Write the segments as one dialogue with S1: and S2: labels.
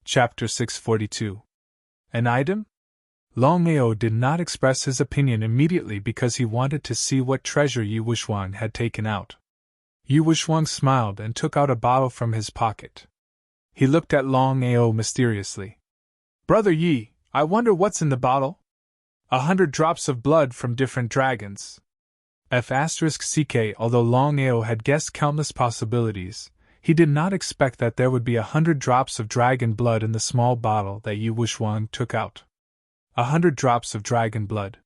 S1: Chapter 642. An item? Longao did not express his opinion immediately because he wanted to see what treasure Yi Wuxiang had taken out. Yi Wuxiang smiled and took out a bottle from his pocket. He looked at Longao mysteriously. "Brother Yi, I wonder what's in the bottle?" 100 drops of blood from different dragons. F*ck. Although Longao had guessed countless possibilities, he did not expect that there would be 100 drops of dragon blood in the small bottle that Yi Wuxiang took out. 100 drops of dragon blood.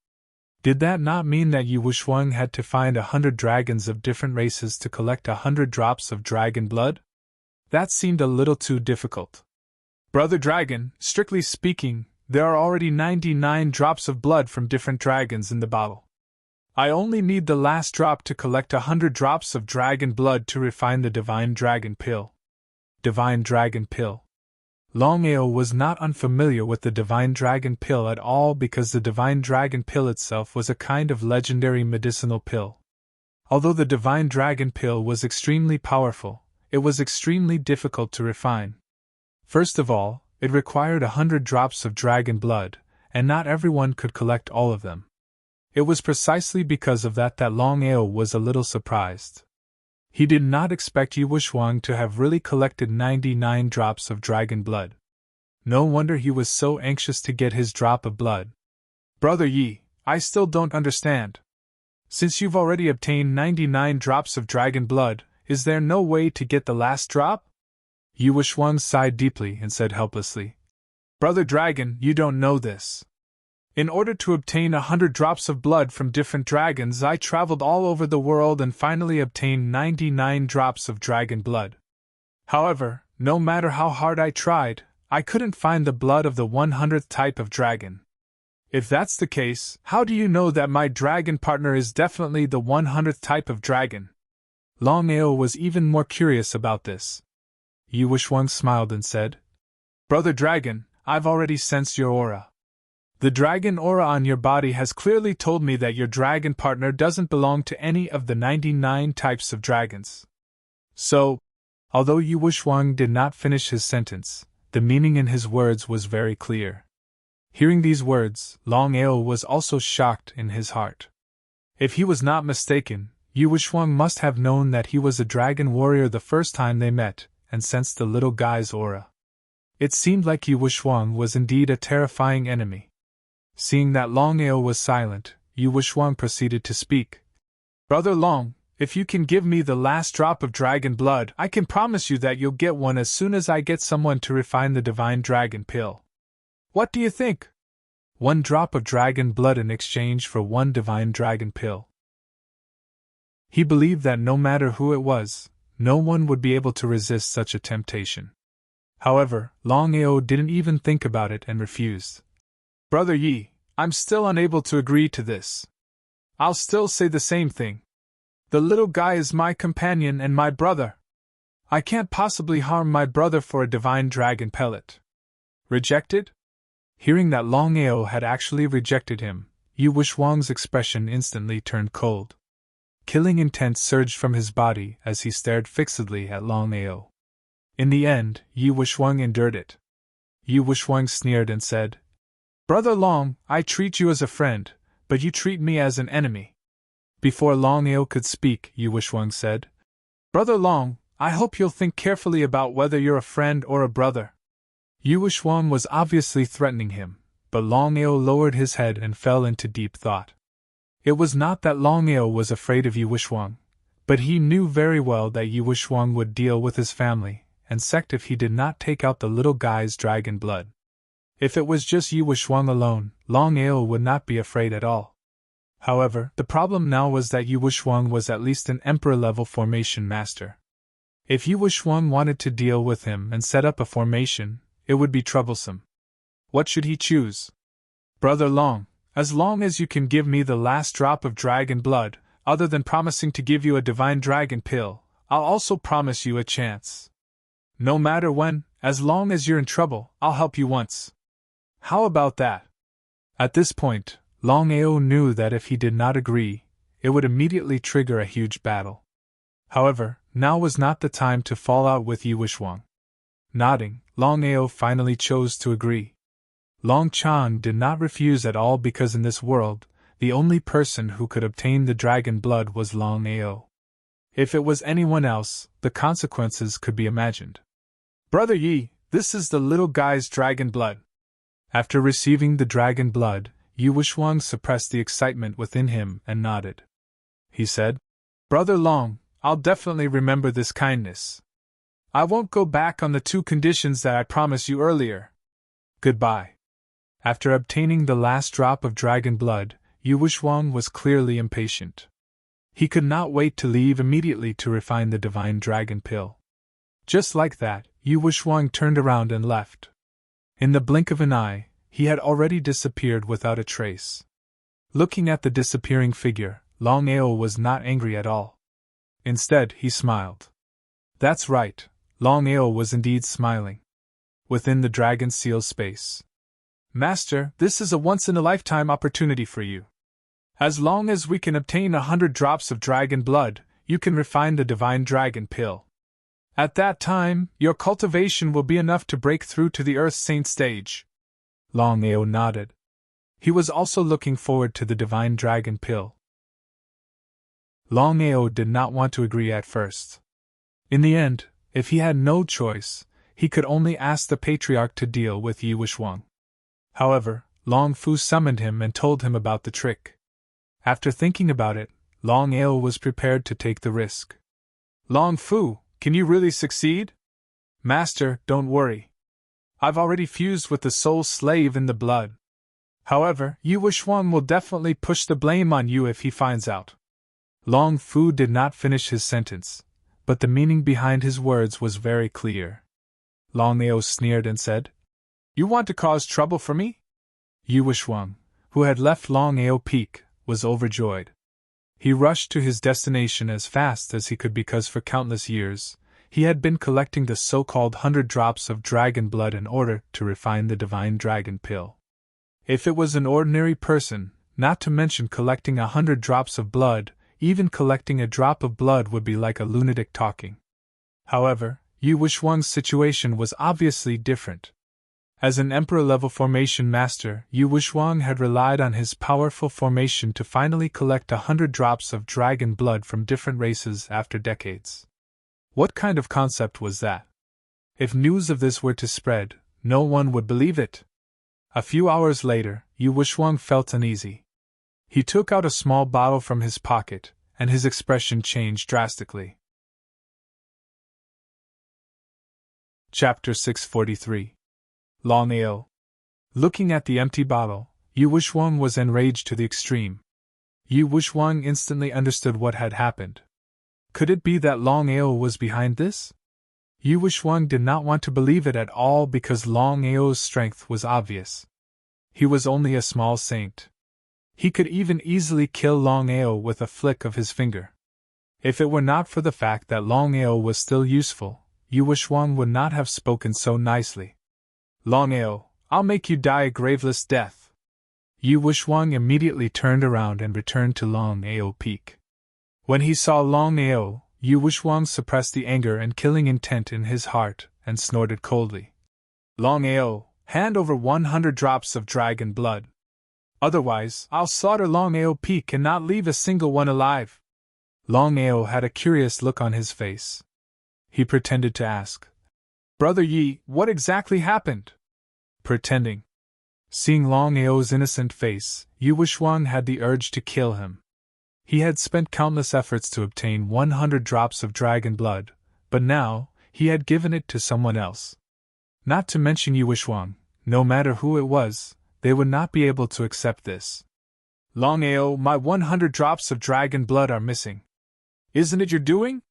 S1: Did that not mean that Yi Wuxiang had to find 100 dragons of different races to collect 100 drops of dragon blood? That seemed a little too difficult. "Brother Dragon, strictly speaking, there are already 99 drops of blood from different dragons in the bottle. I only need the last drop to collect 100 drops of dragon blood to refine the Divine Dragon Pill." Divine Dragon Pill. Longao was not unfamiliar with the Divine Dragon Pill at all because the Divine Dragon Pill itself was a kind of legendary medicinal pill. Although the Divine Dragon Pill was extremely powerful, it was extremely difficult to refine. First of all, it required 100 drops of dragon blood, and not everyone could collect all of them. It was precisely because of that Longao was a little surprised. He did not expect Yi Wuxiang to have really collected 99 drops of dragon blood. No wonder he was so anxious to get his drop of blood. "Brother Yi, I still don't understand. Since you've already obtained 99 drops of dragon blood, is there no way to get the last drop?" Yi Wuxiang sighed deeply and said helplessly, "Brother Dragon, you don't know this. In order to obtain 100 drops of blood from different dragons, I traveled all over the world and finally obtained 99 drops of dragon blood. However, no matter how hard I tried, I couldn't find the blood of the 100th type of dragon. If that's the case, how do you know that my dragon partner is definitely the 100th type of dragon?" Longao was even more curious about this. Yi Wuxiang smiled and said, "Brother Dragon, I've already sensed your aura. The dragon aura on your body has clearly told me that your dragon partner doesn't belong to any of the 99 types of dragons. So," although Yi Wuxiang did not finish his sentence, the meaning in his words was very clear. Hearing these words, Longao was also shocked in his heart. If he was not mistaken, Yi Wuxiang must have known that he was a dragon warrior the first time they met, and sensed the little guy's aura. It seemed like Yi Wuxiang was indeed a terrifying enemy. Seeing that Longao was silent, Yi Wuxiang proceeded to speak. "Brother Long, if you can give me the last drop of dragon blood, I can promise you that you'll get one as soon as I get someone to refine the Divine Dragon Pill. What do you think? 1 drop of dragon blood in exchange for 1 Divine Dragon Pill." He believed that no matter who it was, no one would be able to resist such a temptation. However, Longao didn't even think about it and refused. "Brother Yi, I'm still unable to agree to this. I'll still say the same thing. The little guy is my companion and my brother. I can't possibly harm my brother for a divine dragon pellet." Rejected? Hearing that Longao had actually rejected him, Yi Wuxiang's expression instantly turned cold. Killing intent surged from his body as he stared fixedly at Longao. In the end, Yi Wuxiang endured it. Yi Wuxiang sneered and said, "Brother Long, I treat you as a friend, but you treat me as an enemy." Before Longao could speak, Yi Wuxiang said, "Brother Long, I hope you'll think carefully about whether you're a friend or a brother." Yi Wuxiang was obviously threatening him, but Longao lowered his head and fell into deep thought. It was not that Longao was afraid of Yi Wuxiang, but he knew very well that Yi Wuxiang would deal with his family and sect if he did not take out the little guy's dragon blood. If it was just Yi Wuxiang alone, Longao would not be afraid at all. However, the problem now was that Yi Wuxiang was at least an emperor-level formation master. If Yi Wuxiang wanted to deal with him and set up a formation, it would be troublesome. What should he choose? "Brother Long, as long as you can give me the last drop of dragon blood, other than promising to give you a divine dragon pill, I'll also promise you a chance. No matter when, as long as you're in trouble, I'll help you once. How about that?" At this point, Longao knew that if he did not agree, it would immediately trigger a huge battle. However, now was not the time to fall out with Yi Wuxiang. Nodding, Longao finally chose to agree. Long Chan did not refuse at all because in this world, the only person who could obtain the dragon blood was Longao. If it was anyone else, the consequences could be imagined. Brother Yi, this is the little guy's dragon blood. After receiving the dragon blood, Yu Wushuang suppressed the excitement within him and nodded. He said, Brother Long, I'll definitely remember this kindness. I won't go back on the 2 conditions that I promised you earlier. Goodbye. After obtaining the last drop of dragon blood, Yu Wushuang was clearly impatient. He could not wait to leave immediately to refine the divine dragon pill. Just like that, Yu Wushuang turned around and left. In the blink of an eye, he had already disappeared without a trace. Looking at the disappearing figure, Longao was not angry at all. Instead, he smiled. That's right, Longao was indeed smiling. Within the dragon seal space. Master, this is a once-in-a-lifetime opportunity for you. As long as we can obtain 100 drops of dragon blood, you can refine the divine dragon pill. At that time, your cultivation will be enough to break through to the Earth Saint stage. Longao nodded. He was also looking forward to the divine dragon pill. Longao did not want to agree at first. In the end, if he had no choice, he could only ask the patriarch to deal with Yu Wushuang. However, Long Fu summoned him and told him about the trick. After thinking about it, Longao was prepared to take the risk. Long Fu, can you really succeed? Master, don't worry. I've already fused with the soul slave in the blood. However, Yu Wushuang will definitely push the blame on you if he finds out. Long Fu did not finish his sentence, but the meaning behind his words was very clear. Longao sneered and said, You want to cause trouble for me? Yu Wushuang, who had left Longao Peak, was overjoyed. He rushed to his destination as fast as he could because for countless years, he had been collecting the so-called 100 drops of dragon blood in order to refine the divine dragon pill. If it was an ordinary person, not to mention collecting 100 drops of blood, even collecting a drop of blood would be like a lunatic talking. However, Yu Wushuang's situation was obviously different. As an emperor-level formation master, Yu Wushuang had relied on his powerful formation to finally collect 100 drops of dragon blood from different races after decades. What kind of concept was that? If news of this were to spread, no one would believe it. A few hours later, Yu Wushuang felt uneasy. He took out a small bottle from his pocket, and his expression changed drastically. Chapter 643. Longao. Looking at the empty bottle, Yu Wushuang was enraged to the extreme. Yu Wushuang instantly understood what had happened. Could it be that Longao was behind this? Yu Wushuang did not want to believe it at all because Longao's strength was obvious. He was only a small saint. He could even easily kill Longao with a flick of his finger. If it were not for the fact that Longao was still useful, Yu Wushuang would not have spoken so nicely. Longao, I'll make you die a graveless death. Yu Wushuang immediately turned around and returned to Longao Peak. When he saw Longao, Yu Wushuang suppressed the anger and killing intent in his heart and snorted coldly. Longao, hand over 100 drops of dragon blood. Otherwise, I'll slaughter Longao Peak and not leave a single one alive. Longao had a curious look on his face. He pretended to ask, Brother Yi, what exactly happened? Pretending. Seeing Longao's innocent face, Yu Wushuang had the urge to kill him. He had spent countless efforts to obtain 100 drops of dragon blood, but now, he had given it to someone else. Not to mention Yu Wushuang, no matter who it was, they would not be able to accept this. Longao, my 100 drops of dragon blood are missing. Isn't it your doing?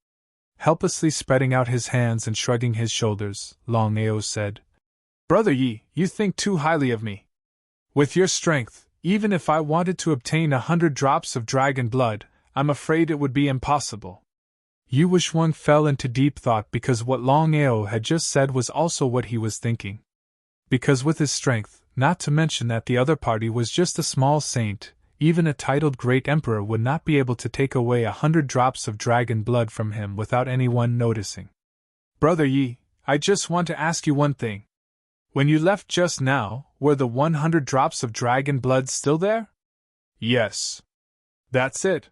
S1: Helplessly spreading out his hands and shrugging his shoulders, Longao said, Brother Yi, you think too highly of me. With your strength, even if I wanted to obtain 100 drops of dragon blood, I'm afraid it would be impossible. Yu Wushuang fell into deep thought because what Longao had just said was also what he was thinking. Because with his strength, not to mention that the other party was just a small saint, even a titled great emperor would not be able to take away 100 drops of dragon blood from him without anyone noticing. Brother Yi, I just want to ask you one thing. When you left just now, were the 100 drops of dragon blood still there? Yes. That's it.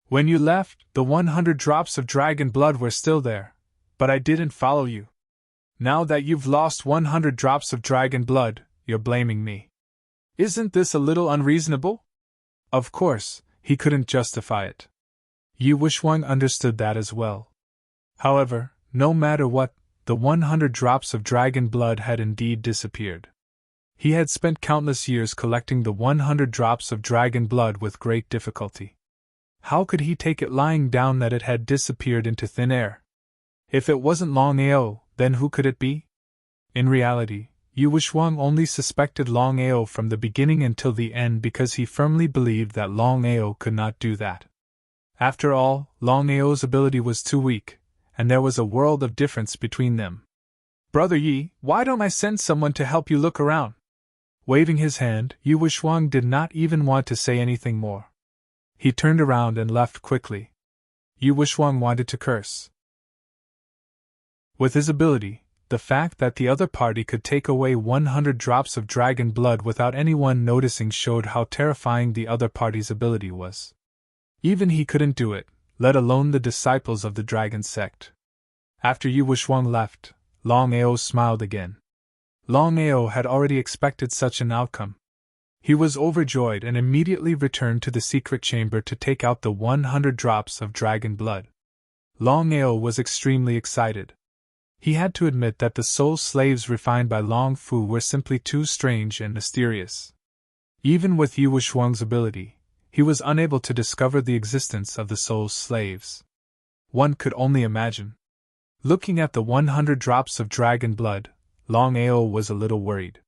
S1: When you left, the 100 drops of dragon blood were still there, but I didn't follow you. Now that you've lost 100 drops of dragon blood, you're blaming me. Isn't this a little unreasonable? Of course, he couldn't justify it. Yi Wuxiang understood that as well. However, no matter what, the 100 drops of dragon blood had indeed disappeared. He had spent countless years collecting the 100 drops of dragon blood with great difficulty. How could he take it lying down that it had disappeared into thin air? If it wasn't Longao, then who could it be? In reality, Yi Wuxiang only suspected Longao from the beginning until the end because he firmly believed that Longao could not do that. After all, Longao's ability was too weak, and there was a world of difference between them. Brother Yi, why don't I send someone to help you look around? Waving his hand, Yi Wuxiang did not even want to say anything more. He turned around and left quickly. Yi Wuxiang wanted to curse. With his ability, the fact that the other party could take away 100 drops of dragon blood without anyone noticing showed how terrifying the other party's ability was. Even he couldn't do it, let alone the disciples of the dragon sect. After Yi Wuxiang left, Longao smiled again. Longao had already expected such an outcome. He was overjoyed and immediately returned to the secret chamber to take out the 100 drops of dragon blood. Longao was extremely excited. He had to admit that the soul slaves refined by Long Fu were simply too strange and mysterious. Even with Yi Wuxiang's ability, he was unable to discover the existence of the soul slaves. One could only imagine. Looking at the 100 drops of dragon blood, Longao was a little worried.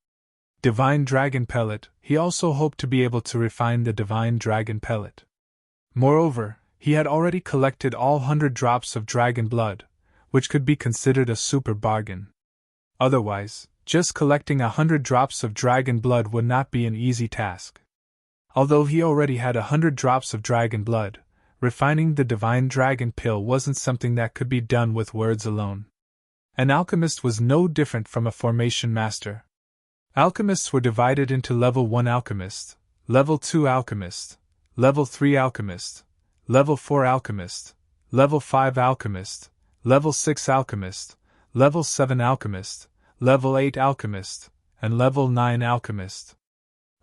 S1: Divine Dragon Pellet, he also hoped to be able to refine the Divine Dragon Pellet. Moreover, he had already collected all 100 drops of dragon blood, which could be considered a super bargain. Otherwise, just collecting 100 drops of dragon blood would not be an easy task. Although he already had 100 drops of dragon blood, refining the Divine Dragon Pill wasn't something that could be done with words alone. An alchemist was no different from a formation master. Alchemists were divided into Level 1 Alchemist, Level 2 Alchemist, Level 3 Alchemist, Level 4 Alchemist, Level 5 Alchemist, Level 6 Alchemist, Level 7 Alchemist, Level 8 Alchemist, and Level 9 Alchemist.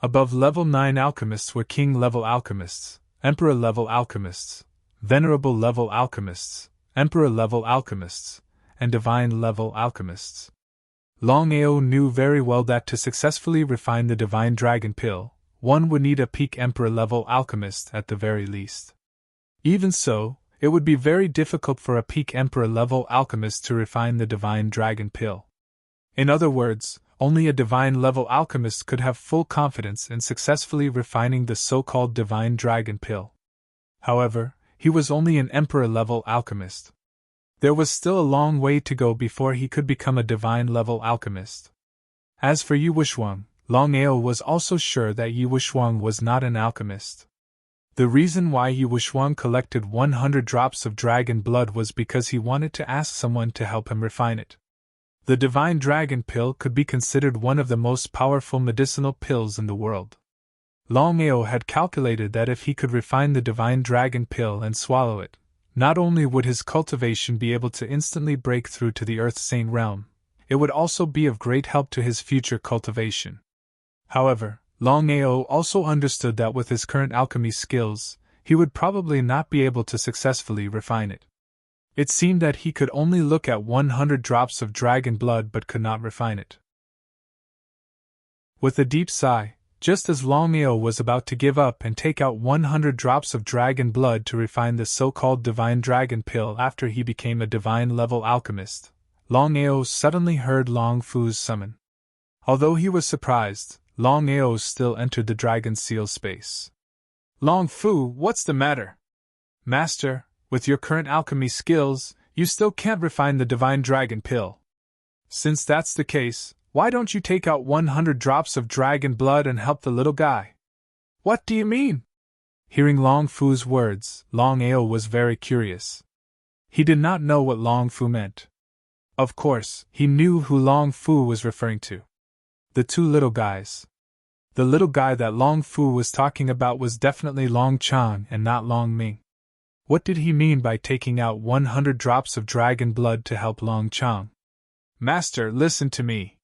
S1: Above Level 9 Alchemists were King-level Alchemists, Emperor-level Alchemists, Venerable-level Alchemists, Emperor-level Alchemists, and Divine-level Alchemists. Longao knew very well that to successfully refine the Divine Dragon Pill, one would need a peak Emperor-level Alchemist at the very least. Even so, it would be very difficult for a peak Emperor-level Alchemist to refine the Divine Dragon Pill. In other words, only a Divine-level Alchemist could have full confidence in successfully refining the so-called Divine Dragon Pill. However, he was only an Emperor-level Alchemist. There was still a long way to go before he could become a Divine-level Alchemist. As for Yi Wuxiang, Longao was also sure that Yi Wuxiang was not an alchemist. The reason why Yi Wuxiang collected 100 drops of dragon blood was because he wanted to ask someone to help him refine it. The Divine Dragon Pill could be considered one of the most powerful medicinal pills in the world. Longao had calculated that if he could refine the Divine Dragon Pill and swallow it, not only would his cultivation be able to instantly break through to the Earth Saint realm, it would also be of great help to his future cultivation. However, Longao also understood that with his current alchemy skills, he would probably not be able to successfully refine it. It seemed that he could only look at 100 drops of dragon blood but could not refine it. With a deep sigh, just as Longao was about to give up and take out 100 drops of dragon blood to refine the so-called Divine Dragon Pill after he became a divine-level alchemist, Longao suddenly heard Long Fu's summon. Although he was surprised, Longao still entered the Dragon Seal space. Long Fu, what's the matter? Master, with your current alchemy skills, you still can't refine the Divine Dragon Pill. Since that's the case, why don't you take out 100 drops of dragon blood and help the little guy? What do you mean? Hearing Long Fu's words, Longao was very curious. He did not know what Long Fu meant. Of course, he knew who Long Fu was referring to. The two little guys. The little guy that Long Fu was talking about was definitely Long Chang and not Long Ming. What did he mean by taking out 100 drops of dragon blood to help Long Chang? Master, listen to me.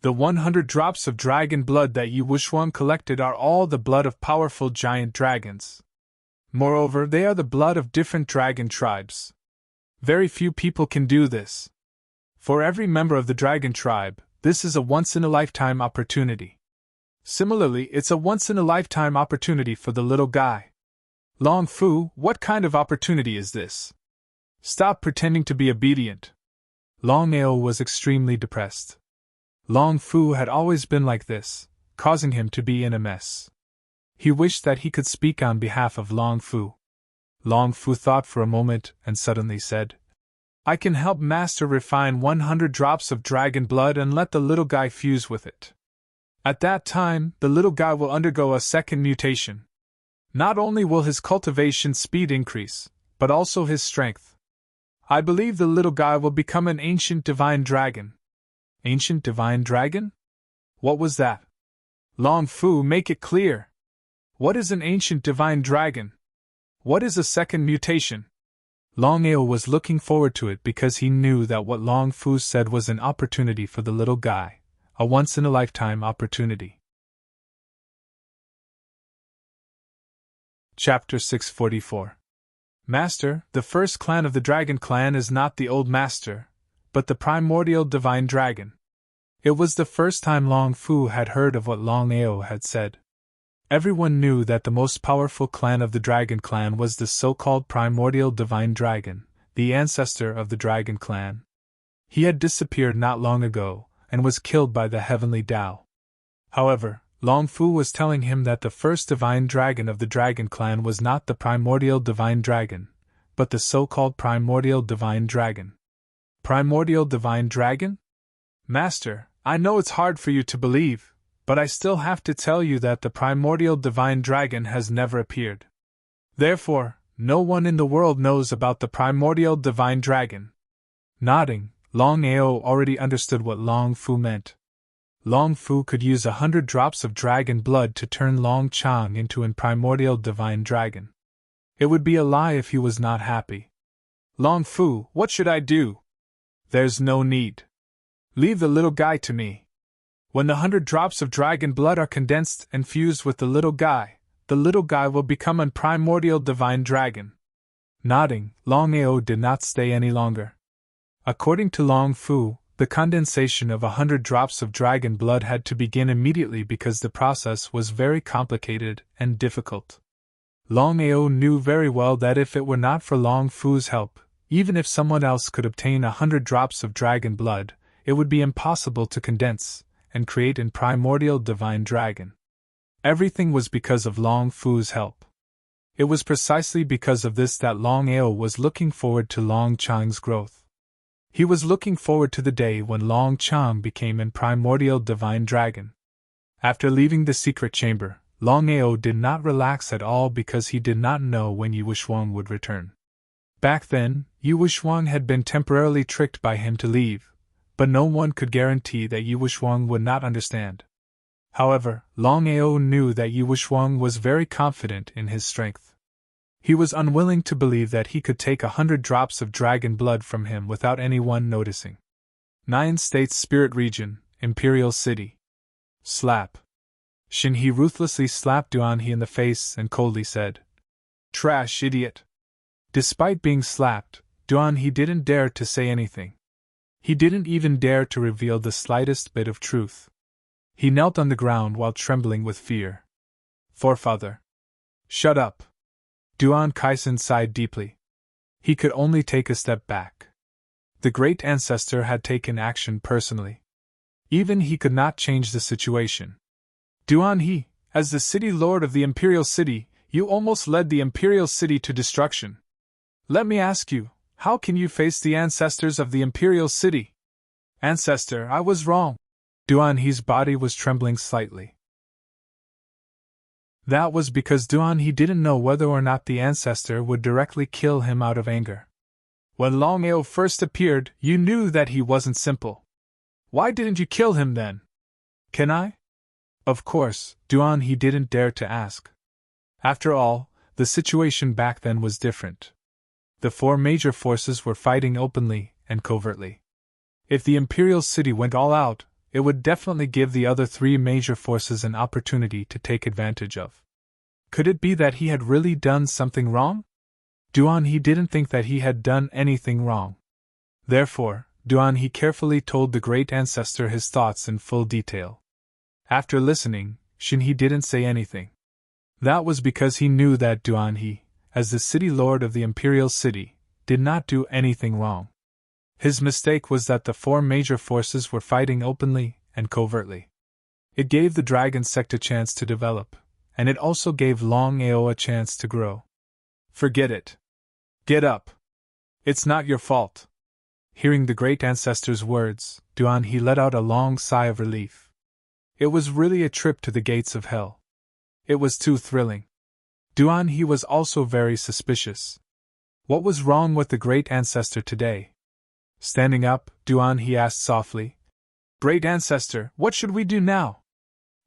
S1: The 100 drops of dragon blood that Yi Wuxuan collected are all the blood of powerful giant dragons. Moreover, they are the blood of different dragon tribes. Very few people can do this. For every member of the dragon tribe, this is a once-in-a-lifetime opportunity. Similarly, it's a once-in-a-lifetime opportunity for the little guy. Long Fu, what kind of opportunity is this? Stop pretending to be obedient. Longao was extremely depressed. Long Fu had always been like this, causing him to be in a mess. He wished that he could speak on behalf of Long Fu. Long Fu thought for a moment and suddenly said, I can help Master refine 100 drops of dragon blood and let the little guy fuse with it. At that time, the little guy will undergo a second mutation. Not only will his cultivation speed increase, but also his strength. I believe the little guy will become an ancient divine dragon. Ancient divine dragon? What was that? Long Fu, make it clear. What is an ancient divine dragon? What is a second mutation? Longao was looking forward to it because he knew that what Long Fu said was an opportunity for the little guy. A once-in-a-lifetime opportunity. Chapter 644. Master, the first clan of the Dragon Clan is not the Old Master, but the primordial divine dragon. It was the first time Long Fu had heard of what Longao had said. Everyone knew that the most powerful clan of the Dragon Clan was the so-called primordial divine dragon, the ancestor of the Dragon Clan. He had disappeared not long ago, and was killed by the heavenly Tao. However, Long Fu was telling him that the first divine dragon of the Dragon Clan was not the primordial divine dragon, but the so-called primordial divine dragon. Primordial divine dragon? Master, I know it's hard for you to believe, but I still have to tell you that the primordial divine dragon has never appeared. Therefore, no one in the world knows about the primordial divine dragon. Nodding, Longao already understood what Long Fu meant. Long Fu could use 100 drops of dragon blood to turn Long Chang into a primordial divine dragon. It would be a lie if he was not happy. Long Fu, what should I do? There's no need. Leave the little guy to me. When the 100 drops of dragon blood are condensed and fused with the little guy will become a primordial divine dragon. Nodding, Longao did not stay any longer. According to Long Fu, the condensation of 100 drops of dragon blood had to begin immediately because the process was very complicated and difficult. Longao knew very well that if it were not for Long Fu's help, even if someone else could obtain 100 drops of dragon blood, it would be impossible to condense and create a primordial divine dragon. Everything was because of Long Fu's help. It was precisely because of this that Longao was looking forward to Long Chang's growth. He was looking forward to the day when Long Chang became a primordial divine dragon. After leaving the secret chamber, Longao did not relax at all because he did not know when Yi Wuxuan would return. Back then, Yi Wuxuan had been temporarily tricked by him to leave, but no one could guarantee that Yi Wuxuan would not understand. However, Longao knew that Yi Wuxuan was very confident in his strength. He was unwilling to believe that he could take 100 drops of dragon blood from him without anyone noticing. 9 States Spirit Region, Imperial City. Slap. Shin He ruthlessly slapped Duan He in the face and coldly said, "Trash idiot." Despite being slapped, Duan He didn't dare to say anything. He didn't even dare to reveal the slightest bit of truth. He knelt on the ground while trembling with fear. "Forefather." "Shut up." Duan Kaisen sighed deeply. He could only take a step back. The great ancestor had taken action personally. Even he could not change the situation. Duan He, as the city lord of the Imperial City, you almost led the Imperial City to destruction. Let me ask you, how can you face the ancestors of the Imperial City? Ancestor, I was wrong. Duan He's body was trembling slightly. That was because Duan He didn't know whether or not the ancestor would directly kill him out of anger. When Longao first appeared, you knew that he wasn't simple. Why didn't you kill him then? Can I? Of course, Duan he didn't dare to ask. After all, the situation back then was different. The four major forces were fighting openly and covertly. If the Imperial City went all out, it would definitely give the other three major forces an opportunity to take advantage of. Could it be that he had really done something wrong? Duan he didn't think that he had done anything wrong. Therefore, Duan he carefully told the great ancestor his thoughts in full detail. After listening, Shin he didn't say anything. That was because he knew that Duan he, as the city lord of the Imperial City, did not do anything wrong. His mistake was that the four major forces were fighting openly and covertly. It gave the dragon sect a chance to develop, and it also gave Longao a chance to grow. Forget it. Get up. It's not your fault. Hearing the great ancestor's words, Duan he let out a long sigh of relief. It was really a trip to the gates of hell. It was too thrilling. Duan he was also very suspicious. What was wrong with the great ancestor today? Standing up, Duan he asked softly, "Great ancestor, what should we do now?"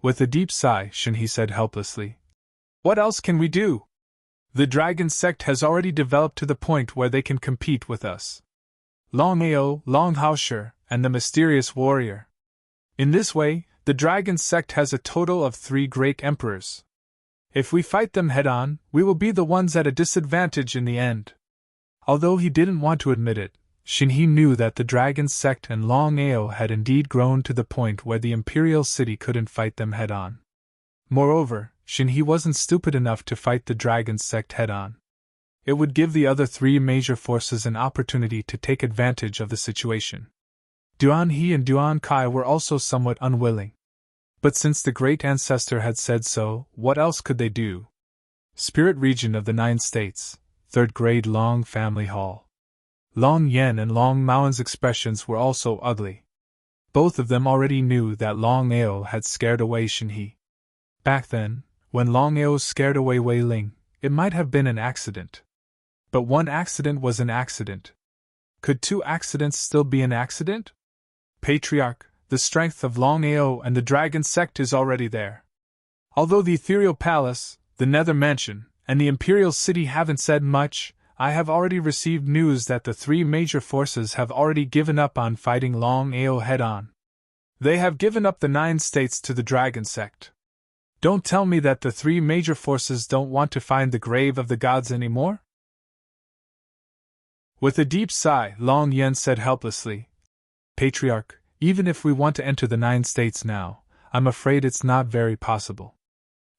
S1: With a deep sigh, Shin he said helplessly, "What else can we do? The dragon sect has already developed to the point where they can compete with us. Longao, Longhaoshi, and the mysterious warrior. In this way, the dragon sect has a total of 3 great emperors. If we fight them head-on, we will be the ones at a disadvantage in the end." Although he didn't want to admit it, Shin he knew that the dragon sect and Longao had indeed grown to the point where the Imperial City couldn't fight them head-on. Moreover, Shin he wasn't stupid enough to fight the dragon sect head-on. It would give the other 3 major forces an opportunity to take advantage of the situation. Duan he and Duan Kai were also somewhat unwilling. But since the great ancestor had said so, what else could they do? Spirit Region of the 9 States, 3rd grade Long Family Hall. Long Yen and Long Mao's expressions were also ugly. Both of them already knew that Longao had scared away Shin he. Back then, when Longao scared away Wei Ling, it might have been an accident. But one accident was an accident. Could 2 accidents still be an accident? Patriarch, the strength of Longao and the dragon sect is already there. Although the ethereal palace, the nether mansion, and the Imperial City haven't said much, I have already received news that the 3 major forces have already given up on fighting Longao head-on. They have given up the 9 states to the dragon sect. Don't tell me that the 3 major forces don't want to find the grave of the gods anymore? With a deep sigh, Long Yen said helplessly, "Patriarch, even if we want to enter the 9 states now, I'm afraid it's not very possible.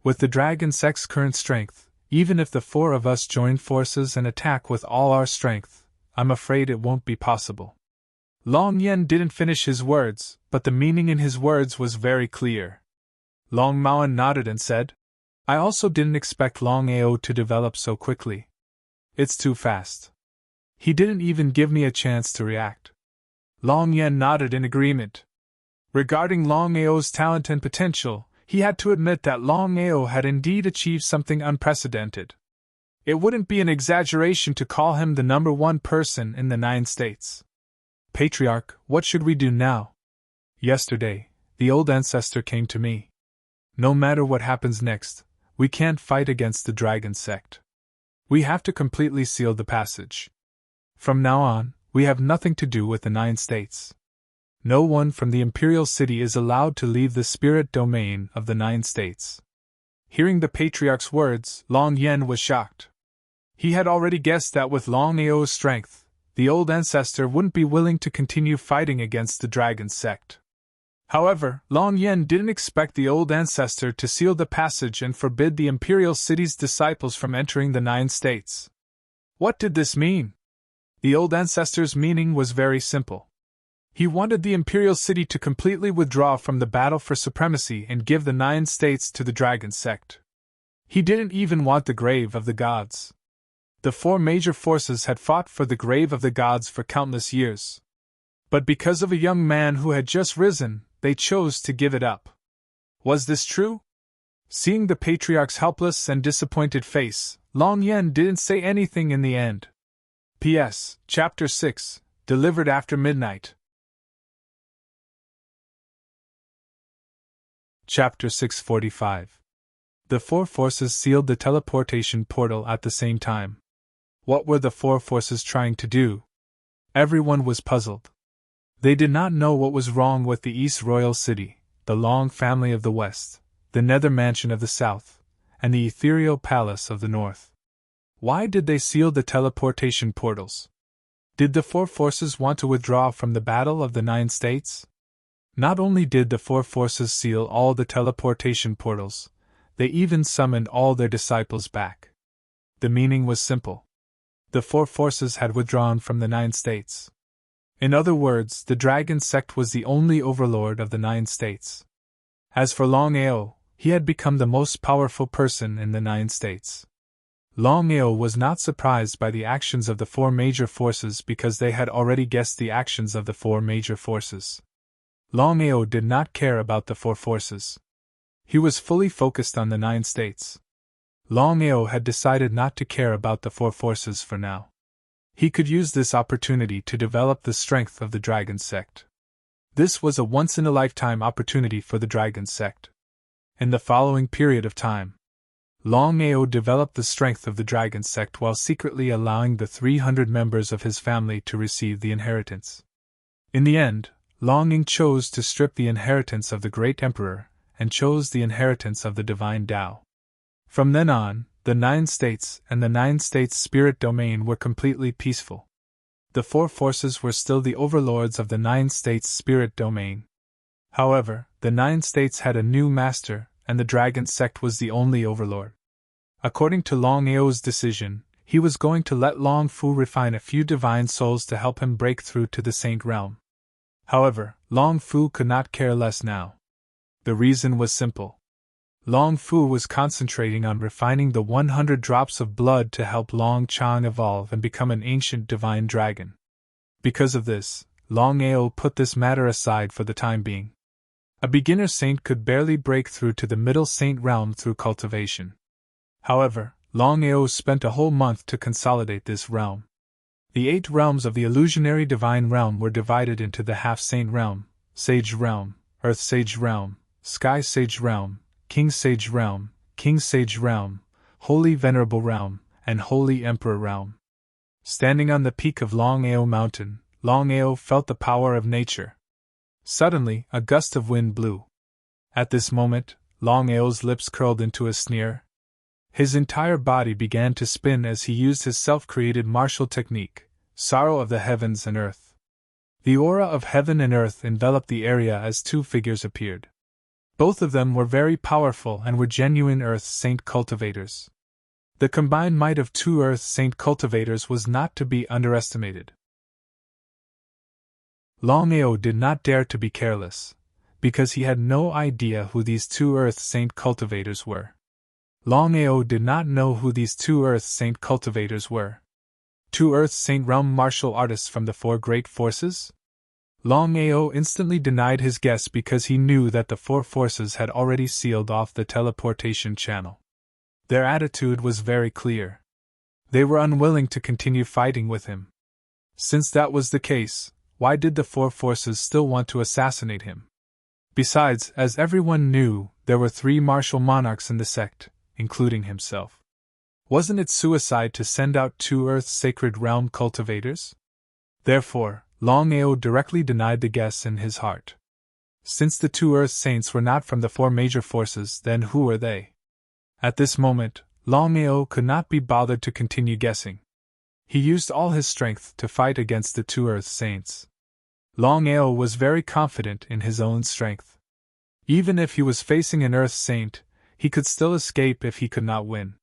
S1: With the dragon sect's current strength, even if the 4 of us join forces and attack with all our strength, I'm afraid it won't be possible." Long Yen didn't finish his words, but the meaning in his words was very clear. Long Mao nodded and said, "I also didn't expect Longao to develop so quickly. It's too fast. He didn't even give me a chance to react." Long Yen nodded in agreement. Regarding Longao's talent and potential, he had to admit that Longao had indeed achieved something unprecedented. It wouldn't be an exaggeration to call him the number 1 person in the 9 states. "Patriarch, what should we do now? Yesterday, the old ancestor came to me. No matter what happens next, we can't fight against the dragon sect. We have to completely seal the passage. From now on, we have nothing to do with the 9 states. No one from the Imperial City is allowed to leave the spirit domain of the 9 states." Hearing the Patriarch's words, Long Yen was shocked. He had already guessed that with Longao's strength, the old ancestor wouldn't be willing to continue fighting against the dragon sect. However, Long Yen didn't expect the old ancestor to seal the passage and forbid the Imperial City's disciples from entering the 9 states. What did this mean? The old ancestor's meaning was very simple. He wanted the Imperial City to completely withdraw from the battle for supremacy and give the 9 states to the dragon sect. He didn't even want the grave of the gods. The 4 major forces had fought for the grave of the gods for countless years. But because of a young man who had just risen, they chose to give it up. Was this true? Seeing the Patriarch's helpless and disappointed face, Long Yen didn't say anything in the end. P.S. Chapter 6, delivered after midnight. Chapter 645. The four forces sealed the teleportation portal at the same time. What were the four forces trying to do? Everyone was puzzled. They did not know what was wrong with the East Royal City, the Long family of the West, the Nether Mansion of the South, and the Ethereal Palace of the North. Why did they seal the teleportation portals? Did the four forces want to withdraw from the Battle of the Nine States? Not only did the four forces seal all the teleportation portals, they even summoned all their disciples back. The meaning was simple. The four forces had withdrawn from the Nine States. In other words, the dragon sect was the only overlord of the Nine States. As for Longao, he had become the most powerful person in the Nine States. Longao was not surprised by the actions of the four major forces because they had already guessed the actions of the four major forces. Longao did not care about the four forces. He was fully focused on the Nine States. Longao had decided not to care about the four forces for now. He could use this opportunity to develop the strength of the dragon sect. This was a once-in-a-lifetime opportunity for the dragon sect. In the following period of time, Longao developed the strength of the dragon sect while secretly allowing the 300 members of his family to receive the inheritance. In the end, Longing chose to strip the inheritance of the great emperor, and chose the inheritance of the divine Tao. From then on, the Nine States and the Nine States spirit domain were completely peaceful. The four forces were still the overlords of the Nine States spirit domain. However, the Nine States had a new master, and the dragon sect was the only overlord. According to Longao's decision, he was going to let Long Fu refine a few divine souls to help him break through to the Saint Realm. However, Long Fu could not care less now. The reason was simple. Long Fu was concentrating on refining the 100 drops of blood to help Long Chang evolve and become an ancient divine dragon. Because of this, Longao put this matter aside for the time being. A beginner saint could barely break through to the middle saint realm through cultivation. However, Longao spent a whole month to consolidate this realm. The 8 realms of the illusionary divine realm were divided into the half-saint realm, sage realm, earth sage realm, sky sage realm, King Sage Realm, King Sage Realm, Holy Venerable Realm, and Holy Emperor Realm. Standing on the peak of Longao Mountain, Longao felt the power of nature. Suddenly, a gust of wind blew. At this moment, Longao's lips curled into a sneer. His entire body began to spin as he used his self-created martial technique, Sorrow of the Heavens and Earth. The aura of heaven and earth enveloped the area as 2 figures appeared. Both of them were very powerful and were genuine Earth Saint cultivators. The combined might of 2 Earth Saint cultivators was not to be underestimated. Longao did not dare to be careless, because he had no idea who these 2 Earth Saint cultivators were. Longao did not know who these 2 Earth Saint cultivators were. 2 Earth Saint realm martial artists from the 4 great forces? Longao instantly denied his guess because he knew that the 4 forces had already sealed off the teleportation channel. Their attitude was very clear. They were unwilling to continue fighting with him. Since that was the case, why did the 4 forces still want to assassinate him? Besides, as everyone knew, there were 3 martial monarchs in the sect, including himself. Wasn't it suicide to send out 2 Earth's sacred realm cultivators? Therefore, Longao directly denied the guess in his heart. Since the 2 Earth Saints were not from the 4 major forces, then who were they? At this moment, Longao could not be bothered to continue guessing. He used all his strength to fight against the 2 Earth Saints. Longao was very confident in his own strength. Even if he was facing an Earth Saint, he could still escape if he could not win.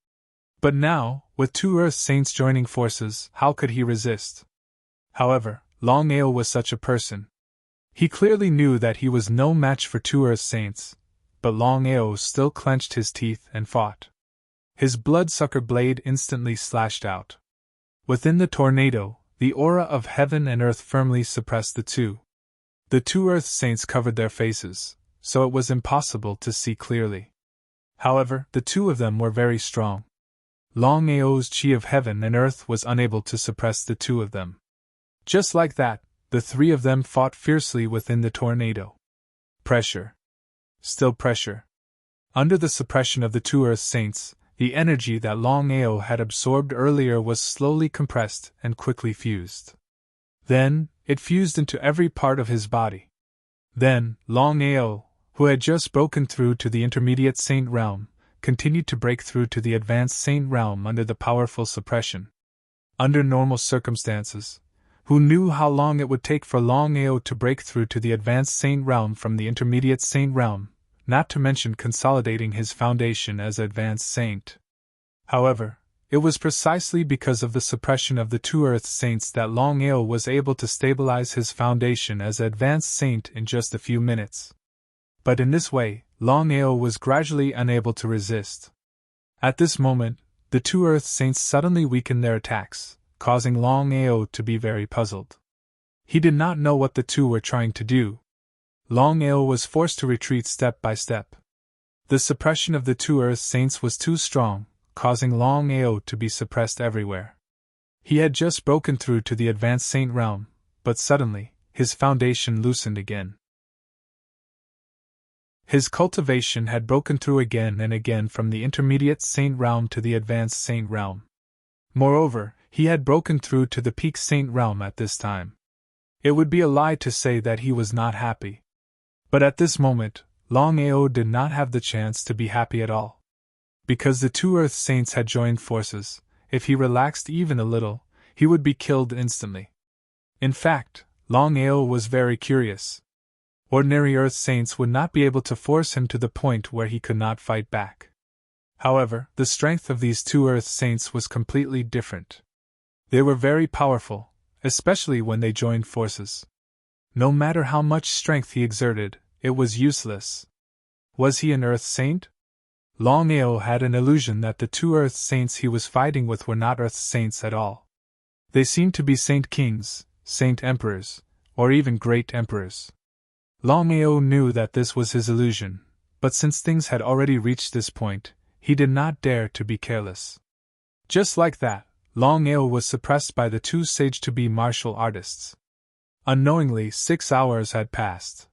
S1: But now, with 2 Earth Saints joining forces, how could he resist? However, Longao was such a person. He clearly knew that he was no match for 2 Earth Saints, but Longao still clenched his teeth and fought. His bloodsucker blade instantly slashed out. Within the tornado, the aura of heaven and earth firmly suppressed the 2. The 2 Earth Saints covered their faces, so it was impossible to see clearly. However, the 2 of them were very strong. Longao's chi of heaven and earth was unable to suppress the two of them. Just like that, the three of them fought fiercely within the tornado. Pressure. Still pressure. Under the suppression of the two Earth Saints, the energy that Longao had absorbed earlier was slowly compressed and quickly fused. Then, it fused into every part of his body. Then, Longao, who had just broken through to the intermediate Saint realm, continued to break through to the advanced Saint realm under the powerful suppression. Under normal circumstances, who knew how long it would take for Longao to break through to the advanced Saint realm from the intermediate Saint realm, not to mention consolidating his foundation as advanced Saint. However, it was precisely because of the suppression of the two Earth Saints that Longao was able to stabilize his foundation as advanced Saint in just a few minutes. But in this way, Longao was gradually unable to resist. At this moment, the two Earth Saints suddenly weakened their attacks, causing Longao to be very puzzled. He did not know what the two were trying to do. Longao was forced to retreat step by step. The suppression of the two Earth Saints was too strong, causing Longao to be suppressed everywhere. He had just broken through to the advanced Saint realm, but suddenly, his foundation loosened again. His cultivation had broken through again and again from the intermediate Saint realm to the advanced Saint realm. Moreover, he had broken through to the peak Saint realm at this time. It would be a lie to say that he was not happy. But at this moment, Longao did not have the chance to be happy at all. Because the two Earth Saints had joined forces, if he relaxed even a little, he would be killed instantly. In fact, Longao was very curious. Ordinary Earth Saints would not be able to force him to the point where he could not fight back. However, the strength of these two Earth Saints was completely different. They were very powerful, especially when they joined forces. No matter how much strength he exerted, it was useless. Was he an Earth Saint? Longao had an illusion that the two Earth Saints he was fighting with were not Earth Saints at all. They seemed to be Saint Kings, Saint Emperors, or even Great Emperors. Longao knew that this was his illusion, but since things had already reached this point, he did not dare to be careless. Just like that, Longao was suppressed by the two sage-to-be martial artists. Unknowingly, 6 hours had passed.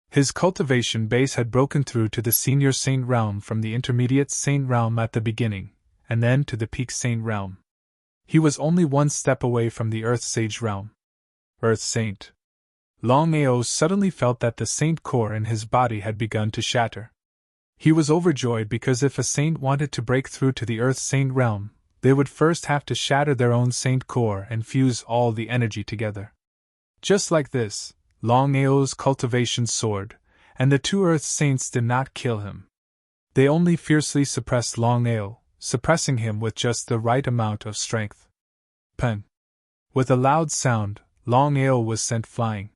S1: His cultivation base had broken through to the senior Saint realm from the intermediate Saint realm at the beginning, and then to the peak Saint realm. He was only one step away from the Earth Sage realm. Earth Saint. Longao suddenly felt that the Saint core in his body had begun to shatter. He was overjoyed because if a Saint wanted to break through to the Earth Saint realm, they would first have to shatter their own Saint core and fuse all the energy together. Just like this, Longao's cultivation soared, and the two Earth Saints did not kill him. They only fiercely suppressed Longao, suppressing him with just the right amount of strength. Peng! With a loud sound, Longao was sent flying.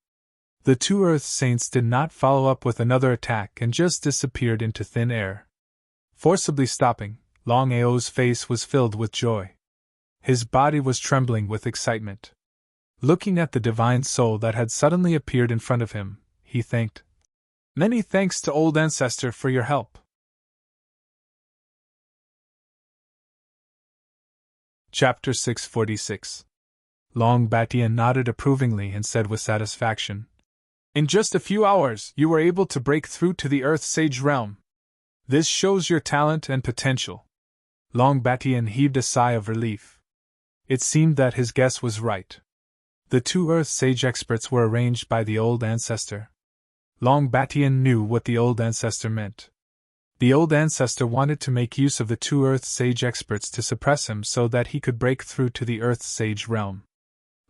S1: The two Earth Saints did not follow up with another attack and just disappeared into thin air. Forcibly stopping, Longao's face was filled with joy. His body was trembling with excitement. Looking at the divine soul that had suddenly appeared in front of him, he thanked. Many thanks to old ancestor for your help. Chapter 646. Long Batian nodded approvingly and said with satisfaction, In just a few hours, you were able to break through to the Earth Sage realm. This shows your talent and potential. Long Batian heaved a sigh of relief. It seemed that his guess was right. The two Earth Sage experts were arranged by the old ancestor. Long Batian knew what the old ancestor meant. The old ancestor wanted to make use of the two Earth Sage experts to suppress him so that he could break through to the Earth Sage realm.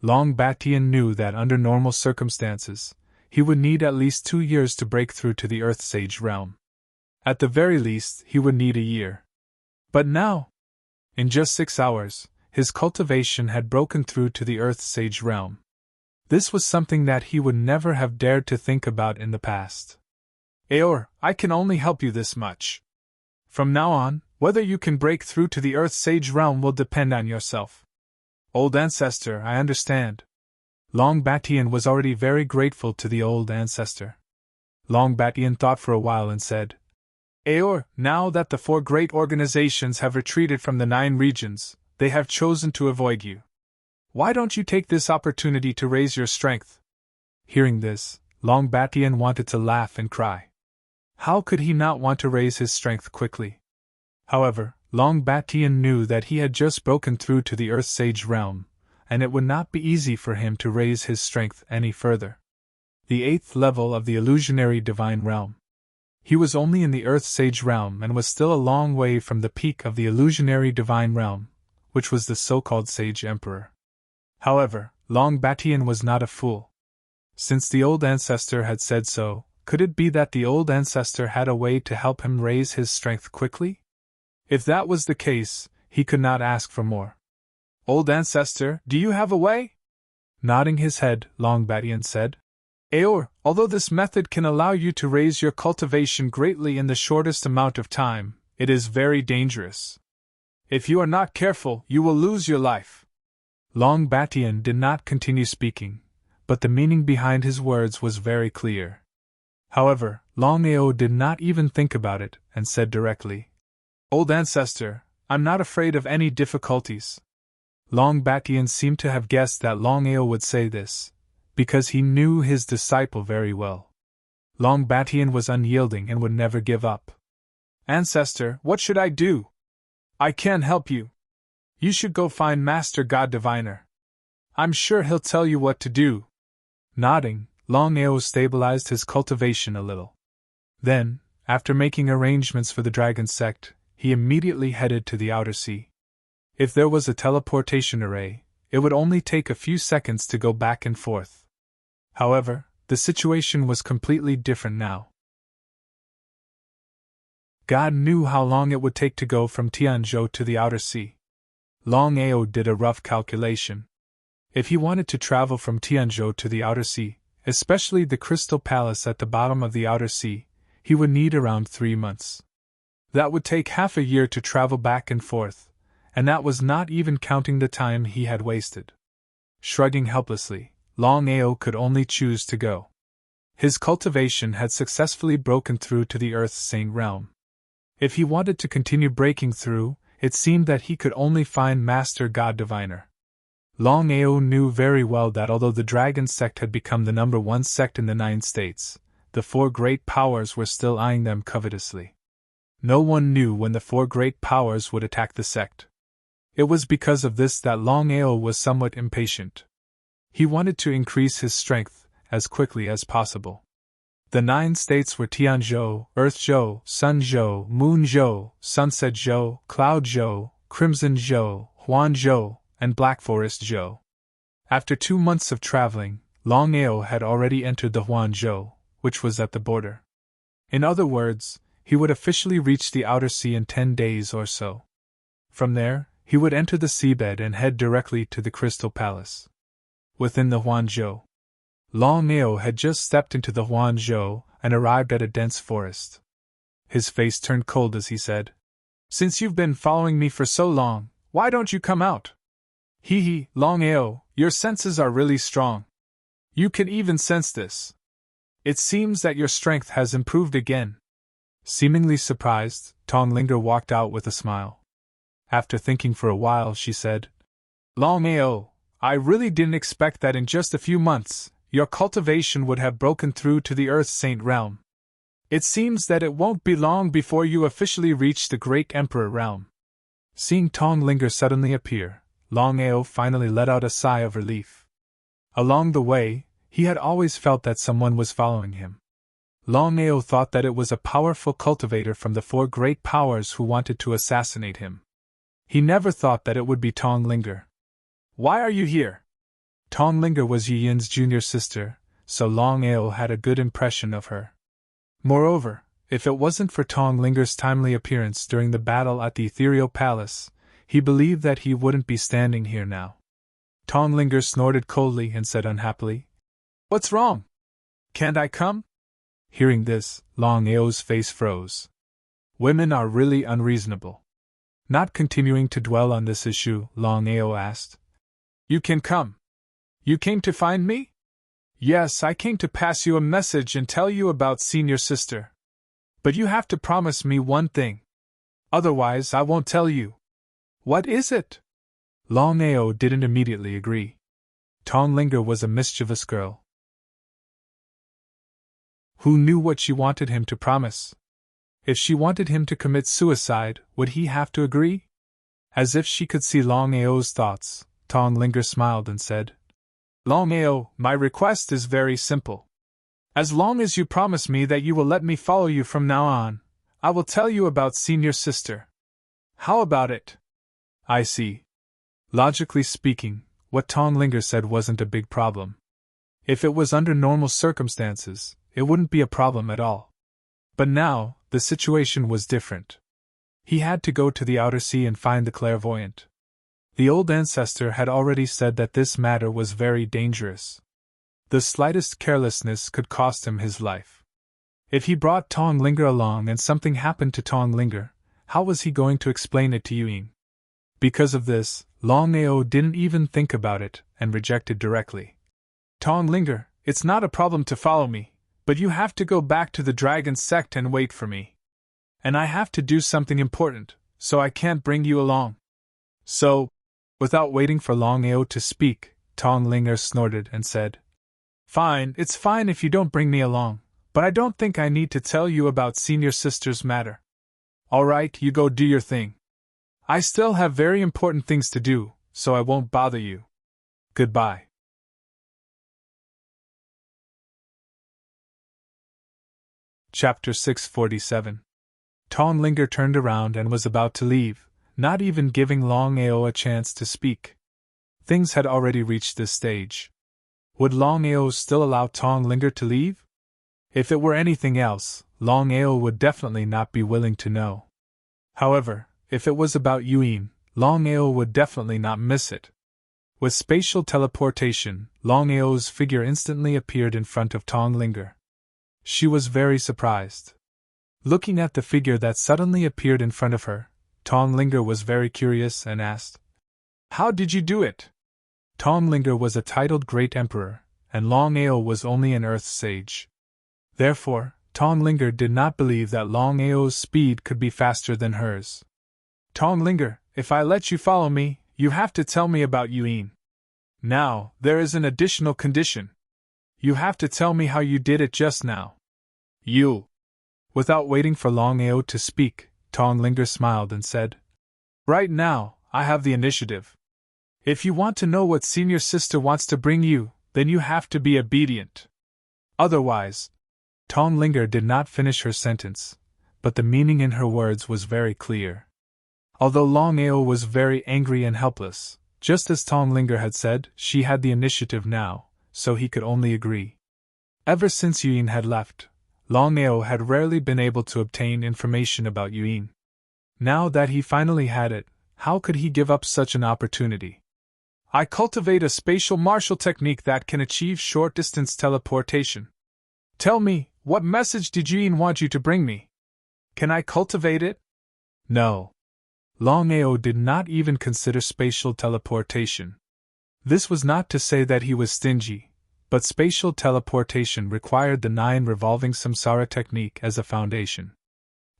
S1: Long Batian knew that under normal circumstances, he would need at least 2 years to break through to the Earth Sage realm. At the very least, he would need a year. But now, in just 6 hours, his cultivation had broken through to the Earth Sage realm. This was something that he would never have dared to think about in the past. Aor, I can only help you this much. From now on, whether you can break through to the Earth Sage realm will depend on yourself. Old ancestor, I understand. Long Batian was already very grateful to the old ancestor. Long Batian thought for a while and said, Aor, now that the 4 great organizations have retreated from the 9 regions, they have chosen to avoid you. Why don't you take this opportunity to raise your strength? Hearing this, Long Batian wanted to laugh and cry. How could he not want to raise his strength quickly? However, Long Batian knew that he had just broken through to the Earth Sage realm, and it would not be easy for him to raise his strength any further. The 8th level of the illusionary divine realm. He was only in the Earth Sage realm and was still a long way from the peak of the illusionary divine realm, which was the so-called Sage Emperor. However, Long Batian was not a fool. Since the old ancestor had said so, could it be that the old ancestor had a way to help him raise his strength quickly? If that was the case, he could not ask for more. Old ancestor, do you have a way? Nodding his head, Long Batian said. Aor, although this method can allow you to raise your cultivation greatly in the shortest amount of time, it is very dangerous. If you are not careful, you will lose your life. Long Batian did not continue speaking, but the meaning behind his words was very clear. However, Longao did not even think about it, and said directly, Old ancestor, I'm not afraid of any difficulties. Long Batian seemed to have guessed that Longao would say this, because he knew his disciple very well. Long Batian was unyielding and would never give up. Ancestor, what should I do? I can help you. You should go find Master God Diviner. I'm sure he'll tell you what to do. Nodding, Longao stabilized his cultivation a little. Then, after making arrangements for the dragon sect, he immediately headed to the outer sea. If there was a teleportation array, it would only take a few seconds to go back and forth. However, the situation was completely different now. God knew how long it would take to go from Tianzhou to the outer sea. Longao did a rough calculation. If he wanted to travel from Tianzhou to the outer sea, especially the Crystal Palace at the bottom of the outer sea, he would need around 3 months. That would take half a year to travel back and forth, and that was not even counting the time he had wasted. Shrugging helplessly, Longao could only choose to go. His cultivation had successfully broken through to the Earth Saint realm. If he wanted to continue breaking through, it seemed that he could only find Master God Diviner. Longao knew very well that although the Dragon sect had become the number 1 sect in the 9 states, the 4 great powers were still eyeing them covetously. No one knew when the 4 great powers would attack the sect. It was because of this that Longao was somewhat impatient. He wanted to increase his strength as quickly as possible. The 9 states were Tianzhou, Earthzhou, Sunzhou, Moonzhou, Sunsetzhou, Cloudzhou, Crimsonzhou, Huanzhou, and Black Forest Zhou. After 2 months of traveling, Longao had already entered the Huanzhou, which was at the border. In other words, he would officially reach the outer sea in 10 days or so. From there, he would enter the seabed and head directly to the Crystal Palace. Within the Huanzhou, Longao had just stepped into the Huanzhou and arrived at a dense forest. His face turned cold as he said, Since you've been following me for so long, why don't you come out? Hee, Longao, your senses are really strong. You can even sense this. It seems that your strength has improved again. Seemingly surprised, Tonglinger walked out with a smile. After thinking for a while, she said, Longao, I really didn't expect that in just a few months, your cultivation would have broken through to the Earth Saint realm. It seems that it won't be long before you officially reach the Great Emperor realm. Seeing Tonglinger suddenly appear, Longao finally let out a sigh of relief. Along the way, he had always felt that someone was following him. Longao thought that it was a powerful cultivator from the 4 great powers who wanted to assassinate him. He never thought that it would be Tonglinger. Why are you here? Tonglinger was Yi Yin's junior sister, so Longao had a good impression of her. Moreover, if it wasn't for Tonglinger's timely appearance during the battle at the Ethereal Palace, he believed that he wouldn't be standing here now. Tonglinger snorted coldly and said unhappily, What's wrong? Can't I come? Hearing this, Longao's face froze. Women are really unreasonable. Not continuing to dwell on this issue, Longao asked, You can come. You came to find me? Yes, I came to pass you a message and tell you about senior sister. But you have to promise me one thing. Otherwise, I won't tell you. What is it? Longao didn't immediately agree. Tonglinger was a mischievous girl who knew what she wanted him to promise. If she wanted him to commit suicide, would he have to agree? As if she could see Longao's thoughts, Tonglinger smiled and said, Longao, my request is very simple. As long as you promise me that you will let me follow you from now on, I will tell you about senior sister. How about it? I see. Logically speaking, what Tonglinger said wasn't a big problem. If it was under normal circumstances, it wouldn't be a problem at all. But now, the situation was different. He had to go to the outer sea and find the clairvoyant. The old ancestor had already said that this matter was very dangerous. The slightest carelessness could cost him his life. If he brought Tonglinger along and something happened to Tonglinger, how was he going to explain it to Yuin? Because of this, Longao didn't even think about it and rejected directly. Tonglinger, it's not a problem to follow me, but you have to go back to the dragon sect and wait for me. And I have to do something important, so I can't bring you along. So, without waiting for Longao to speak, Tonglinger snorted and said, Fine, it's fine if you don't bring me along, but I don't think I need to tell you about senior sister's matter. Alright, you go do your thing. I still have very important things to do, so I won't bother you. Goodbye. Chapter 647. Tonglinger turned around and was about to leave, not even giving Longao a chance to speak. Things had already reached this stage. Would Longao still allow Tonglinger to leave? If it were anything else, Longao would definitely not be willing to know. However, if it was about Yuin, Longao would definitely not miss it. With spatial teleportation, Longao's figure instantly appeared in front of Tonglinger. She was very surprised. Looking at the figure that suddenly appeared in front of her, Tonglinger was very curious and asked, How did you do it? Tonglinger was a titled Great Emperor, and Longao was only an Earth sage. Therefore, Tonglinger did not believe that Longao's speed could be faster than hers. Tonglinger, if I let you follow me, you have to tell me about Yuin. Now, there is an additional condition. You have to tell me how you did it just now. You. Without waiting for Longao to speak, Tonglinger smiled and said, Right now, I have the initiative. If you want to know what senior sister wants to bring you, then you have to be obedient. Otherwise, Tonglinger did not finish her sentence, but the meaning in her words was very clear. Although Longao was very angry and helpless, just as Tonglinger had said, she had the initiative now, so he could only agree. Ever since Yuin had left, Longao had rarely been able to obtain information about Yuin. Now that he finally had it, how could he give up such an opportunity? I cultivate a spatial martial technique that can achieve short-distance teleportation. Tell me, what message did Yuin want you to bring me? Can I cultivate it? No. Longao did not even consider spatial teleportation. This was not to say that he was stingy, but spatial teleportation required the 9 revolving samsara technique as a foundation.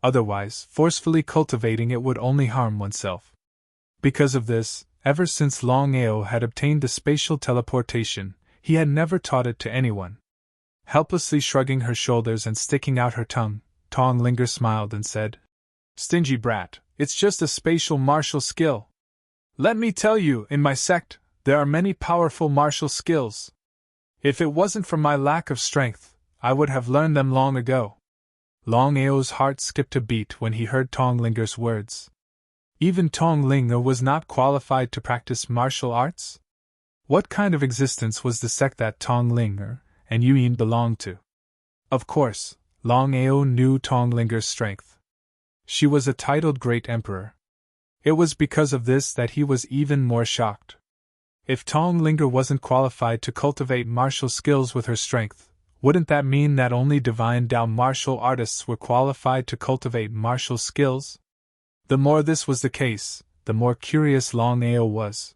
S1: Otherwise, forcefully cultivating it would only harm oneself. Because of this, ever since Longao had obtained the spatial teleportation, he had never taught it to anyone. Helplessly shrugging her shoulders and sticking out her tongue, Tonglinger smiled and said, Stingy brat, it's just a spatial martial skill. Let me tell you, in my sect, there are many powerful martial skills. If it wasn't for my lack of strength, I would have learned them long ago. Longao's heart skipped a beat when he heard Tonglinger's words. Even Tonglinger was not qualified to practice martial arts? What kind of existence was the sect that Tonglinger and Yuin belonged to? Of course, Longao knew Tonglinger's strength. She was a titled Great Emperor. It was because of this that he was even more shocked. If Tonglinger wasn't qualified to cultivate martial skills with her strength, wouldn't that mean that only Divine Dao martial artists were qualified to cultivate martial skills? The more this was the case, the more curious Longao was.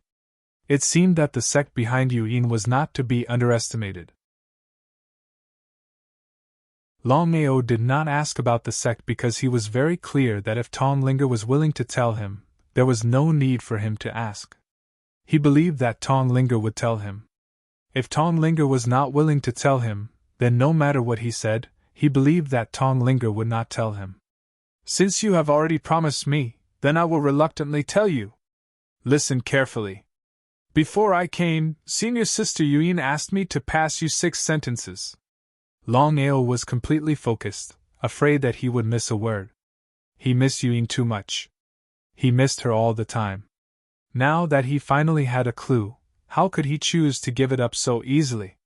S1: It seemed that the sect behind Yuin was not to be underestimated. Longao did not ask about the sect because he was very clear that if Tonglinger was willing to tell him, there was no need for him to ask. He believed that Tonglinger would tell him. If Tonglinger was not willing to tell him, then no matter what he said, he believed that Tonglinger would not tell him. Since you have already promised me, then I will reluctantly tell you. Listen carefully. Before I came, Senior Sister Yuyin asked me to pass you 6 sentences. Longao was completely focused, afraid that he would miss a word. He missed Yuyin too much. He missed her all the time. Now that he finally had a clue, how could he choose to give it up so easily?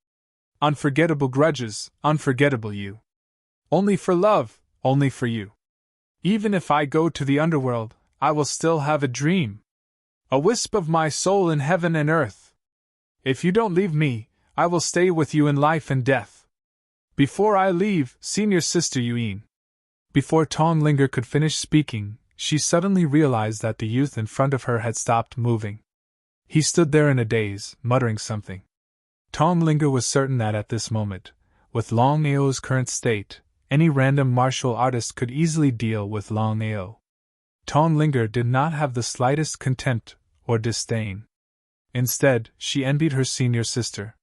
S1: Unforgettable grudges, unforgettable you. Only for love, only for you. Even if I go to the underworld, I will still have a dream. A wisp of my soul in heaven and earth. If you don't leave me, I will stay with you in life and death. Before I leave, Senior Sister Yuyin. Before Tonglinger could finish speaking, she suddenly realized that the youth in front of her had stopped moving. He stood there in a daze, muttering something. Tonglinger was certain that at this moment, with Longao's current state, any random martial artist could easily deal with Longao. Tonglinger did not have the slightest contempt or disdain. Instead, she envied her senior sister.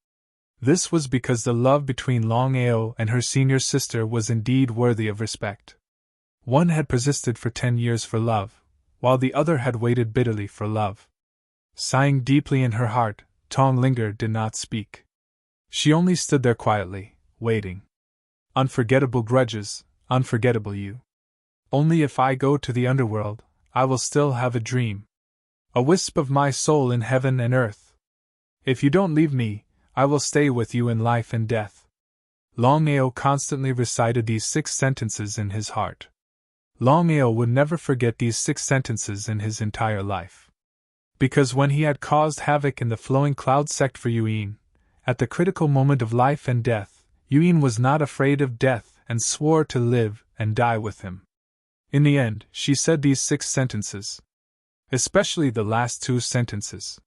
S1: This was because the love between Longao and her senior sister was indeed worthy of respect. One had persisted for 10 years for love, while the other had waited bitterly for love. Sighing deeply in her heart, Tonglinger did not speak. She only stood there quietly, waiting. Unforgettable grudges, unforgettable you. Only if I go to the underworld, I will still have a dream. A wisp of my soul in heaven and earth. If you don't leave me, I will stay with you in life and death. Longao constantly recited these 6 sentences in his heart. Longao would never forget these 6 sentences in his entire life. Because when he had caused havoc in the Flowing Cloud sect for Yuyin, at the critical moment of life and death, Yuyin was not afraid of death and swore to live and die with him. In the end, she said these 6 sentences. Especially the last 2 sentences.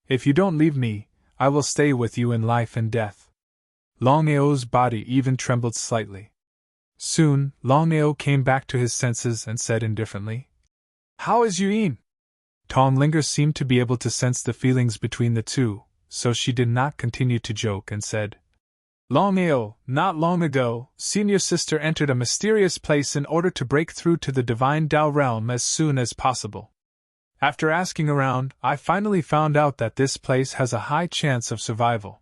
S1: If you don't leave me, I will stay with you in life and death. Longao's body even trembled slightly. Soon, Longao came back to his senses and said indifferently, "How is Yuyin?" Tonglinger seemed to be able to sense the feelings between the two, so she did not continue to joke and said, "Longao, not long ago, Senior Sister entered a mysterious place in order to break through to the Divine Tao realm as soon as possible. After asking around, I finally found out that this place has a high chance of survival.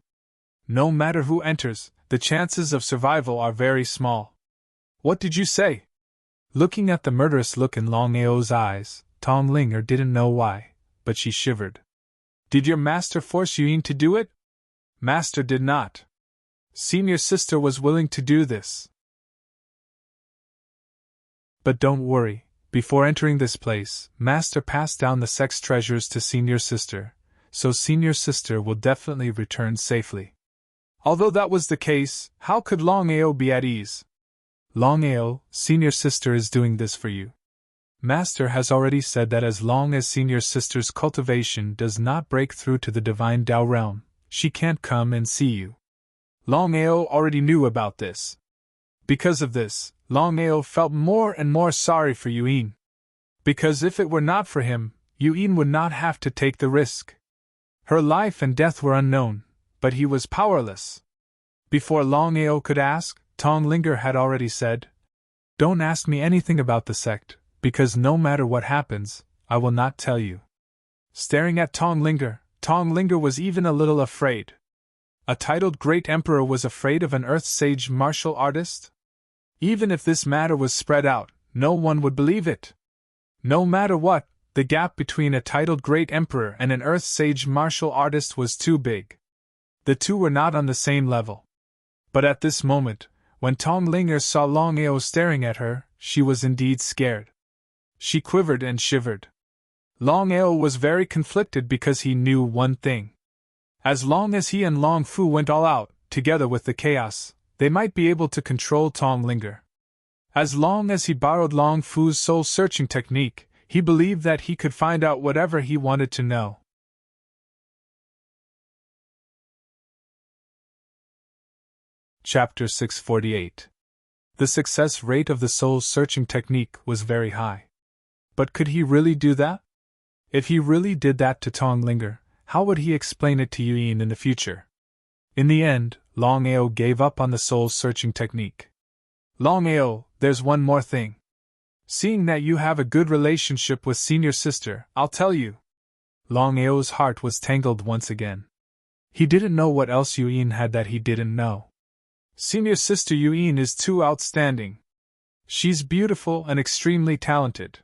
S1: No matter who enters, the chances of survival are very small." "What did you say?" Looking at the murderous look in Longao's eyes, Tonglinger didn't know why, but she shivered. "Did your master force Yuyin to do it?" "Master did not. Senior Sister was willing to do this. But don't worry. Before entering this place, Master passed down the sex treasures to Senior Sister, so Senior Sister will definitely return safely." Although that was the case, how could Longao be at ease? "Longao, Senior Sister is doing this for you. Master has already said that as long as Senior Sister's cultivation does not break through to the Divine Tao realm, she can't come and see you." Longao already knew about this. Because of this, Longao felt more and more sorry for Yuyin. Because if it were not for him, Yuyin would not have to take the risk. Her life and death were unknown, but he was powerless. Before Longao could ask, Tonglinger had already said, "Don't ask me anything about the sect, because no matter what happens, I will not tell you." Staring at Tonglinger, Tonglinger was even a little afraid. A titled Great Emperor was afraid of an Earth Sage martial artist? Even if this matter was spread out, no one would believe it. No matter what, the gap between a titled Great Emperor and an Earth Sage martial artist was too big. The two were not on the same level. But at this moment, when Tonglinger saw Longao staring at her, she was indeed scared. She quivered and shivered. Longao was very conflicted because he knew one thing. As long as he and Long Fu went all out, together with the chaos, they might be able to control Tonglinger. As long as he borrowed Long Fu's soul-searching technique, he believed that he could find out whatever he wanted to know. Chapter 648. The success rate of the soul-searching technique was very high. But could he really do that? If he really did that to Tonglinger, how would he explain it to Yuen in the future? In the end, Longao gave up on the soul-searching technique. Longao, there's one more thing. Seeing that you have a good relationship with senior sister, I'll tell you. Longao's heart was tangled once again. He didn't know what else Yuen had that he didn't know. Senior sister Yuen is too outstanding. She's beautiful and extremely talented.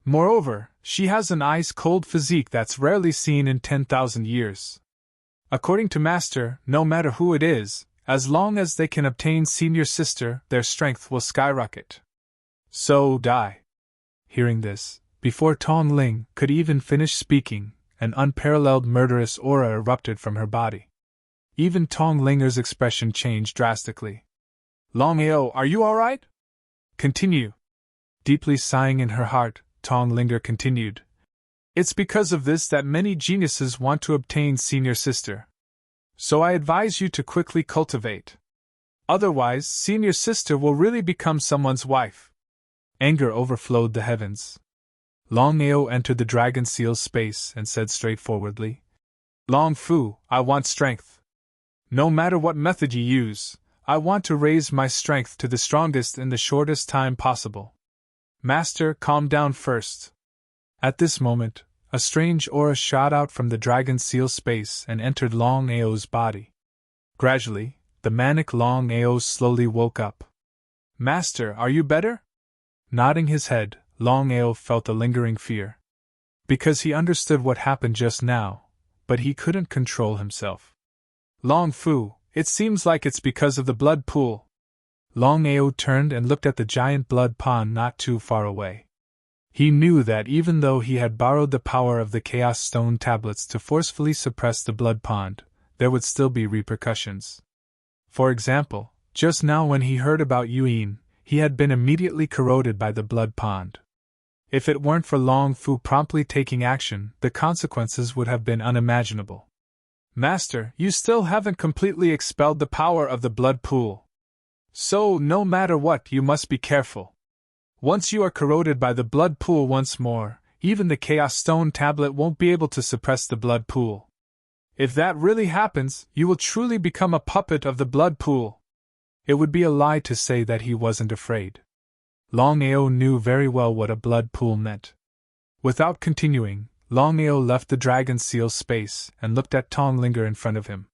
S1: Moreover, she has an ice-cold physique that's rarely seen in 10,000 years. According to Master, no matter who it is, as long as they can obtain senior sister, their strength will skyrocket. So die. Hearing this, before Tongling could even finish speaking, an unparalleled murderous aura erupted from her body. Even Tonglinger's expression changed drastically. Longao, are you alright? Continue. Deeply sighing in her heart, Tonglinger continued. It's because of this that many geniuses want to obtain senior sister. So I advise you to quickly cultivate. Otherwise, senior sister will really become someone's wife. Anger overflowed the heavens. Longao entered the dragon seal's space and said straightforwardly, Long Fu, I want strength. No matter what method you use, I want to raise my strength to the strongest in the shortest time possible. Master, calm down first. At this moment, a strange aura shot out from the dragon seal space and entered Longao's body. Gradually, the manic Longao slowly woke up. Master, are you better? Nodding his head, Longao felt a lingering fear. Because he understood what happened just now, but he couldn't control himself. Long Fu, it seems like it's because of the blood pool. Longao turned and looked at the giant blood pond not too far away. He knew that even though he had borrowed the power of the Chaos Stone tablets to forcefully suppress the blood pond, there would still be repercussions. For example, just now when he heard about Yuen, he had been immediately corroded by the blood pond. If it weren't for Long Fu promptly taking action, the consequences would have been unimaginable. Master, you still haven't completely expelled the power of the blood pool. So, no matter what, you must be careful. Once you are corroded by the blood pool once more, even the Chaos Stone tablet won't be able to suppress the blood pool. If that really happens, you will truly become a puppet of the blood pool. It would be a lie to say that he wasn't afraid. Longao knew very well what a blood pool meant. Without continuing, Longao left the dragon seal space and looked at Tonglinger in front of him.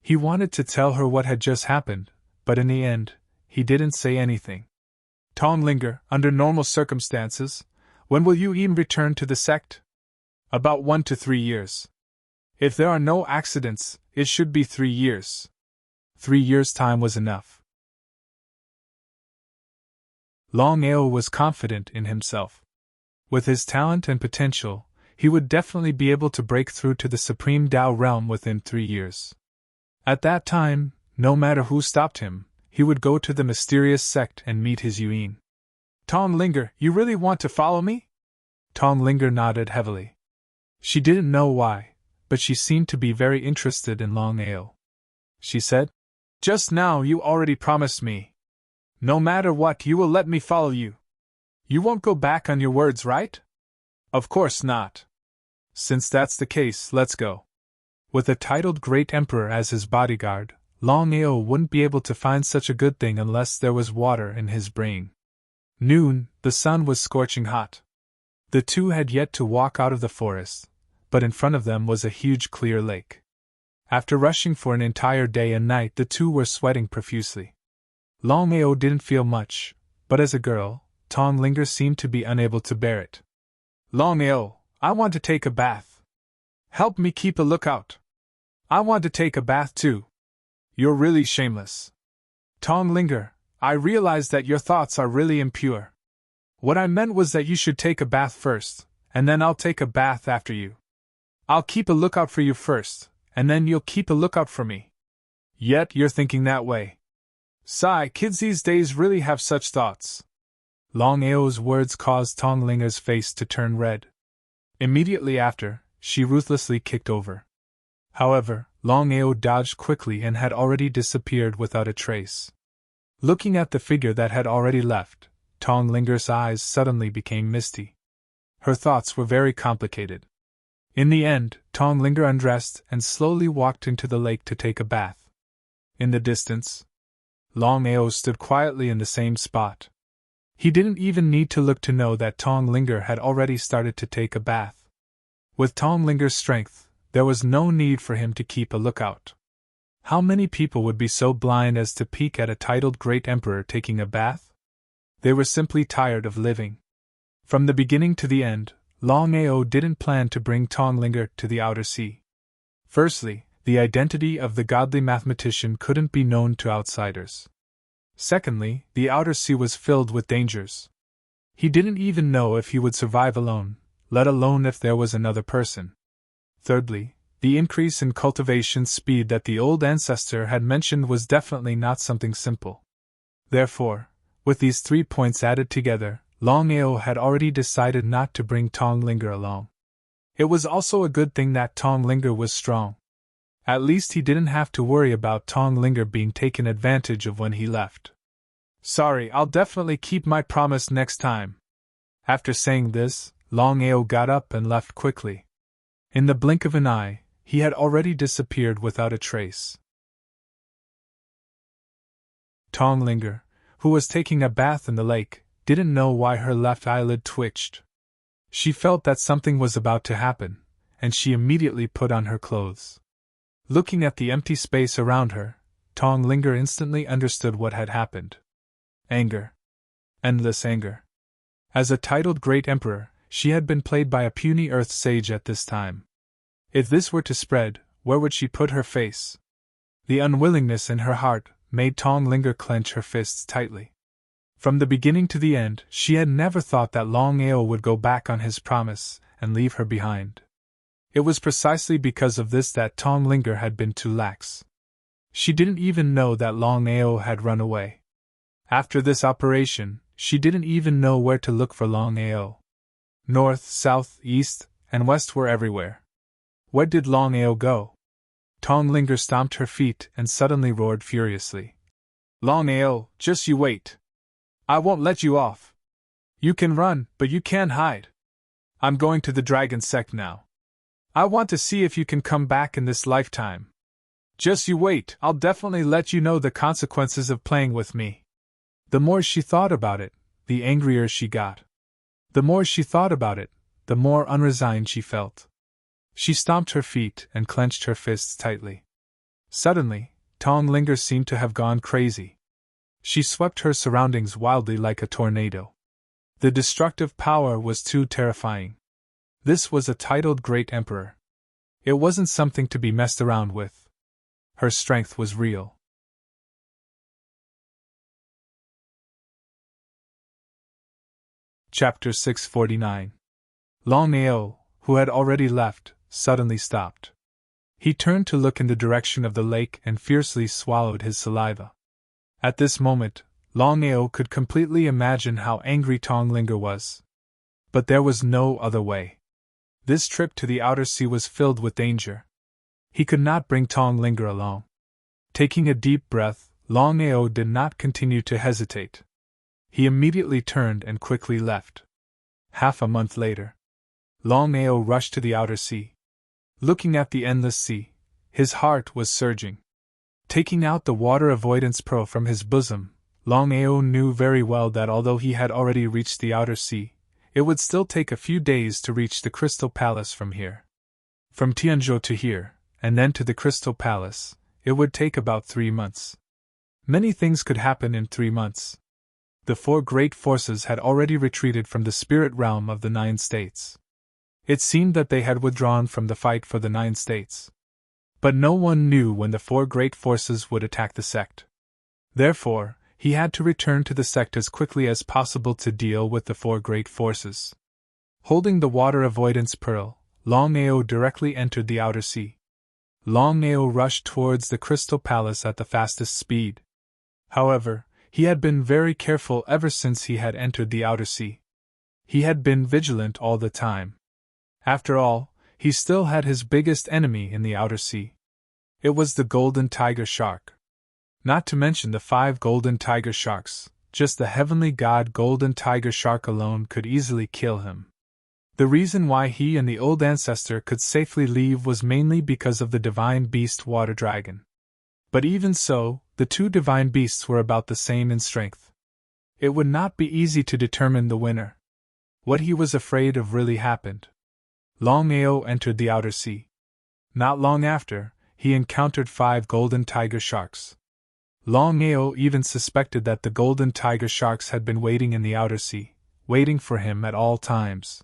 S1: He wanted to tell her what had just happened, but in the end, he didn't say anything. Tonglinger, under normal circumstances, when will Yuen return to the sect? About 1 to 3 years. If there are no accidents, it should be 3 years. 3 years' time was enough. Longao was confident in himself. With his talent and potential, he would definitely be able to break through to the Supreme Tao realm within 3 years. At that time, no matter who stopped him, he would go to the mysterious sect and meet his Yuen. Tonglinger, you really want to follow me? Tonglinger nodded heavily. She didn't know why, but she seemed to be very interested in Longao. She said, Just now you already promised me. No matter what, you will let me follow you. You won't go back on your words, right? Of course not. Since that's the case, let's go. With a titled Great Emperor as his bodyguard, Longao wouldn't be able to find such a good thing unless there was water in his brain. Noon, the sun was scorching hot. The two had yet to walk out of the forest, but in front of them was a huge clear lake. After rushing for an entire day and night, the two were sweating profusely. Longao didn't feel much, but as a girl, Tonglinger seemed to be unable to bear it. Longao, I want to take a bath. Help me keep a lookout. I want to take a bath too. You're really shameless. Tonglinger, I realize that your thoughts are really impure. What I meant was that you should take a bath first, and then I'll take a bath after you. I'll keep a lookout for you first, and then you'll keep a lookout for me. Yet you're thinking that way. Sigh, kids these days really have such thoughts. Longao's words caused Tonglinger's face to turn red. Immediately after, she ruthlessly kicked over. However, Longao dodged quickly and had already disappeared without a trace. Looking at the figure that had already left, Tong Linger's eyes suddenly became misty. Her thoughts were very complicated. In the end, Tong Linger undressed and slowly walked into the lake to take a bath. In the distance, Longao stood quietly in the same spot. He didn't even need to look to know that Tong Linger had already started to take a bath. With Tong Linger's strength, there was no need for him to keep a lookout. How many people would be so blind as to peek at a titled great emperor taking a bath? They were simply tired of living. From the beginning to the end, Longao didn't plan to bring Tong Linger to the outer sea. Firstly, the identity of the godly mathematician couldn't be known to outsiders. Secondly, the outer sea was filled with dangers. He didn't even know if he would survive alone, let alone if there was another person. Thirdly, the increase in cultivation speed that the old ancestor had mentioned was definitely not something simple. Therefore, with these 3 points added together, Longao had already decided not to bring Tong Linger along. It was also a good thing that Tong Linger was strong. At least he didn't have to worry about Tong Linger being taken advantage of when he left. Sorry, I'll definitely keep my promise next time. After saying this, Longao got up and left quickly. In the blink of an eye, he had already disappeared without a trace. Tong Linger, who was taking a bath in the lake, didn't know why her left eyelid twitched. She felt that something was about to happen, and she immediately put on her clothes. Looking at the empty space around her, Tong Linger instantly understood what had happened. Anger. Endless anger. As a titled great emperor, she had been played by a puny earth sage at this time. If this were to spread, where would she put her face? The unwillingness in her heart made Tong Linger clench her fists tightly. From the beginning to the end, she had never thought that Longao would go back on his promise and leave her behind. It was precisely because of this that Tong Linger had been too lax. She didn't even know that Longao had run away. After this operation, she didn't even know where to look for Longao. North, south, east, and west were everywhere. Where did Longao go? Tong Linger stomped her feet and suddenly roared furiously. Longao, just you wait. I won't let you off. You can run, but you can't hide. I'm going to the dragon sect now. I want to see if you can come back in this lifetime. Just you wait, I'll definitely let you know the consequences of playing with me. The more she thought about it, the angrier she got. The more she thought about it, the more unresigned she felt. She stomped her feet and clenched her fists tightly. Suddenly, Tong Linger seemed to have gone crazy. She swept her surroundings wildly like a tornado. The destructive power was too terrifying. This was a titled great emperor. It wasn't something to be messed around with. Her strength was real. Chapter 649. Longao, who had already left, suddenly stopped. He turned to look in the direction of the lake and fiercely swallowed his saliva. At this moment, Longao could completely imagine how angry Tong Linger was. But there was no other way. This trip to the outer sea was filled with danger. He could not bring Tong Linger along. Taking a deep breath, Longao did not continue to hesitate. He immediately turned and quickly left. Half a month later, Longao rushed to the outer sea. Looking at the endless sea, his heart was surging. Taking out the water avoidance pearl from his bosom, Longao knew very well that although he had already reached the outer sea, it would still take a few days to reach the Crystal Palace from here. From Tianzhou to here, and then to the Crystal Palace, it would take about 3 months. Many things could happen in 3 months. The 4 great forces had already retreated from the spirit realm of the 9 states. It seemed that they had withdrawn from the fight for the 9 states. But no one knew when the 4 great forces would attack the sect. Therefore, he had to return to the sect as quickly as possible to deal with the 4 great forces. Holding the water avoidance pearl, Longao directly entered the outer sea. Longao rushed towards the Crystal Palace at the fastest speed. However, he had been very careful ever since he had entered the outer sea. He had been vigilant all the time. After all, he still had his biggest enemy in the outer sea. It was the golden tiger shark. Not to mention the 5 golden tiger sharks, just the heavenly god golden tiger shark alone could easily kill him. The reason why he and the old ancestor could safely leave was mainly because of the divine beast water dragon. But even so, the 2 divine beasts were about the same in strength. It would not be easy to determine the winner. What he was afraid of really happened. Longao entered the outer sea. Not long after, he encountered 5 golden tiger sharks. Longao even suspected that the golden tiger sharks had been waiting in the outer sea, waiting for him at all times.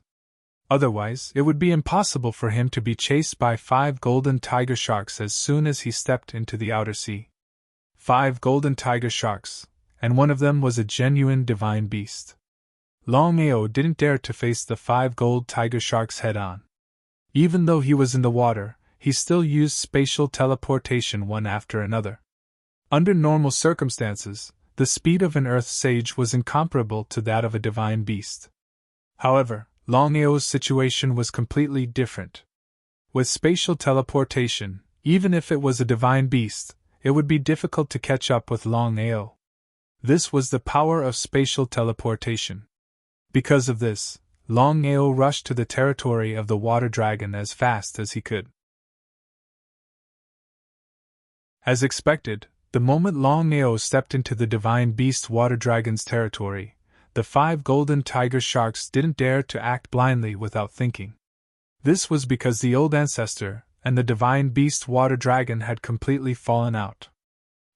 S1: Otherwise, it would be impossible for him to be chased by 5 golden tiger sharks as soon as he stepped into the outer sea. 5 golden tiger sharks, and one of them was a genuine divine beast. Longao didn't dare to face the 5 gold tiger sharks head-on. Even though he was in the water, he still used spatial teleportation one after another. Under normal circumstances, the speed of an Earth sage was incomparable to that of a divine beast. However, Longao's situation was completely different. With spatial teleportation, even if it was a divine beast, it would be difficult to catch up with Longao. This was the power of spatial teleportation. Because of this, Longao rushed to the territory of the water dragon as fast as he could. As expected, the moment Longao stepped into the divine beast water dragon's territory, the 5 golden tiger sharks didn't dare to act blindly without thinking. This was because the old ancestor and the divine beast water dragon had completely fallen out.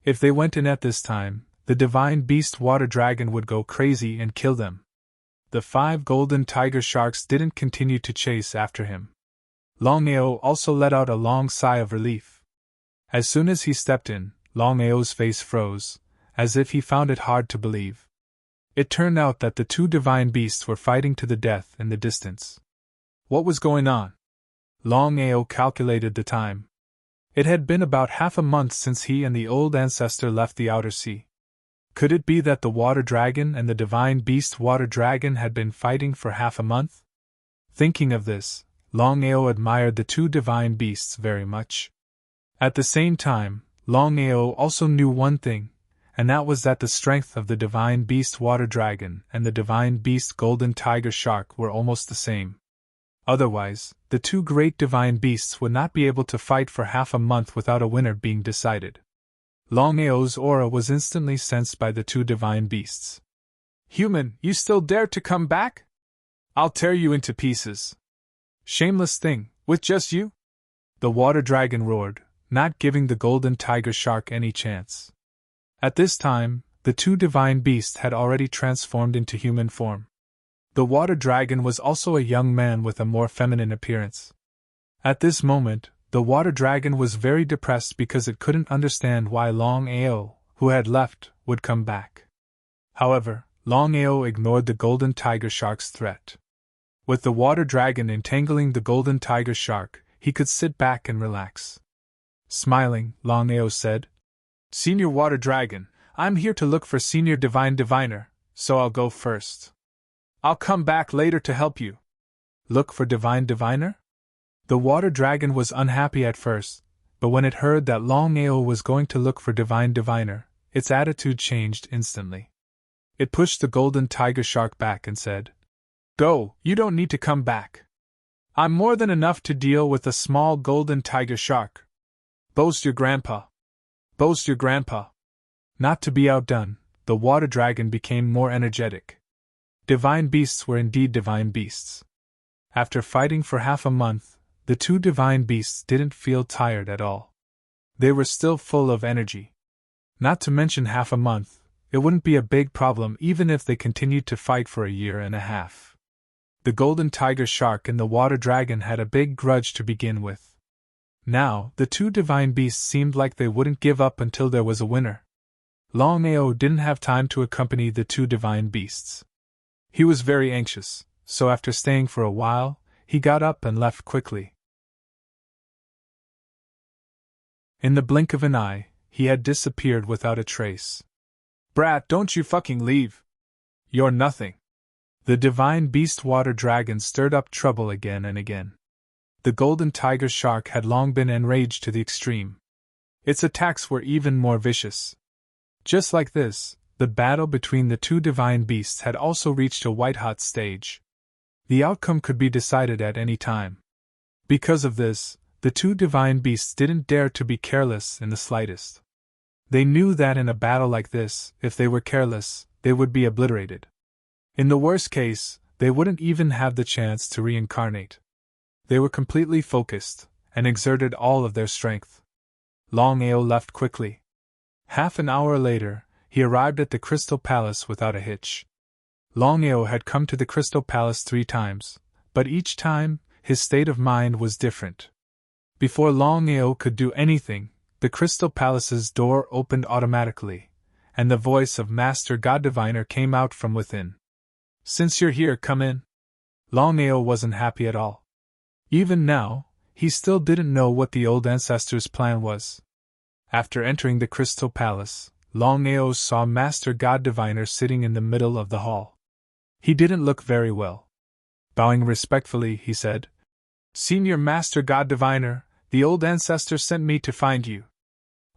S1: If they went in at this time, the divine beast water dragon would go crazy and kill them. The 5 golden tiger sharks didn't continue to chase after him. Longao also let out a long sigh of relief. As soon as he stepped in, Longao's face froze, as if he found it hard to believe. It turned out that the 2 divine beasts were fighting to the death in the distance. What was going on? Longao calculated the time. It had been about half a month since he and the old ancestor left the outer sea. Could it be that the water dragon and the divine beast water dragon had been fighting for half a month? Thinking of this, Longao admired the 2 divine beasts very much. At the same time, Longao also knew one thing, and that was that the strength of the divine beast water dragon and the divine beast golden tiger shark were almost the same. Otherwise, the 2 great divine beasts would not be able to fight for half a month without a winner being decided. Longao's aura was instantly sensed by the 2 divine beasts. "Human, you still dare to come back? I'll tear you into pieces. Shameless thing, with just you?" The water dragon roared, not giving the golden tiger shark any chance. At this time, the 2 divine beasts had already transformed into human form. The water dragon was also a young man with a more feminine appearance. At this moment, the water dragon was very depressed because it couldn't understand why Longao, who had left, would come back. However, Longao ignored the golden tiger shark's threat. With the water dragon entangling the golden tiger shark, he could sit back and relax. Smiling, Longao said, "Senior Water Dragon, I'm here to look for Senior Divine Diviner, so I'll go first. I'll come back later to help you." Look for Divine Diviner? The Water Dragon was unhappy at first, but when it heard that Longao was going to look for Divine Diviner, its attitude changed instantly. It pushed the golden tiger shark back and said, "Go, you don't need to come back. I'm more than enough to deal with a small golden tiger shark. Boast your grandpa. Boast your grandpa." Not to be outdone, the water dragon became more energetic. Divine beasts were indeed divine beasts. After fighting for half a month, the 2 divine beasts didn't feel tired at all. They were still full of energy. Not to mention half a month, it wouldn't be a big problem even if they continued to fight for a year and a half. The golden tiger shark and the water dragon had a big grudge to begin with. Now, the 2 divine beasts seemed like they wouldn't give up until there was a winner. Longao didn't have time to accompany the 2 divine beasts. He was very anxious, so after staying for a while, he got up and left quickly. In the blink of an eye, he had disappeared without a trace. "Brat, don't you fucking leave! You're nothing!" The divine beast water dragon stirred up trouble again and again. The golden tiger shark had long been enraged to the extreme. Its attacks were even more vicious. Just like this, the battle between the two divine beasts had also reached a white-hot stage. The outcome could be decided at any time. Because of this, the two divine beasts didn't dare to be careless in the slightest. They knew that in a battle like this, if they were careless, they would be obliterated. In the worst case, they wouldn't even have the chance to reincarnate. They were completely focused, and exerted all of their strength. Longao left quickly. Half an hour later, he arrived at the Crystal Palace without a hitch. Longao had come to the Crystal Palace 3 times, but each time, his state of mind was different. Before Longao could do anything, the Crystal Palace's door opened automatically, and the voice of Master God Diviner came out from within. "Since you're here, come in." Longao wasn't happy at all. Even now, he still didn't know what the old ancestor's plan was. After entering the Crystal Palace, Longao saw Master God Diviner sitting in the middle of the hall. He didn't look very well. Bowing respectfully, he said, "Senior Master God Diviner, the old ancestor sent me to find you.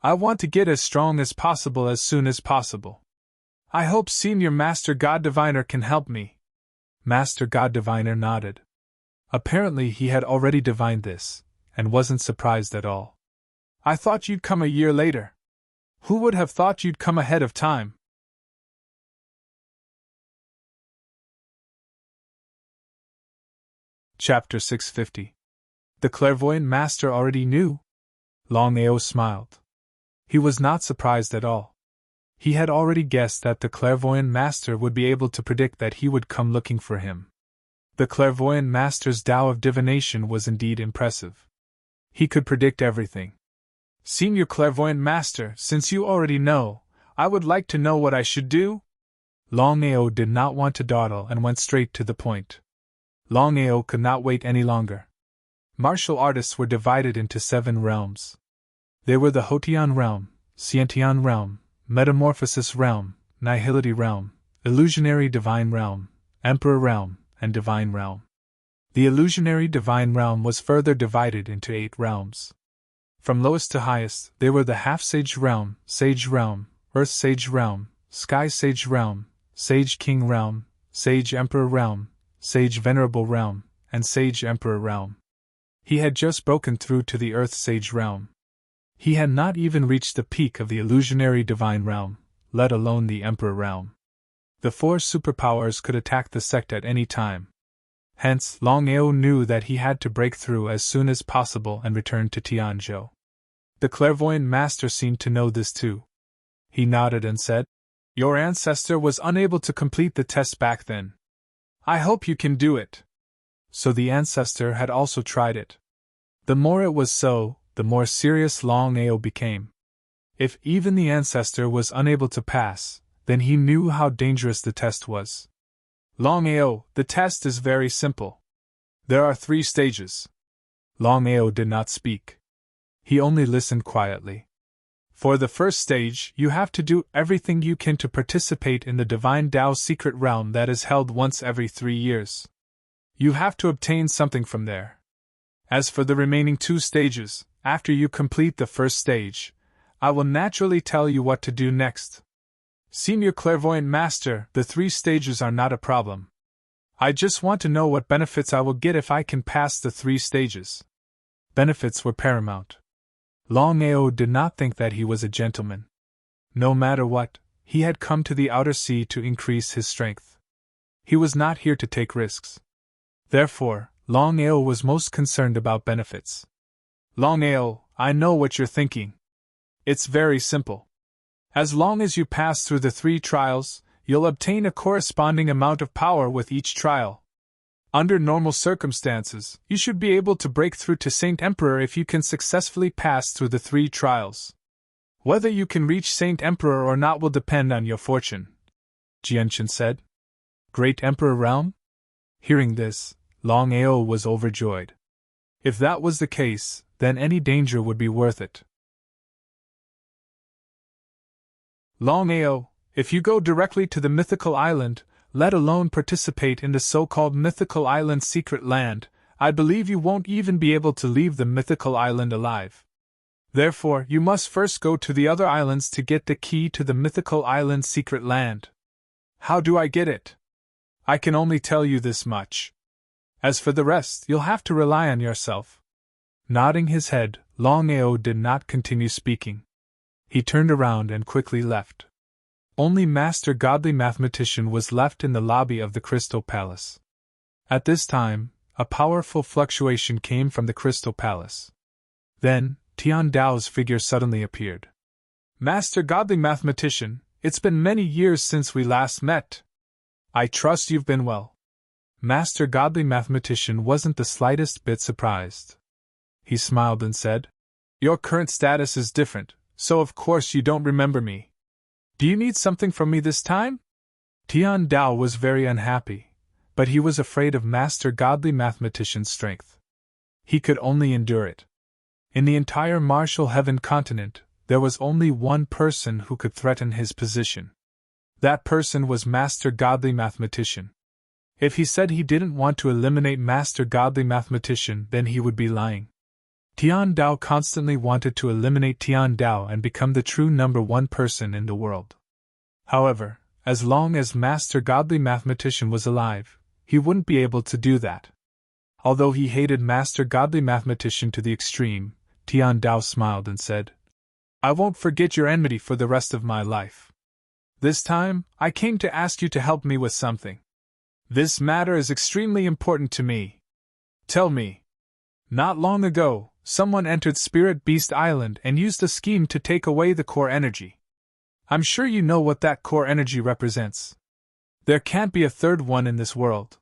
S1: I want to get as strong as possible as soon as possible. I hope Senior Master God Diviner can help me." Master God Diviner nodded. Apparently he had already divined this, and wasn't surprised at all. "I thought you'd come a year later. Who would have thought you'd come ahead of time?" Chapter 650. The Clairvoyant Master already knew? Longao smiled. He was not surprised at all. He had already guessed that the Clairvoyant Master would be able to predict that he would come looking for him. The Clairvoyant Master's Tao of divination was indeed impressive. He could predict everything. "Senior Clairvoyant Master, since you already know, I would like to know what I should do?" Longao did not want to dawdle and went straight to the point. Longao could not wait any longer. Martial artists were divided into 7 realms. They were the Hotian realm, Scientian realm, Metamorphosis realm, Nihility realm, Illusionary divine realm, Emperor realm, and Divine realm. The Illusionary divine realm was further divided into 8 realms. From lowest to highest, they were the Half-Sage realm, Sage realm, Earth Sage realm, Sky Sage realm, Sage King realm, Sage Emperor realm, Sage Venerable realm, and Sage Emperor realm. He had just broken through to the Earth Sage realm. He had not even reached the peak of the Illusionary divine realm, let alone the Emperor realm. The 4 superpowers could attack the sect at any time. Hence, Longao knew that he had to break through as soon as possible and return to Tianzhou. The Clairvoyant Master seemed to know this too. He nodded and said, "Your ancestor was unable to complete the test back then. I hope you can do it." So the ancestor had also tried it. The more it was so, the more serious Longao became. If even the ancestor was unable to pass, then he knew how dangerous the test was. "Longao, the test is very simple. There are 3 stages." Longao did not speak. He only listened quietly. "For the first stage, you have to do everything you can to participate in the Divine Tao secret realm that is held once every 3 years. You have to obtain something from there. As for the remaining 2 stages, after you complete the first stage, I will naturally tell you what to do next. Senior Clairvoyant Master, the 3 stages are not a problem. I just want to know what benefits I will get if I can pass the 3 stages." Benefits were paramount. Longao did not think that he was a gentleman. No matter what, he had come to the outer sea to increase his strength. He was not here to take risks. Therefore, Longao was most concerned about benefits. "Longao, I know what you're thinking. It's very simple. As long as you pass through the 3 trials, you'll obtain a corresponding amount of power with each trial. Under normal circumstances, you should be able to break through to Saint Emperor if you can successfully pass through the 3 trials. Whether you can reach Saint Emperor or not will depend on your fortune," Jianchen said. "Great Emperor realm?" Hearing this, Longao was overjoyed. If that was the case, then any danger would be worth it. "Longao, if you go directly to the mythical island, let alone participate in the so-called mythical island secret land, I believe you won't even be able to leave the mythical island alive. Therefore, you must first go to the other islands to get the key to the mythical island's secret land. How do I get it? I can only tell you this much. As for the rest, you'll have to rely on yourself. Nodding his head, Longao did not continue speaking. He turned around and quickly left. Only Master Godly Mathematician was left in the lobby of the Crystal Palace. At this time, a powerful fluctuation came from the Crystal Palace. Then, Tian Dao's figure suddenly appeared. Master Godly Mathematician, it's been many years since we last met. I trust you've been well. Master Godly Mathematician wasn't the slightest bit surprised. He smiled and said, Your current status is different, so of course you don't remember me. Do you need something from me this time? Tian Dao was very unhappy, but he was afraid of Master Godly Mathematician's strength. He could only endure it. In the entire Martial Heaven continent, there was only one person who could threaten his position. That person was Master Godly Mathematician. If he said he didn't want to eliminate Master Godly Mathematician, then he would be lying. Tian Dao constantly wanted to eliminate Tian Dao and become the true number one person in the world. However, as long as Master Godly Mathematician was alive, he wouldn't be able to do that. Although he hated Master Godly Mathematician to the extreme, Tian Dao smiled and said, I won't forget your enmity for the rest of my life. This time, I came to ask you to help me with something. This matter is extremely important to me. Tell me. Not long ago, someone entered Spirit Beast Island and used a scheme to take away the core energy. I'm sure you know what that core energy represents. There can't be a third one in this world.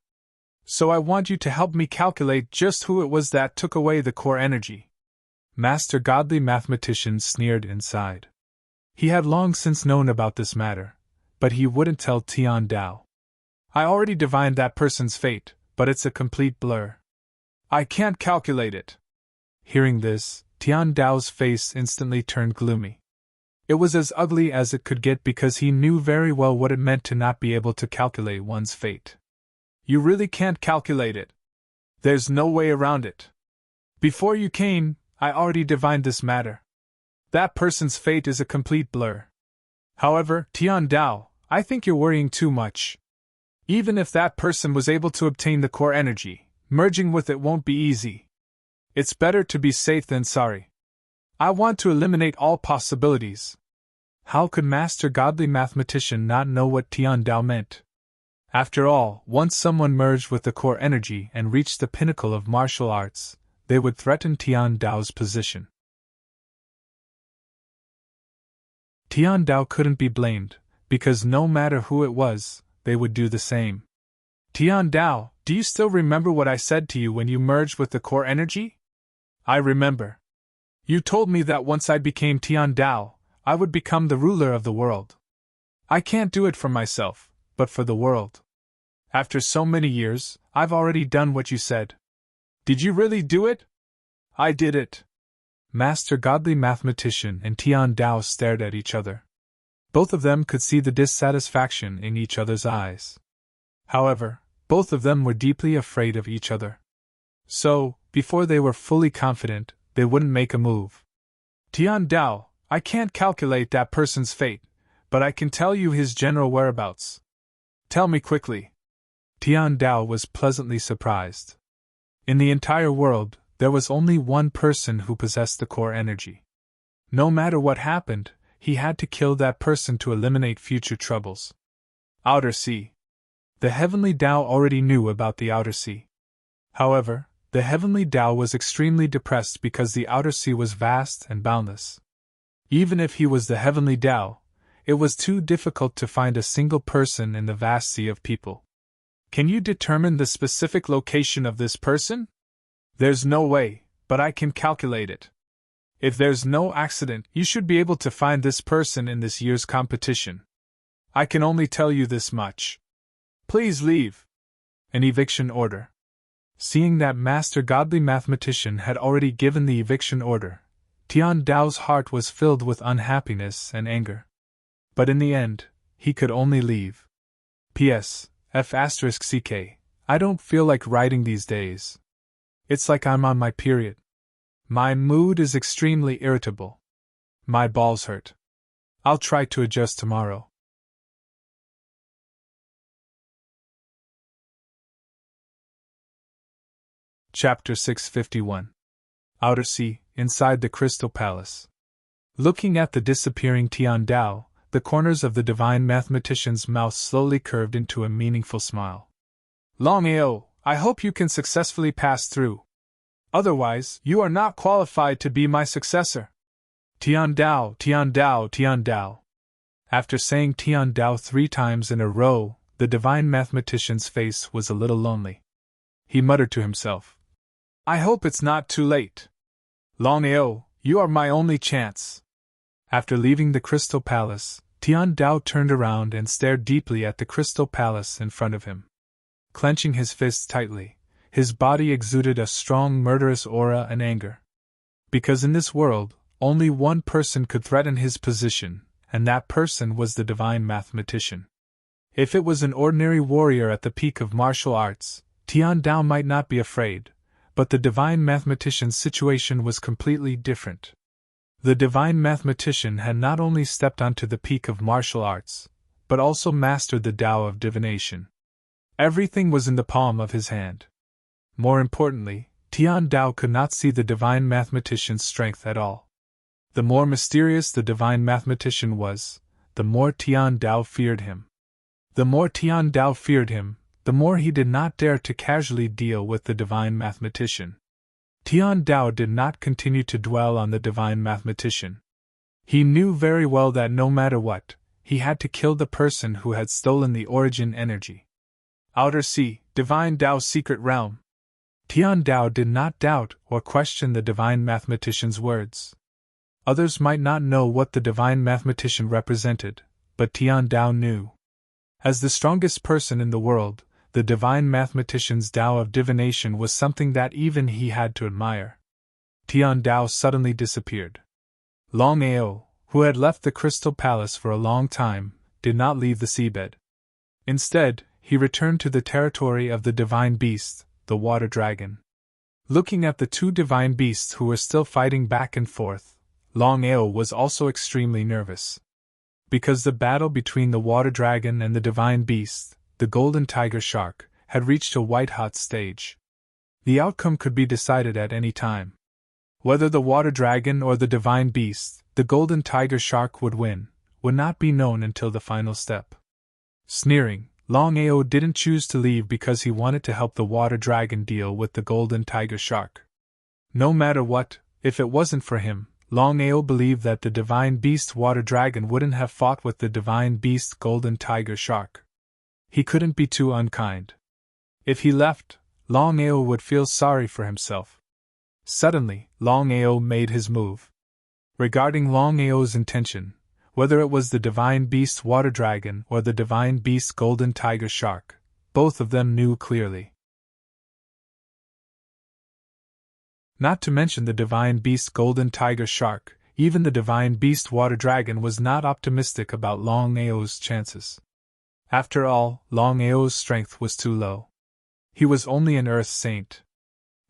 S1: So I want you to help me calculate just who it was that took away the core energy. Master Godly Mathematician sneered inside. He had long since known about this matter, but he wouldn't tell Tian Dao. I already divined that person's fate, but it's a complete blur. I can't calculate it. Hearing this, Tian Dao's face instantly turned gloomy. It was as ugly as it could get because he knew very well what it meant to not be able to calculate one's fate. You really can't calculate it. There's no way around it. Before you came, I already divined this matter. That person's fate is a complete blur. However, Tian Dao, I think you're worrying too much. Even if that person was able to obtain the core energy, merging with it won't be easy. It's better to be safe than sorry. I want to eliminate all possibilities. How could Master Godly Mathematician not know what Tian Dao meant? After all, once someone merged with the core energy and reached the pinnacle of martial arts, they would threaten Tian Dao's position. Tian Dao couldn't be blamed, because no matter who it was, they would do the same. Tian Dao, do you still remember what I said to you when you merged with the core energy? I remember. You told me that once I became Tian Dao, I would become the ruler of the world. I can't do it for myself, but for the world. After so many years, I've already done what you said. Did you really do it? I did it. Master Godly Mathematician and Tian Dao stared at each other. Both of them could see the dissatisfaction in each other's eyes. However, both of them were deeply afraid of each other. So, before they were fully confident, they wouldn't make a move. Tian Dao, I can't calculate that person's fate, but I can tell you his general whereabouts. Tell me quickly. Tian Dao was pleasantly surprised. In the entire world, there was only one person who possessed the core energy. No matter what happened, he had to kill that person to eliminate future troubles. Outer Sea. The Heavenly Tao already knew about the Outer Sea. However, the Heavenly Tao was extremely depressed because the Outer Sea was vast and boundless. Even if he was the Heavenly Tao, it was too difficult to find a single person in the vast sea of people. Can you determine the specific location of this person? There's no way, but I can calculate it. If there's no accident, you should be able to find this person in this year's competition. I can only tell you this much. Please leave. An eviction order. Seeing that Master Godly Mathematician had already given the eviction order, Tian Dao's heart was filled with unhappiness and anger. But in the end, he could only leave. P.S. F*CK. I don't feel like writing these days. It's like I'm on my period. My mood is extremely irritable. My balls hurt. I'll try to adjust tomorrow. Chapter 651. Outer Sea, Inside the Crystal Palace. Looking at the disappearing Tian Dao, the corners of the divine mathematician's mouth slowly curved into a meaningful smile. Longao, I hope you can successfully pass through. Otherwise, you are not qualified to be my successor. Tian Dao, Tian Dao, Tian Dao. After saying Tian Dao 3 times in a row, the divine mathematician's face was a little lonely. He muttered to himself, I hope it's not too late. Longao, you are my only chance. After leaving the Crystal Palace, Tian Dao turned around and stared deeply at the Crystal Palace in front of him. Clenching his fists tightly, his body exuded a strong murderous aura and anger. Because in this world, only one person could threaten his position, and that person was the divine mathematician. If it was an ordinary warrior at the peak of martial arts, Tian Dao might not be afraid, but the divine mathematician's situation was completely different. The divine mathematician had not only stepped onto the peak of martial arts, but also mastered the Tao of divination. Everything was in the palm of his hand. More importantly, Tian Dao could not see the divine mathematician's strength at all. The more mysterious the divine mathematician was, the more Tian Dao feared him. The more Tian Dao feared him, the more he did not dare to casually deal with the divine mathematician. Tian Dao did not continue to dwell on the divine mathematician. He knew very well that no matter what, he had to kill the person who had stolen the origin energy. Outer Sea, Divine Dao's secret realm. Tian Dao did not doubt or question the divine mathematician's words. Others might not know what the divine mathematician represented, but Tian Dao knew. As the strongest person in the world, the divine mathematician's Tao of divination was something that even he had to admire. Tian Dao suddenly disappeared. Longao, who had left the Crystal Palace for a long time, did not leave the seabed. Instead, he returned to the territory of the divine beast, the water dragon. Looking at the 2 divine beasts who were still fighting back and forth, Longao was also extremely nervous. Because the battle between the water dragon and the divine beast, the golden tiger shark, had reached a white-hot stage. The outcome could be decided at any time. Whether the water dragon or the divine beast, the golden tiger shark would win, would not be known until the final step. Sneering, Longao didn't choose to leave because he wanted to help the water dragon deal with the golden tiger shark. No matter what, if it wasn't for him, Longao believed that the divine beast water dragon wouldn't have fought with the divine beast golden tiger shark. He couldn't be too unkind. If he left, Longao would feel sorry for himself. Suddenly, Longao made his move. Regarding Longao's intention, whether it was the divine beast water dragon or the divine beast golden tiger shark, both of them knew clearly. Not to mention the divine beast golden tiger shark, even the divine beast water dragon was not optimistic about Longao's chances. After all, Longao's strength was too low. He was only an earth saint.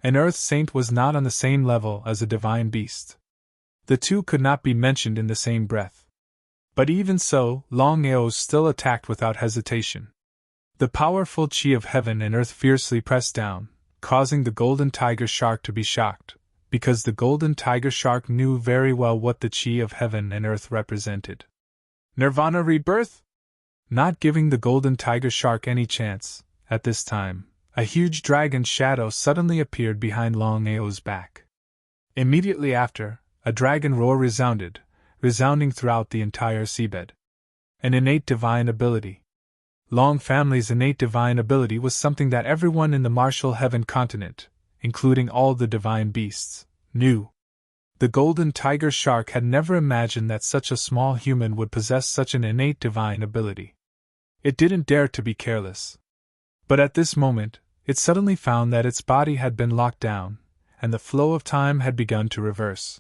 S1: An earth saint was not on the same level as a divine beast. The two could not be mentioned in the same breath. But even so, Longao still attacked without hesitation. The powerful chi of heaven and earth fiercely pressed down, causing the golden tiger shark to be shocked, because the golden tiger shark knew very well what the chi of heaven and earth represented. Nirvana rebirth? Not giving the golden tiger shark any chance, at this time, a huge dragon's shadow suddenly appeared behind Longao's back. Immediately after, a dragon roar resounded, resounding throughout the entire seabed. An innate divine ability. Long family's innate divine ability was something that everyone in the martial heaven continent, including all the divine beasts, knew. The golden tiger shark had never imagined that such a small human would possess such an innate divine ability. It didn't dare to be careless. But at this moment, it suddenly found that its body had been locked down, and the flow of time had begun to reverse.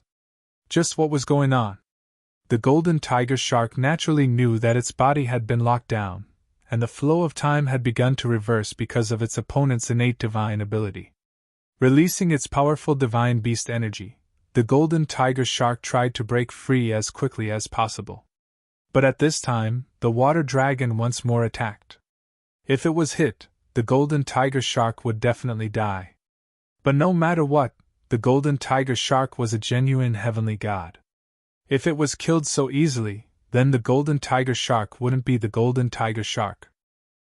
S1: Just what was going on? The golden tiger shark naturally knew that its body had been locked down, and the flow of time had begun to reverse because of its opponent's innate divine ability. Releasing its powerful divine beast energy, the golden tiger shark tried to break free as quickly as possible. But at this time, the water dragon once more attacked. If it was hit, the golden tiger shark would definitely die. But no matter what, the golden tiger shark was a genuine heavenly god. If it was killed so easily, then the golden tiger shark wouldn't be the golden tiger shark.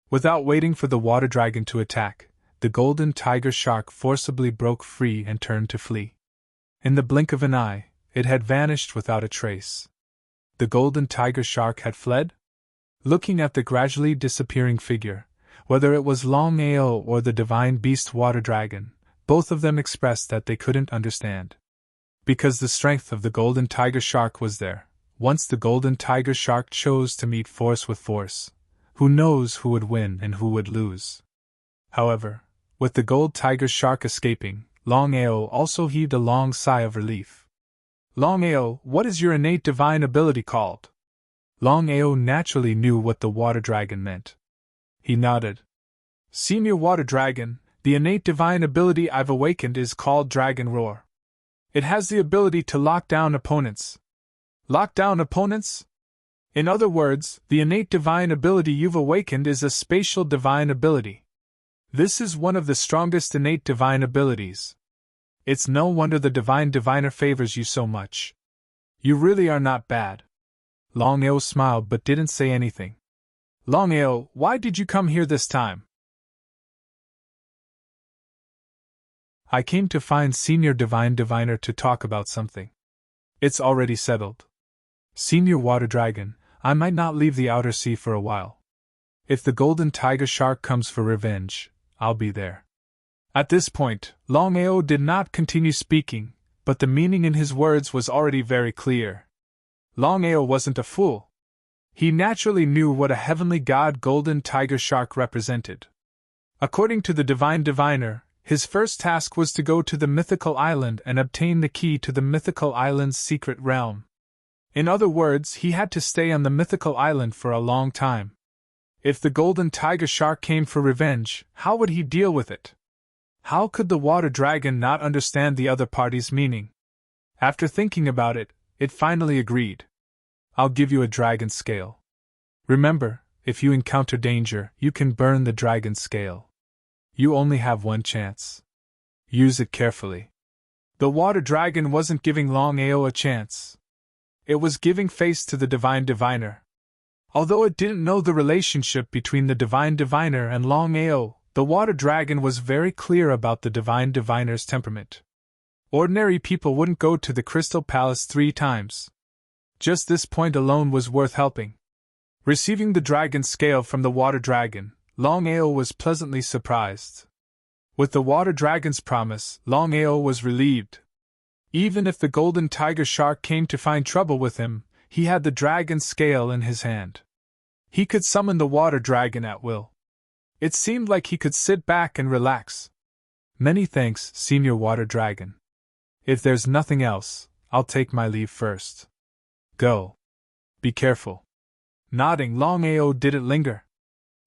S1: Without waiting for the water dragon to attack, the golden tiger shark forcibly broke free and turned to flee. In the blink of an eye, it had vanished without a trace. The golden tiger shark had fled? Looking at the gradually disappearing figure, whether it was Longao or the divine beast water dragon, both of them expressed that they couldn't understand. Because the strength of the golden tiger shark was there, once the golden tiger shark chose to meet force with force, who knows who would win and who would lose. However, with the gold tiger shark escaping, Longao also heaved a long sigh of relief. Longao, what is your innate divine ability called? Longao naturally knew what the water dragon meant. He nodded. Senior water dragon, the innate divine ability I've awakened is called Dragon Roar. It has the ability to lock down opponents. Lock down opponents? In other words, the innate divine ability you've awakened is a spatial divine ability. This is one of the strongest innate divine abilities. It's no wonder the divine diviner favors you so much. You really are not bad. Longao smiled but didn't say anything. Longao, why did you come here this time? I came to find Senior Divine Diviner to talk about something. It's already settled. Senior Water Dragon, I might not leave the outer sea for a while. If the golden tiger shark comes for revenge, I'll be there. At this point, Longao did not continue speaking, but the meaning in his words was already very clear. Longao wasn't a fool. He naturally knew what a heavenly god golden tiger shark represented. According to the divine diviner, his first task was to go to the mythical island and obtain the key to the mythical island's secret realm. In other words, he had to stay on the mythical island for a long time. If the golden tiger shark came for revenge, how would he deal with it? How could the water dragon not understand the other party's meaning? After thinking about it, it finally agreed. I'll give you a dragon scale. Remember, if you encounter danger, you can burn the dragon scale. You only have one chance. Use it carefully. The water dragon wasn't giving Longao a chance. It was giving face to the divine diviner. Although it didn't know the relationship between the divine diviner and Longao, the water dragon was very clear about the divine diviner's temperament. Ordinary people wouldn't go to the Crystal Palace 3 times. Just this point alone was worth helping. Receiving the dragon scale from the water dragon, Longao was pleasantly surprised. With the water dragon's promise, Longao was relieved. Even if the golden tiger shark came to find trouble with him, he had the dragon scale in his hand. He could summon the water dragon at will. It seemed like he could sit back and relax. Many thanks, Senior Water Dragon. If there's nothing else, I'll take my leave first. Go. Be careful. Nodding, Longao didn't linger.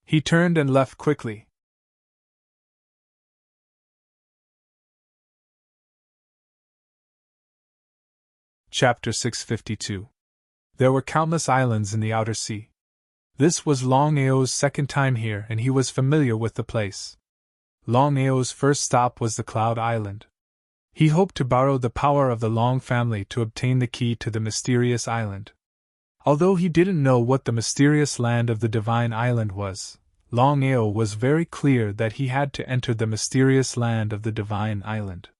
S1: He turned and left quickly. Chapter 652. There were countless islands in the outer sea. This was Longao's second time here and he was familiar with the place. Longao's first stop was the Cloud Island. He hoped to borrow the power of the Long family to obtain the key to the mysterious island. Although he didn't know what the mysterious land of the Divine Island was, Longao was very clear that he had to enter the mysterious land of the Divine Island.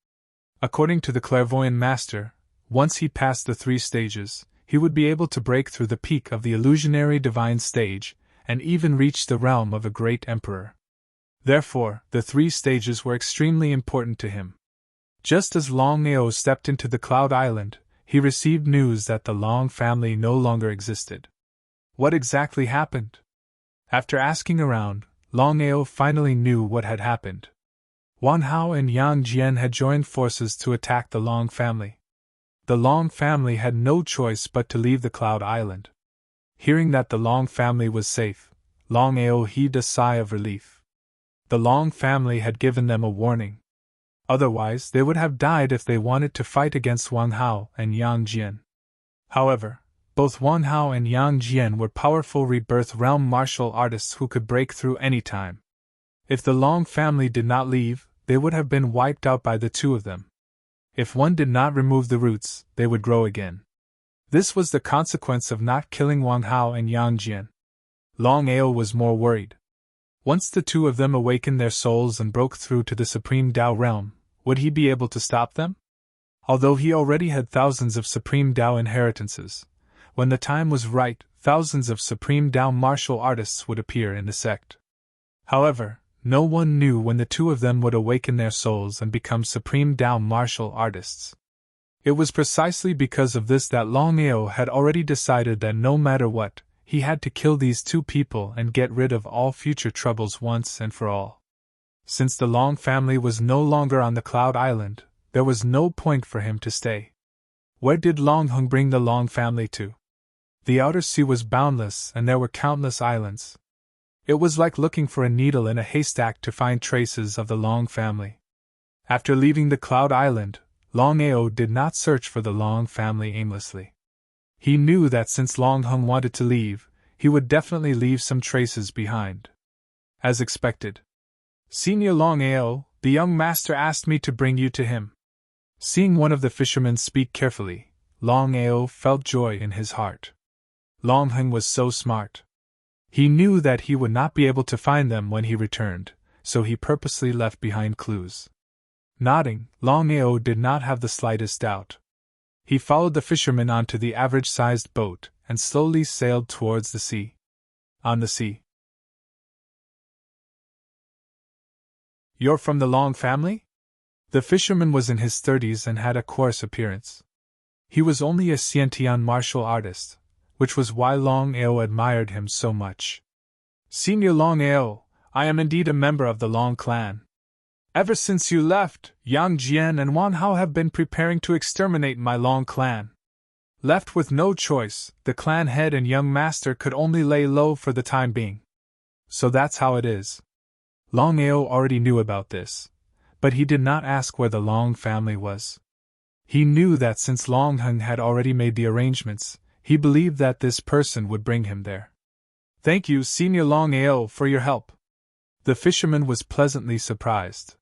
S1: According to the clairvoyant master, once he passed the 3 stages, he would be able to break through the peak of the illusionary divine stage, and even reach the realm of a great emperor. Therefore, the 3 stages were extremely important to him. Just as Longao stepped into the Cloud Island, he received news that the Long family no longer existed. What exactly happened? After asking around, Longao finally knew what had happened. Wan Hao and Yang Jian had joined forces to attack the Long family. The Long family had no choice but to leave the Cloud Island. Hearing that the Long family was safe, Longao heaved a sigh of relief. The Long family had given them a warning. Otherwise, they would have died if they wanted to fight against Wang Hao and Yang Jian. However, both Wang Hao and Yang Jian were powerful rebirth realm martial artists who could break through any time. If the Long family did not leave, they would have been wiped out by the two of them. If one did not remove the roots, they would grow again. This was the consequence of not killing Wang Hao and Yang Jian. Longao was more worried. Once the two of them awakened their souls and broke through to the Supreme Tao realm, would he be able to stop them? Although he already had thousands of Supreme Tao inheritances, when the time was right, thousands of Supreme Tao martial artists would appear in the sect. However, no one knew when the two of them would awaken their souls and become Supreme Tao martial artists. It was precisely because of this that Longao had already decided that no matter what, he had to kill these two people and get rid of all future troubles once and for all. Since the Long family was no longer on the Cloud Island, there was no point for him to stay. Where did Longheng bring the Long family to? The outer sea was boundless and there were countless islands. It was like looking for a needle in a haystack to find traces of the Long family. After leaving the Cloud Island, Longao did not search for the Long family aimlessly. He knew that since Longheng wanted to leave, he would definitely leave some traces behind. As expected. "Senior Longao, the young master asked me to bring you to him." Seeing one of the fishermen speak carefully, Longao felt joy in his heart. Longheng was so smart. He knew that he would not be able to find them when he returned, so he purposely left behind clues. Nodding, Longao did not have the slightest doubt. He followed the fisherman onto the average-sized boat and slowly sailed towards the sea. On the sea. "You're from the Long family?" The fisherman was in his 30s and had a coarse appearance. He was only a Xiantian martial artist, which was why Longao admired him so much. "Senior Longao, I am indeed a member of the Long clan. Ever since you left, Yang Jian and Wang Hao have been preparing to exterminate my Long clan. Left with no choice, the clan head and young master could only lay low for the time being. So that's how it is." Longao already knew about this, but he did not ask where the Long family was. He knew that since Longheng had already made the arrangements, he believed that this person would bring him there. "Thank you, Senior Longao, for your help." The fisherman was pleasantly surprised.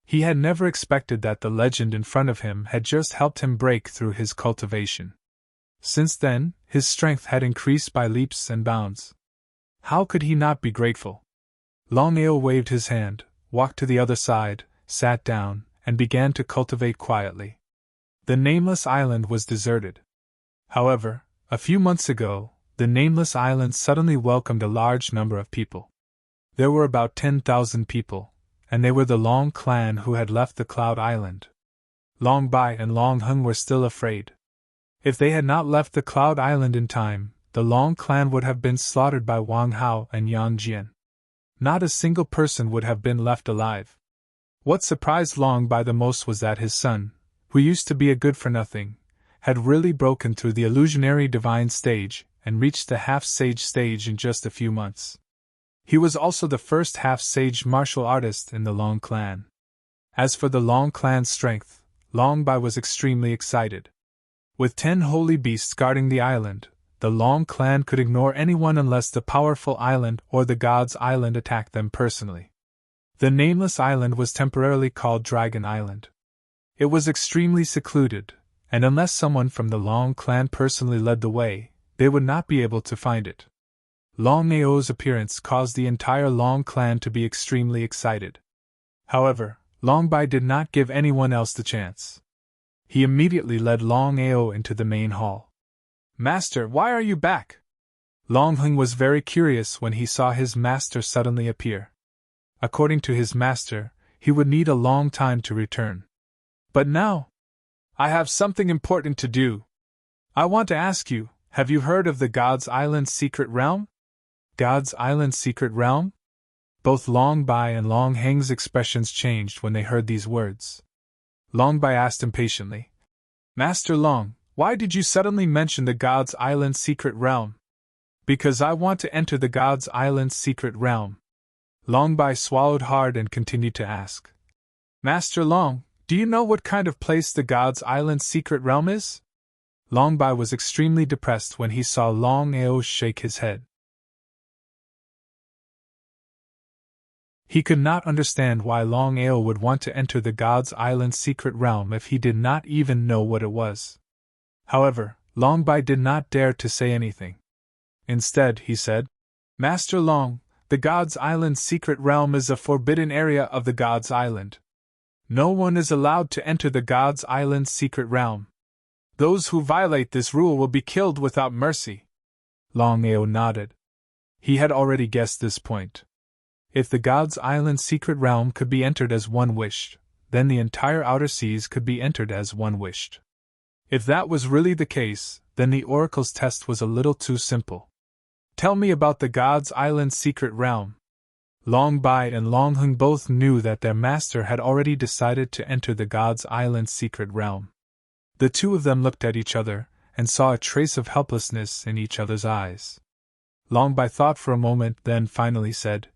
S1: He had never expected that the legend in front of him had just helped him break through his cultivation. Since then, his strength had increased by leaps and bounds. How could he not be grateful? Longao waved his hand, walked to the other side, sat down, and began to cultivate quietly. The nameless island was deserted. However, a few months ago, the nameless island suddenly welcomed a large number of people. There were about 10,000 people, and they were the Long clan who had left the Cloud Island. Long Bai and Longheng were still afraid. If they had not left the Cloud Island in time, the Long clan would have been slaughtered by Wang Hao and Yang Jian. Not a single person would have been left alive. What surprised Long Bai the most was that his son, who used to be a good-for-nothing, had really broken through the illusionary divine stage and reached the half-sage stage in just a few months. He was also the first half-sage martial artist in the Long clan. As for the Long clan's strength, Long Bai was extremely excited. With 10 holy beasts guarding the island, the Long clan could ignore anyone unless the powerful island or the God's Island attacked them personally. The nameless island was temporarily called Dragon Island. It was extremely secluded, and unless someone from the Long clan personally led the way, they would not be able to find it. Longao's appearance caused the entire Long clan to be extremely excited. However, Long Bai did not give anyone else the chance. He immediately led Longao into the main hall. "Master, why are you back?" Longheng was very curious when he saw his master suddenly appear. According to his master, he would need a long time to return. "But now, I have something important to do. I want to ask you, have you heard of the God's Island secret realm?" God's Island secret realm? Both Long Bai and Longheng's expressions changed when they heard these words. Long Bai asked impatiently, "Master Long, why did you suddenly mention the God's Island secret realm?" "Because I want to enter the God's Island secret realm." Long Bai swallowed hard and continued to ask, Master Long, do you know what kind of place the God's Island's secret realm is? Longbai was extremely depressed when he saw Longao shake his head. He could not understand why Longao would want to enter the God's Island's secret realm if he did not even know what it was. However, Longbai did not dare to say anything. Instead, he said, Master Long, the God's Island's secret realm is a forbidden area of the God's Island. No one is allowed to enter the God's Island's secret realm. Those who violate this rule will be killed without mercy. Longao nodded. He had already guessed this point. If the God's Island's secret realm could be entered as one wished, then the entire outer seas could be entered as one wished. If that was really the case, then the oracle's test was a little too simple. Tell me about the God's Island's secret realm. Longbai and Longheng both knew that their master had already decided to enter the God's Island's secret realm. The two of them looked at each other, and saw a trace of helplessness in each other's eyes. Longbai thought for a moment, then finally said,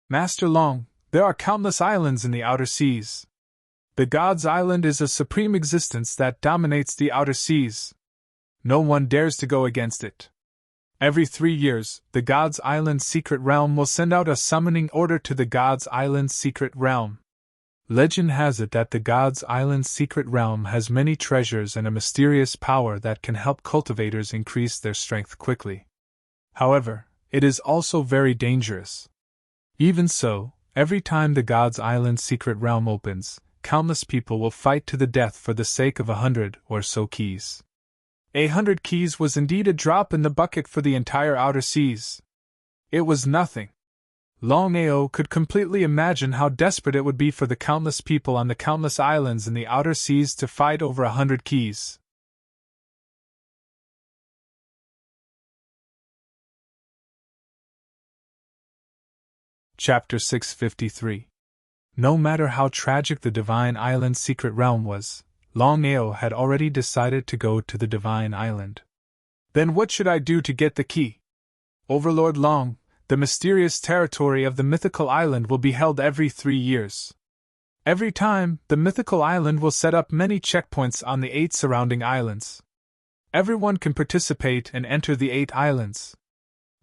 S1: Master Long, there are countless islands in the outer seas. The God's Island is a supreme existence that dominates the outer seas. No one dares to go against it. Every 3 years, the God's Island's secret realm will send out a summoning order to the God's Island's secret realm. Legend has it that the God's Island's secret realm has many treasures and a mysterious power that can help cultivators increase their strength quickly. However, it is also very dangerous. Even so, every time the God's Island's secret realm opens, countless people will fight to the death for the sake of 100 or so keys. 100 keys was indeed a drop in the bucket for the entire outer seas. It was nothing. Longao could completely imagine how desperate it would be for the countless people on the countless islands in the outer seas to fight over 100 keys. Chapter 653. No matter how tragic the Divine Island's secret realm was, Longao had already decided to go to the Divine Island. Then what should I do to get the key? Overlord Long, the mysterious territory of the mythical island will be held every 3 years. Every time, the mythical island will set up many checkpoints on the 8 surrounding islands. Everyone can participate and enter the 8 islands.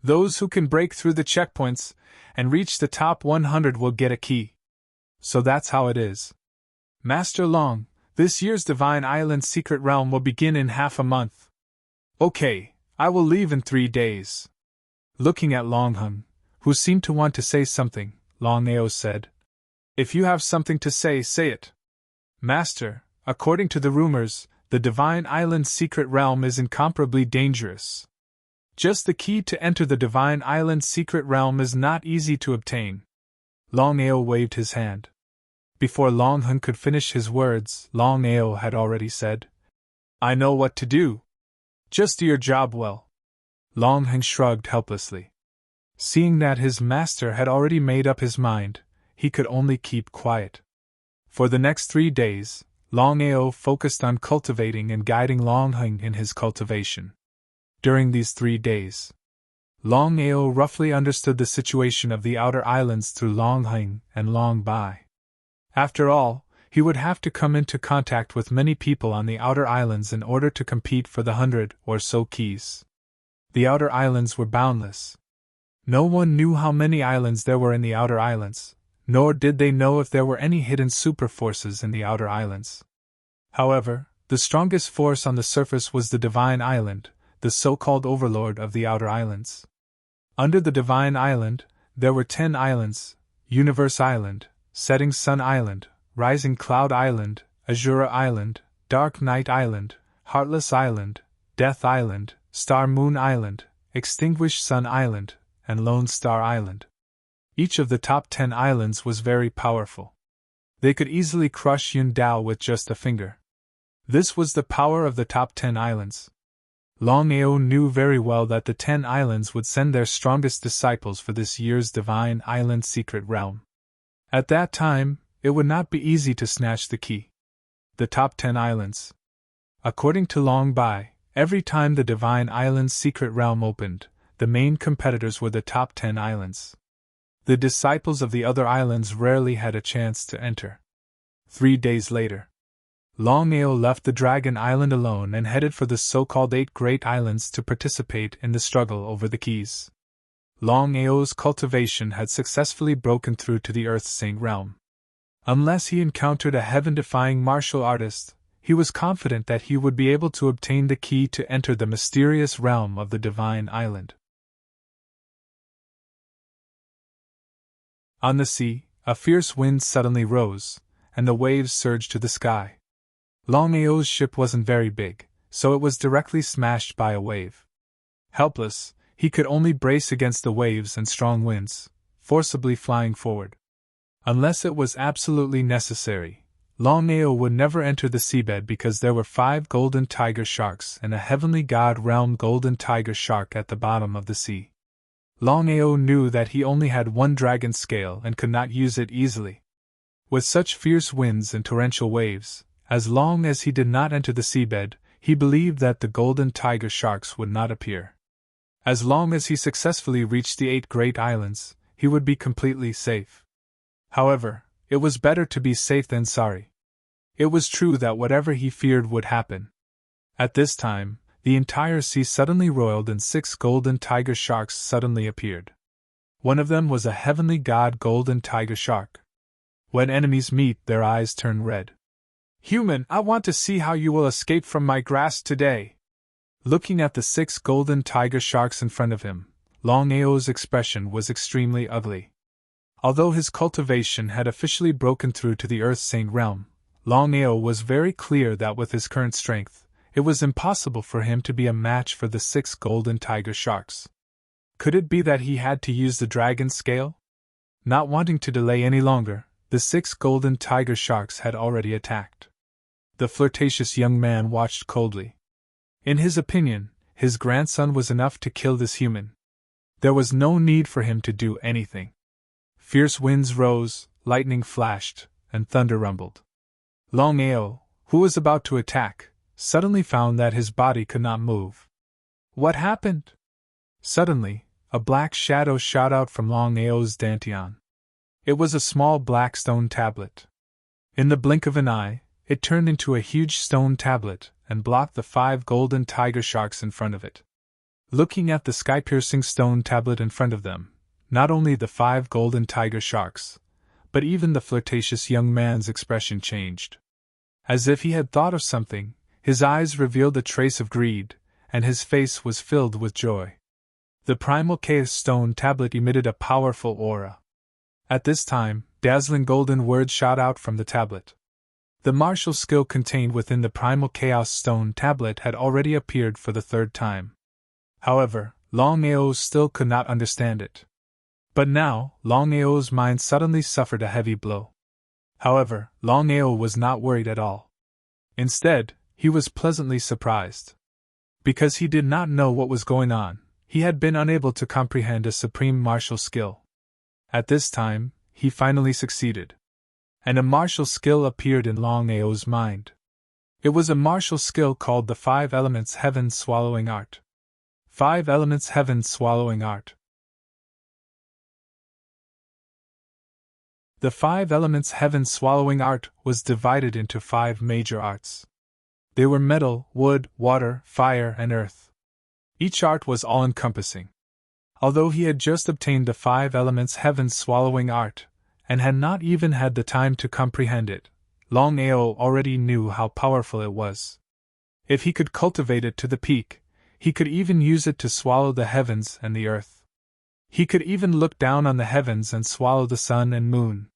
S1: Those who can break through the checkpoints and reach the top 100 will get a key. So that's how it is. Master Long, this year's Divine Island secret realm will begin in half a month. Okay, I will leave in 3 days. Looking at Longheng, who seemed to want to say something, Longao said, If you have something to say, say it. Master, according to the rumors, the Divine Island's secret realm is incomparably dangerous. Just the key to enter the Divine Island's secret realm is not easy to obtain. Longao waved his hand. Before Longheng could finish his words, Longao had already said, I know what to do. Just do your job well. Longheng shrugged helplessly. Seeing that his master had already made up his mind, he could only keep quiet. For the next 3 days, Longao focused on cultivating and guiding Longheng in his cultivation. During these 3 days, Longao roughly understood the situation of the outer islands through Longheng and Longbai. After all, he would have to come into contact with many people on the outer islands in order to compete for the 100 or so keys. The outer islands were boundless. No one knew how many islands there were in the outer islands, nor did they know if there were any hidden super forces in the outer islands. However, the strongest force on the surface was the Divine Island, the so-called overlord of the outer islands. Under the Divine Island, there were 10 islands: Universe Island, Setting Sun Island, Rising Cloud Island, Azura Island, Dark Night Island, Heartless Island, Death Island, Star Moon Island, Extinguished Sun Island, and Lone Star Island. Each of the top 10 islands was very powerful. They could easily crush Yun Dao with just a finger. This was the power of the top 10 islands. Longao knew very well that the 10 islands would send their strongest disciples for this year's Divine Island secret realm. At that time, it would not be easy to snatch the key. The top 10 islands. According to Longbai, every time the Divine Island's secret realm opened, the main competitors were the top 10 islands. The disciples of the other islands rarely had a chance to enter. 3 days later, Longao left the Dragon Island alone and headed for the so-called 8 Great Islands to participate in the struggle over the keys. Longao's cultivation had successfully broken through to the Earth-Sing realm. Unless he encountered a heaven-defying martial artist, he was confident that he would be able to obtain the key to enter the mysterious realm of the Divine Island. On the sea, a fierce wind suddenly rose, and the waves surged to the sky. Longao's ship wasn't very big, so it was directly smashed by a wave. Helpless, he could only brace against the waves and strong winds, forcibly flying forward. Unless it was absolutely necessary, Longao would never enter the seabed because there were 5 golden tiger sharks and a heavenly god-realm golden tiger shark at the bottom of the sea. Longao knew that he only had 1 dragon scale and could not use it easily. With such fierce winds and torrential waves, as long as he did not enter the seabed, he believed that the golden tiger sharks would not appear. As long as he successfully reached the 8 Great Islands, he would be completely safe. However, it was better to be safe than sorry. It was true that whatever he feared would happen. At this time, the entire sea suddenly roiled and 6 golden tiger sharks suddenly appeared. One of them was a heavenly god golden tiger shark. When enemies meet, their eyes turn red. "Human, I want to see how you will escape from my grasp today." Looking at the 6 golden tiger sharks in front of him, Longao's expression was extremely ugly. Although his cultivation had officially broken through to the Earth-Sing realm, Longao was very clear that with his current strength, it was impossible for him to be a match for the 6 golden tiger sharks. Could it be that he had to use the dragon scale? Not wanting to delay any longer, the 6 golden tiger sharks had already attacked. The flirtatious young man watched coldly. In his opinion, his grandson was enough to kill this human. There was no need for him to do anything. Fierce winds rose, lightning flashed, and thunder rumbled. Longao, who was about to attack, suddenly found that his body could not move. What happened? Suddenly, a black shadow shot out from Longao's dantian. It was a small black stone tablet. In the blink of an eye, it turned into a huge stone tablet and blocked the 5 golden tiger sharks in front of it. Looking at the sky-piercing stone tablet in front of them, not only the 5 golden tiger sharks, but even the flirtatious young man's expression changed. As if he had thought of something, his eyes revealed a trace of greed, and his face was filled with joy. The primal chaos stone tablet emitted a powerful aura. At this time, dazzling golden words shot out from the tablet. The martial skill contained within the primal chaos stone tablet had already appeared for the 3rd time. However, Longao still could not understand it. But now, Longao's mind suddenly suffered a heavy blow. However, Longao was not worried at all. Instead, he was pleasantly surprised. Because he did not know what was going on, he had been unable to comprehend a supreme martial skill. At this time, he finally succeeded. And a martial skill appeared in Longao's mind. It was a martial skill called the 5 Elements Heaven Swallowing Art. 5 Elements Heaven Swallowing Art. The 5 Elements Heaven Swallowing Art was divided into 5 major arts. They were metal, wood, water, fire, and earth. Each art was all-encompassing. Although he had just obtained the 5 Elements Heaven Swallowing Art, and had not even had the time to comprehend it, Longao already knew how powerful it was. If he could cultivate it to the peak, he could even use it to swallow the heavens and the earth. He could even look down on the heavens and swallow the sun and moon.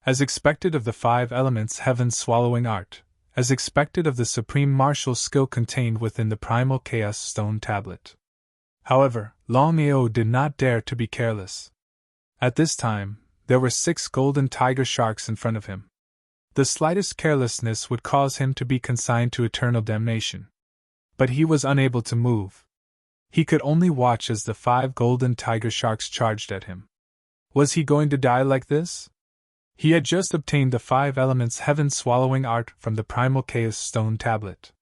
S1: As expected of the 5 Elements Heaven Swallowing Art, as expected of the supreme martial skill contained within the primal chaos stone tablet. However, Longao did not dare to be careless. At this time, there were 6 golden tiger sharks in front of him. The slightest carelessness would cause him to be consigned to eternal damnation. But he was unable to move. He could only watch as the 5 golden tiger sharks charged at him. Was he going to die like this? He had just obtained the 5 Elements Heaven Swallowing Art from the primal chaos stone tablet.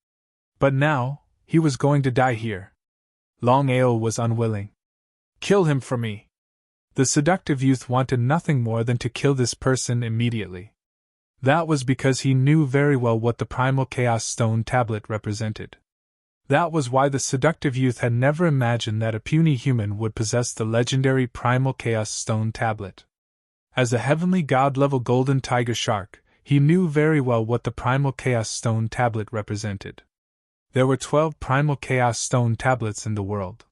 S1: But now, he was going to die here. Longao was unwilling. Kill him for me. The seductive youth wanted nothing more than to kill this person immediately. That was because he knew very well what the Primal Chaos Stone Tablet represented. That was why the seductive youth had never imagined that a puny human would possess the legendary Primal Chaos Stone Tablet. As a heavenly god-level golden tiger shark, he knew very well what the Primal Chaos Stone Tablet represented. There were 12 Primal Chaos Stone Tablets in the world.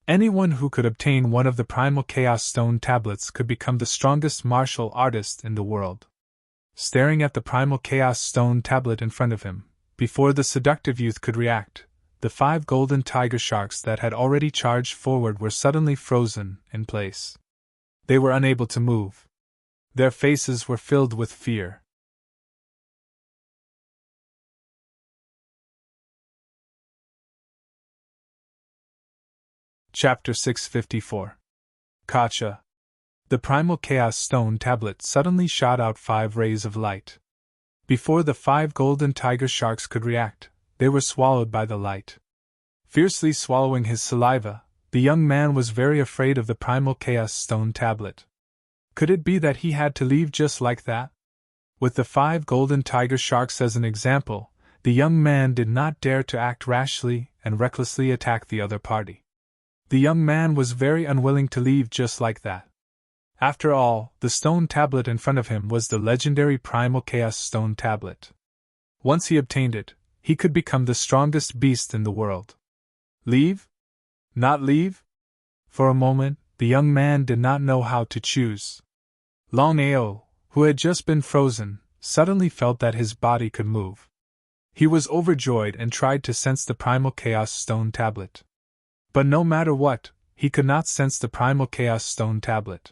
S1: Anyone who could obtain one of the Primal Chaos Stone Tablets could become the strongest martial artist in the world. Staring at the Primal Chaos Stone Tablet in front of him, before the seductive youth could react, the 5 golden tiger sharks that had already charged forward were suddenly frozen in place. They were unable to move. Their faces were filled with fear. Chapter 654. Kacha. The Primal Chaos Stone Tablet suddenly shot out 5 rays of light. Before the 5 golden tiger sharks could react, they were swallowed by the light. Fiercely swallowing his saliva, the young man was very afraid of the Primal Chaos Stone Tablet. Could it be that he had to leave just like that? With the 5 golden tiger sharks as an example, the young man did not dare to act rashly and recklessly attack the other party. The young man was very unwilling to leave just like that. After all, the stone tablet in front of him was the legendary Primal Chaos Stone Tablet. Once he obtained it, he could become the strongest beast in the world. Leave? Not leave? For a moment, the young man did not know how to choose. Longao, who had just been frozen, suddenly felt that his body could move. He was overjoyed and tried to sense the Primal Chaos Stone Tablet. But no matter what, he could not sense the Primal Chaos Stone Tablet.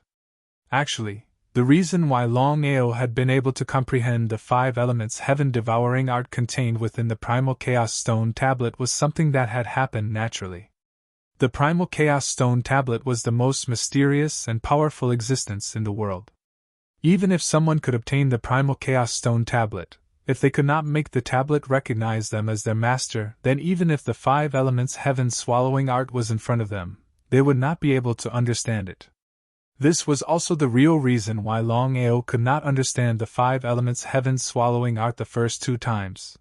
S1: Actually, the reason why Longao had been able to comprehend the 5 elements heaven-devouring art contained within the Primal Chaos Stone Tablet was something that had happened naturally. The Primal Chaos Stone Tablet was the most mysterious and powerful existence in the world. Even if someone could obtain the Primal Chaos Stone Tablet, if they could not make the tablet recognize them as their master, then even if the 5 elements heaven-swallowing art was in front of them, they would not be able to understand it. This was also the real reason why Longao could not understand the 5 elements heaven-swallowing art the first 2 times.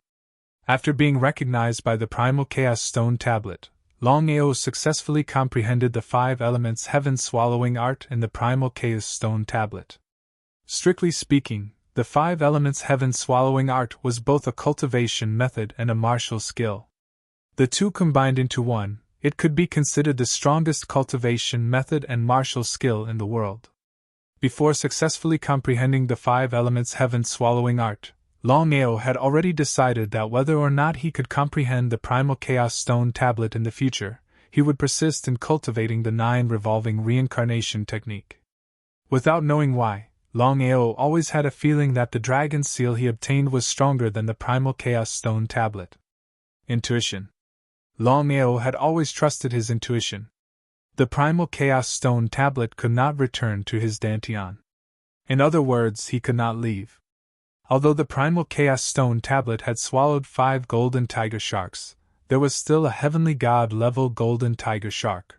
S1: After being recognized by the Primal Chaos Stone Tablet, Longao successfully comprehended the 5 elements heaven-swallowing art in the Primal Chaos Stone Tablet. Strictly speaking, the 5 elements heaven-swallowing art was both a cultivation method and a martial skill. The two combined into one, it could be considered the strongest cultivation method and martial skill in the world. Before successfully comprehending the 5 elements heaven-swallowing art, Longao had already decided that whether or not he could comprehend the Primal Chaos Stone Tablet in the future, he would persist in cultivating the 9 revolving reincarnation technique. Without knowing why, Longao always had a feeling that the dragon seal he obtained was stronger than the Primal Chaos Stone Tablet. Intuition. Longao had always trusted his intuition. The Primal Chaos Stone Tablet could not return to his Dantian. In other words, he could not leave. Although the Primal Chaos Stone Tablet had swallowed 5 golden tiger sharks, there was still a heavenly god-level golden tiger shark.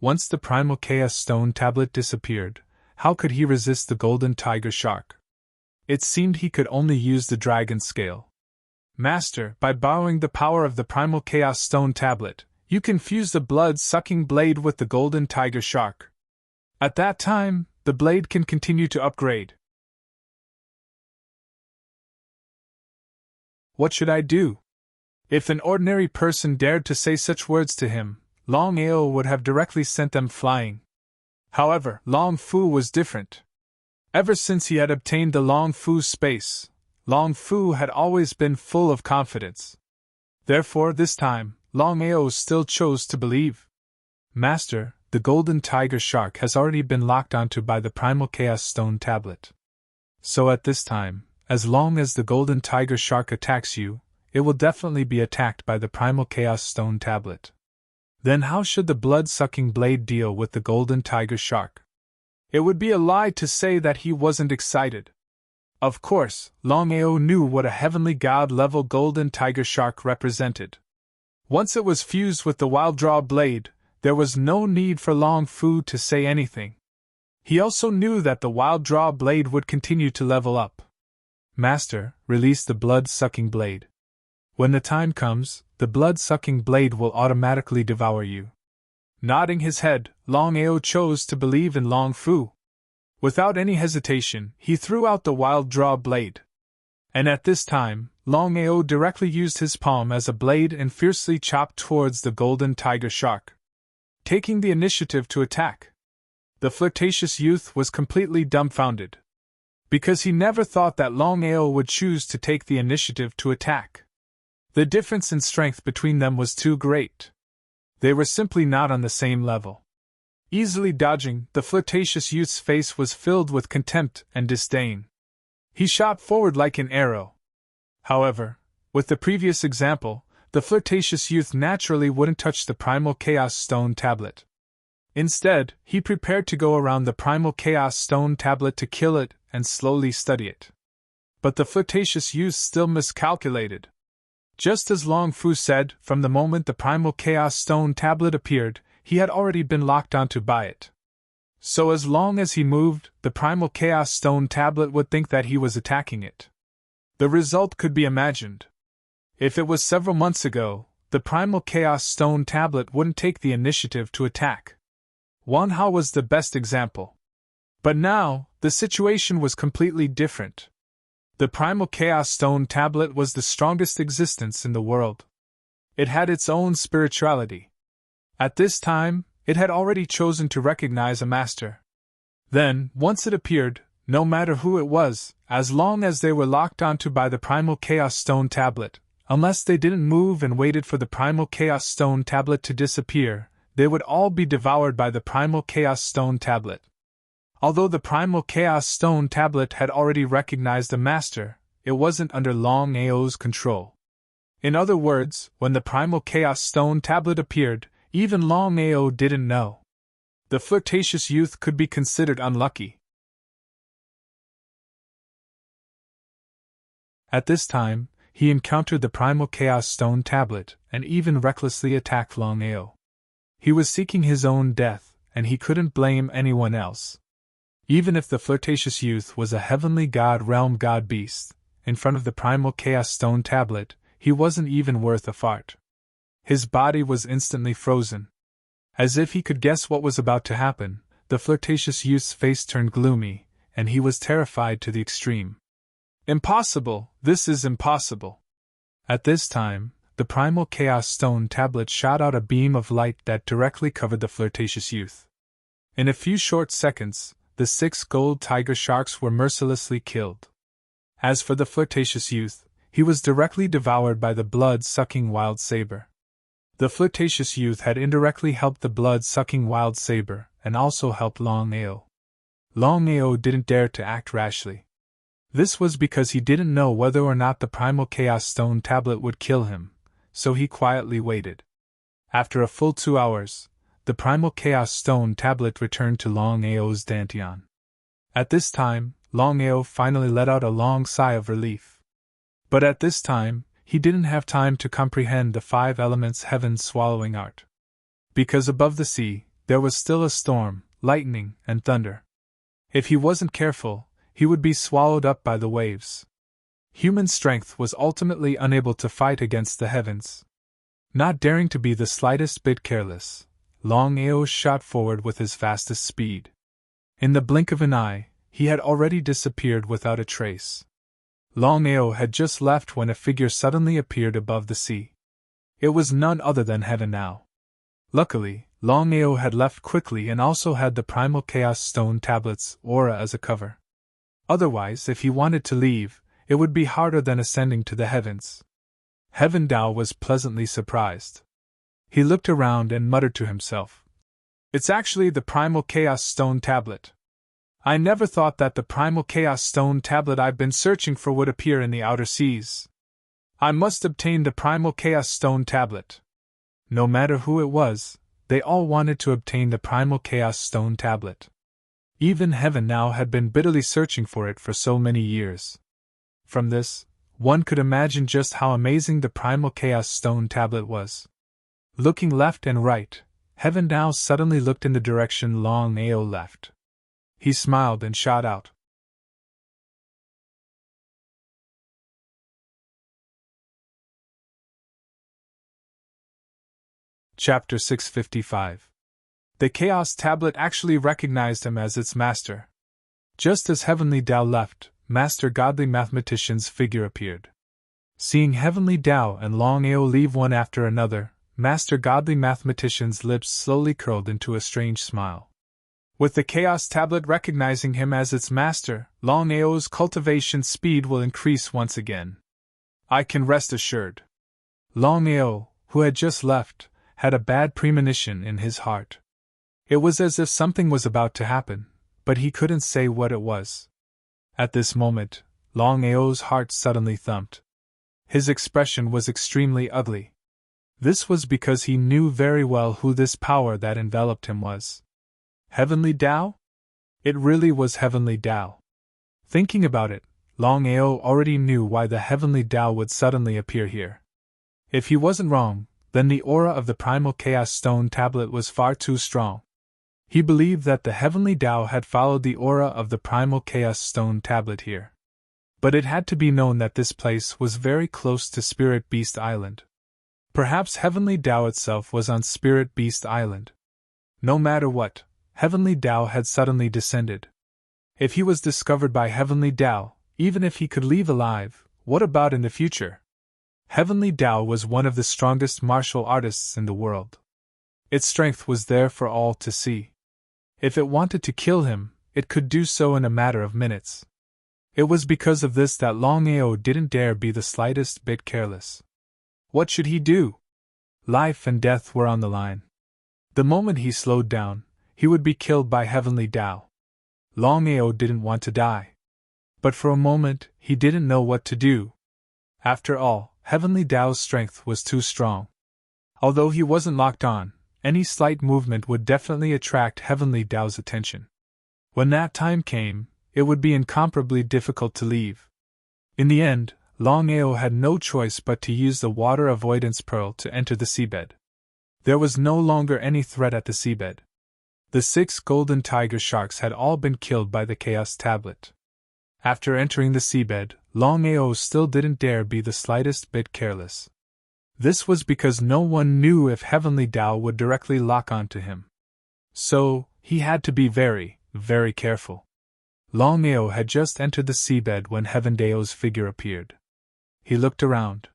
S1: Once the Primal Chaos Stone Tablet disappeared, how could he resist the golden tiger shark? It seemed he could only use the dragon scale. Master, by borrowing the power of the Primal Chaos Stone Tablet, you can fuse the blood-sucking blade with the golden tiger shark. At that time, the blade can continue to upgrade. What should I do? If an ordinary person dared to say such words to him, Longao would have directly sent them flying. However, Long Fu was different. Ever since he had obtained the Long Fu space, Long Fu had always been full of confidence. Therefore, this time, Longao still chose to believe. Master, the golden tiger shark has already been locked onto by the Primal Chaos Stone Tablet. So at this time, as long as the golden tiger shark attacks you, it will definitely be attacked by the Primal Chaos Stone Tablet. Then how should the blood-sucking blade deal with the golden tiger shark? It would be a lie to say that he wasn't excited. Of course, Longao knew what a heavenly god-level golden tiger shark represented. Once it was fused with the wild draw blade, there was no need for Long Fu to say anything. He also knew that the wild draw blade would continue to level up. Master, release the blood-sucking blade. When the time comes, the blood-sucking blade will automatically devour you. Nodding his head, Longao chose to believe in Long Fu. Without any hesitation, he threw out the wild draw blade. And at this time, Longao directly used his palm as a blade and fiercely chopped towards the golden tiger shark, taking the initiative to attack. The flirtatious youth was completely dumbfounded, because he never thought that Longao would choose to take the initiative to attack. The difference in strength between them was too great. They were simply not on the same level. Easily dodging, the flirtatious youth's face was filled with contempt and disdain. He shot forward like an arrow. However, with the previous example, the flirtatious youth naturally wouldn't touch the Primal Chaos Stone tablet. Instead, he prepared to go around the Primal Chaos Stone tablet to kill it and slowly study it. But the flirtatious youth still miscalculated. Just as Long Fu said, from the moment the Primal Chaos Stone tablet appeared, he had already been locked onto by it. So as long as he moved, the Primal Chaos Stone tablet would think that he was attacking it. The result could be imagined. If it was several months ago, the Primal Chaos Stone tablet wouldn't take the initiative to attack. Wan Hao was the best example. But now, the situation was completely different. The Primal Chaos Stone tablet was the strongest existence in the world. It had its own spirituality. At this time, it had already chosen to recognize a master. Then, once it appeared, no matter who it was, as long as they were locked onto by the Primal Chaos Stone tablet, unless they didn't move and waited for the Primal Chaos Stone tablet to disappear, they would all be devoured by the Primal Chaos Stone tablet. Although the Primal Chaos Stone tablet had already recognized a master, it wasn't under Longao's control. In other words, when the Primal Chaos Stone tablet appeared, even Longao didn't know. The flirtatious youth could be considered unlucky. At this time, he encountered the Primal Chaos Stone tablet and even recklessly attacked Longao. He was seeking his own death, and he couldn't blame anyone else. Even if the flirtatious youth was a heavenly god realm god beast, in front of the Primal Chaos Stone tablet, he wasn't even worth a fart. His body was instantly frozen. As if he could guess what was about to happen, the flirtatious youth's face turned gloomy, and he was terrified to the extreme. Impossible! This is impossible! At this time, the Primal Chaos Stone tablet shot out a beam of light that directly covered the flirtatious youth. In a few short seconds, the 6 gold tiger sharks were mercilessly killed. As for the flirtatious youth, he was directly devoured by the blood-sucking wild saber. The flirtatious youth had indirectly helped the blood-sucking wild saber, and also helped Longao. Longao didn't dare to act rashly. This was because he didn't know whether or not the Primal Chaos Stone tablet would kill him, so he quietly waited. After a full 2 hours, the Primal Chaos Stone tablet returned to Longao's dantian. At this time, Longao finally let out a long sigh of relief. But at this time, he didn't have time to comprehend the 5 elements heaven's swallowing art. Because above the sea, there was still a storm, lightning, and thunder. If he wasn't careful, he would be swallowed up by the waves. Human strength was ultimately unable to fight against the heavens. Not daring to be the slightest bit careless, Longao shot forward with his fastest speed. In the blink of an eye, he had already disappeared without a trace. Longao had just left when a figure suddenly appeared above the sea. It was none other than Heaven Now. Luckily, Longao had left quickly and also had the Primal Chaos Stone tablet's aura as a cover. Otherwise, if he wanted to leave, it would be harder than ascending to the heavens. Heaven Dao was pleasantly surprised. He looked around and muttered to himself, "It's actually the Primal Chaos Stone tablet. I never thought that the Primal Chaos Stone tablet I've been searching for would appear in the outer seas. I must obtain the Primal Chaos Stone tablet." No matter who it was, they all wanted to obtain the Primal Chaos Stone tablet. Even Heaven Now had been bitterly searching for it for so many years. From this, one could imagine just how amazing the Primal Chaos Stone tablet was. Looking left and right, Heaven Now suddenly looked in the direction Longao left. He smiled and shot out, Chapter 655. The Chaos Tablet actually recognized him as its master. Just as Heavenly Tao left, Master Godly Mathematician's figure appeared. Seeing Heavenly Tao and Longao leave one after another, Master Godly Mathematician's lips slowly curled into a strange smile. With the Chaos Tablet recognizing him as its master, Longao's cultivation speed will increase once again. I can rest assured. Longao, who had just left, had a bad premonition in his heart. It was as if something was about to happen, but he couldn't say what it was. At this moment, Longao's heart suddenly thumped. His expression was extremely ugly. This was because he knew very well who this power that enveloped him was. Heavenly Tao? It really was Heavenly Tao. Thinking about it, Longao already knew why the Heavenly Tao would suddenly appear here. If he wasn't wrong, then the aura of the Primal Chaos Stone Tablet was far too strong. He believed that the Heavenly Tao had followed the aura of the Primal Chaos Stone Tablet here. But it had to be known that this place was very close to Spirit Beast Island. Perhaps Heavenly Tao itself was on Spirit Beast Island. No matter what, Heavenly Tao had suddenly descended. If he was discovered by Heavenly Tao, even if he could leave alive, what about in the future? Heavenly Tao was one of the strongest martial artists in the world. Its strength was there for all to see. If it wanted to kill him, it could do so in a matter of minutes. It was because of this that Longao didn't dare be the slightest bit careless. What should he do? Life and death were on the line. The moment he slowed down, he would be killed by Heavenly Tao. Longao didn't want to die. But for a moment, he didn't know what to do. After all, Heavenly Tao's strength was too strong. Although he wasn't locked on, any slight movement would definitely attract Heavenly Tao's attention. When that time came, it would be incomparably difficult to leave. In the end, Longao had no choice but to use the water avoidance pearl to enter the seabed. There was no longer any threat at the seabed. The 6 golden tiger sharks had all been killed by the Chaos Tablet. After entering the seabed, Longao still didn't dare be the slightest bit careless. This was because no one knew if Heavenly Tao would directly lock onto him. So, he had to be very, very careful. Longao had just entered the seabed when Heavenly Tao's figure appeared. He looked around.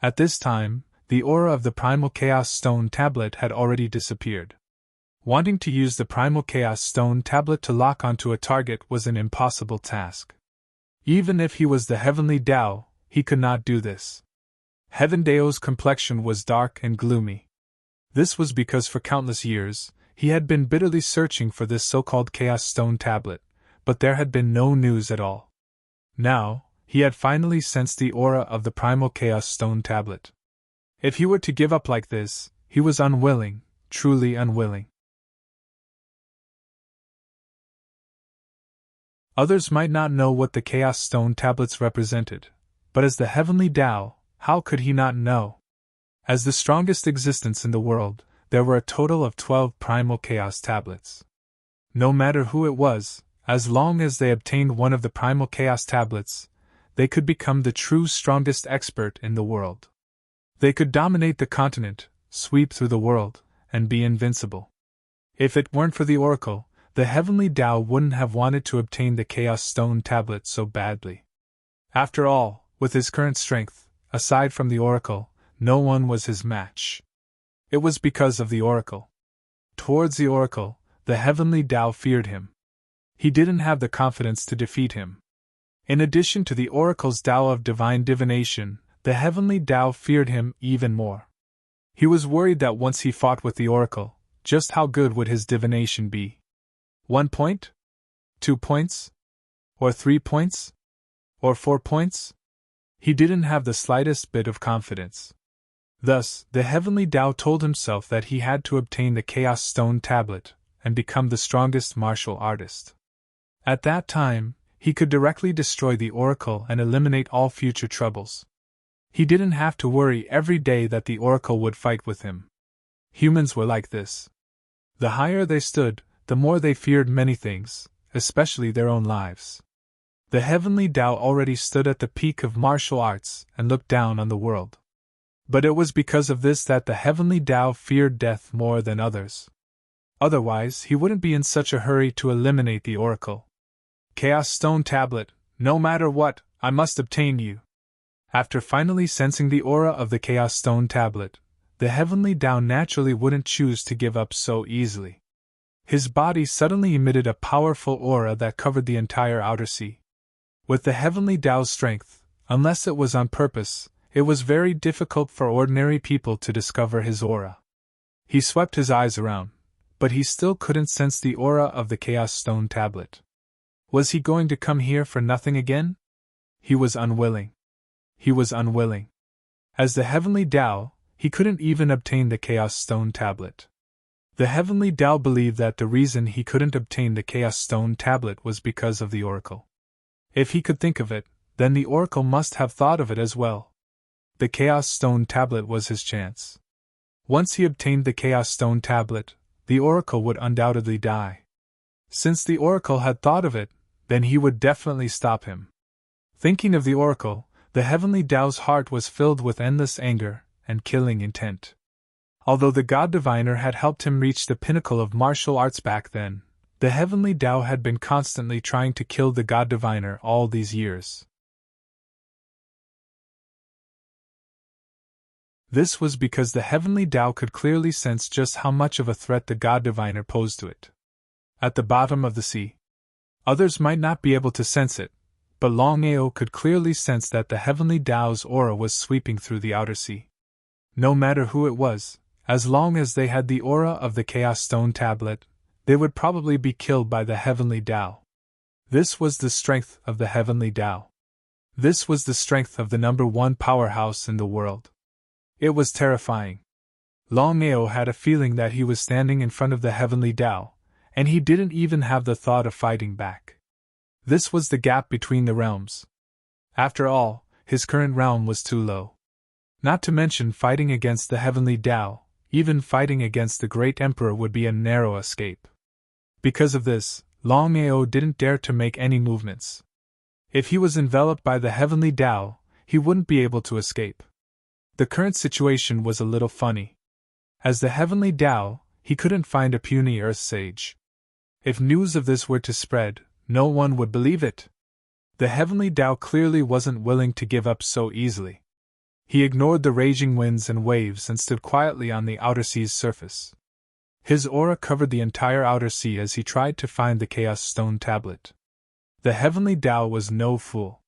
S1: At this time, the aura of the Primal Chaos Stone Tablet had already disappeared. Wanting to use the Primal Chaos Stone Tablet to lock onto a target was an impossible task. Even if he was the Heavenly Tao, he could not do this. Heavenly Tao's complexion was dark and gloomy. This was because for countless years, he had been bitterly searching for this so-called Chaos Stone Tablet, but there had been no news at all. Now, he had finally sensed the aura of the Primal Chaos Stone Tablet. If he were to give up like this, he was unwilling, truly unwilling. Others might not know what the Chaos Stone Tablets represented, but as the Heavenly Tao, how could he not know? As the strongest existence in the world, there were a total of 12 Primal Chaos Tablets. No matter who it was, as long as they obtained one of the Primal Chaos Tablets, they could become the true strongest expert in the world. They could dominate the continent, sweep through the world, and be invincible. If it weren't for the Oracle, the Heavenly Tao wouldn't have wanted to obtain the Chaos Stone Tablet so badly. After all, with his current strength, aside from the Oracle, no one was his match. It was because of the Oracle. Towards the Oracle, the Heavenly Tao feared him. He didn't have the confidence to defeat him. In addition to the Oracle's Tao of divine divination, the Heavenly Tao feared him even more. He was worried that once he fought with the Oracle, just how good would his divination be? 1 point? 2 points? Or 3 points? Or 4 points? He didn't have the slightest bit of confidence. Thus, the Heavenly Tao told himself that he had to obtain the Chaos Stone Tablet and become the strongest martial artist. At that time, he could directly destroy the Oracle and eliminate all future troubles. He didn't have to worry every day that the Oracle would fight with him. Humans were like this. The higher they stood, the more they feared many things, especially their own lives. The Heavenly Tao already stood at the peak of martial arts and looked down on the world. But it was because of this that the heavenly Tao feared death more than others. Otherwise, he wouldn't be in such a hurry to eliminate the oracle. Chaos Stone Tablet, no matter what, I must obtain you. After finally sensing the aura of the Chaos Stone Tablet, the heavenly Tao naturally wouldn't choose to give up so easily. His body suddenly emitted a powerful aura that covered the entire outer sea. With the heavenly Tao's strength, unless it was on purpose, it was very difficult for ordinary people to discover his aura. He swept his eyes around, but he still couldn't sense the aura of the Chaos Stone Tablet. Was he going to come here for nothing again? He was unwilling. He was unwilling. As the heavenly Tao, he couldn't even obtain the Chaos Stone Tablet. The heavenly Tao believed that the reason he couldn't obtain the Chaos Stone Tablet was because of the oracle. If he could think of it, then the oracle must have thought of it as well. The Chaos Stone Tablet was his chance. Once he obtained the Chaos Stone Tablet, the oracle would undoubtedly die. Since the oracle had thought of it, then he would definitely stop him. Thinking of the oracle, the heavenly Tao's heart was filled with endless anger and killing intent. Although the God Diviner had helped him reach the pinnacle of martial arts back then, the heavenly Tao had been constantly trying to kill the God Diviner all these years. This was because the heavenly Tao could clearly sense just how much of a threat the God Diviner posed to it. At the bottom of the sea, others might not be able to sense it, but Longao could clearly sense that the heavenly Tao's aura was sweeping through the outer sea. No matter who it was, as long as they had the aura of the Chaos Stone Tablet, they would probably be killed by the heavenly Tao. This was the strength of the heavenly Tao. This was the strength of the #1 powerhouse in the world. It was terrifying. Longao had a feeling that he was standing in front of the heavenly Tao, and he didn't even have the thought of fighting back. This was the gap between the realms. After all, his current realm was too low. Not to mention fighting against the heavenly Tao, even fighting against the great emperor would be a narrow escape. Because of this, Longao didn't dare to make any movements. If he was enveloped by the heavenly Tao, he wouldn't be able to escape. The current situation was a little funny. As the heavenly Tao, he couldn't find a puny earth sage. If news of this were to spread, no one would believe it. The heavenly Tao clearly wasn't willing to give up so easily. He ignored the raging winds and waves and stood quietly on the outer sea's surface. His aura covered the entire outer sea as he tried to find the Chaos Stone Tablet. The heavenly Tao was no fool.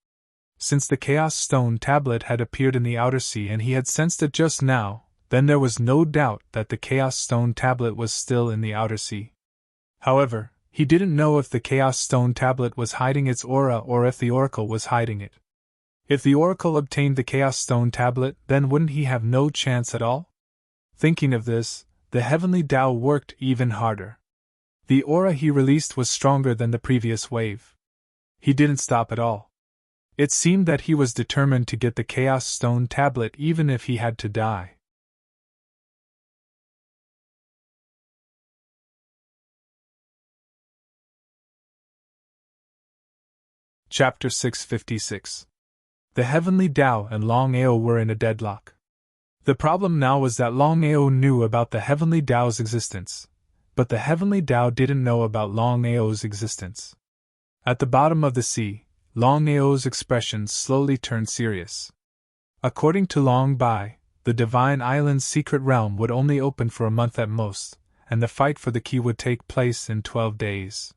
S1: Since the Chaos Stone Tablet had appeared in the outer sea and he had sensed it just now, then there was no doubt that the Chaos Stone Tablet was still in the outer sea. However, he didn't know if the Chaos Stone Tablet was hiding its aura or if the oracle was hiding it. If the oracle obtained the Chaos Stone Tablet, then wouldn't he have no chance at all? Thinking of this, the heavenly Tao worked even harder. The aura he released was stronger than the previous wave. He didn't stop at all. It seemed that he was determined to get the Chaos Stone Tablet even if he had to die. Chapter 656. The heavenly Tao and Longao were in a deadlock. The problem now was that Longao knew about the heavenly Tao's existence, but the heavenly Tao didn't know about Longao's existence. At the bottom of the sea, Longao's expression slowly turned serious. According to Long Bai, the Divine Island's secret realm would only open for a month at most, and the fight for the key would take place in 12 days.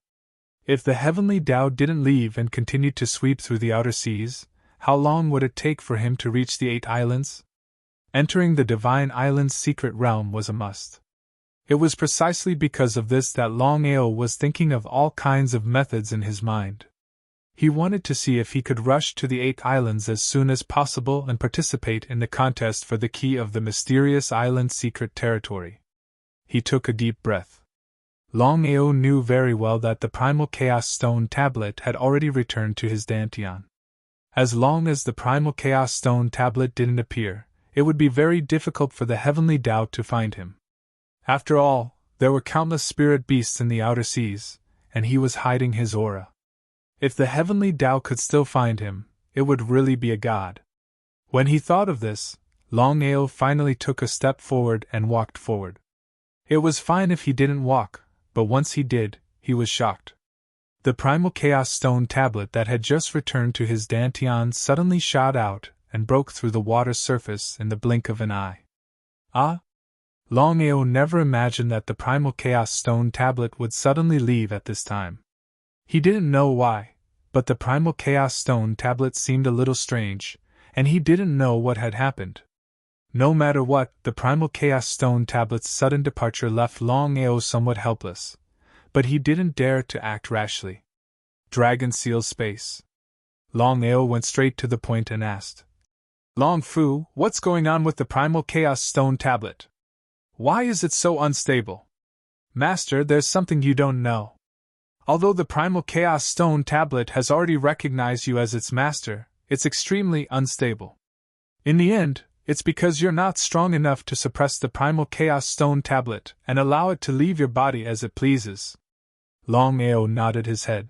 S1: If the heavenly Tao didn't leave and continued to sweep through the outer seas, how long would it take for him to reach the 8 islands? Entering the Divine Island's secret realm was a must. It was precisely because of this that Longao was thinking of all kinds of methods in his mind. He wanted to see if he could rush to the 8 islands as soon as possible and participate in the contest for the key of the mysterious island's secret territory. He took a deep breath. Longao knew very well that the Primal Chaos Stone Tablet had already returned to his Dantian. As long as the Primal Chaos Stone Tablet didn't appear, it would be very difficult for the heavenly Tao to find him. After all, there were countless spirit beasts in the outer seas, and he was hiding his aura. If the heavenly Tao could still find him, it would really be a god. When he thought of this, Longao finally took a step forward and walked forward. It was fine if he didn't walk, but once he did, he was shocked. The primal chaos stone tablet that had just returned to his dantian suddenly shot out and broke through the water's surface in the blink of an eye. Ah! Longao never imagined that the primal chaos stone tablet would suddenly leave at this time. He didn't know why, but the primal chaos stone tablet seemed a little strange, and he didn't know what had happened. No matter what, the primal chaos stone tablet's sudden departure left Longao somewhat helpless, but he didn't dare to act rashly. Dragon Seal Space. Longao went straight to the point and asked, Long Fu, what's going on with the primal chaos stone tablet? Why is it so unstable? Master, there's something you don't know. Although the primal chaos stone tablet has already recognized you as its master, it's extremely unstable. In the end, it's because you're not strong enough to suppress the primal chaos stone tablet and allow it to leave your body as it pleases. Longao nodded his head.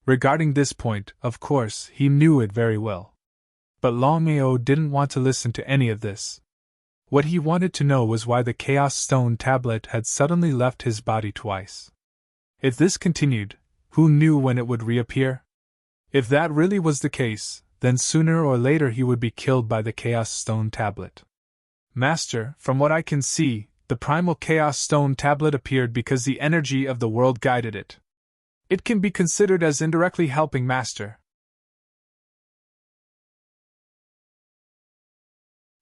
S1: Regarding this point, of course, he knew it very well. But Longao didn't want to listen to any of this. What he wanted to know was why the chaos stone tablet had suddenly left his body twice. If this continued, who knew when it would reappear? If that really was the case, then sooner or later he would be killed by the chaos stone tablet. Master, from what I can see, the primal chaos stone tablet appeared because the energy of the world guided it. It can be considered as indirectly helping Master.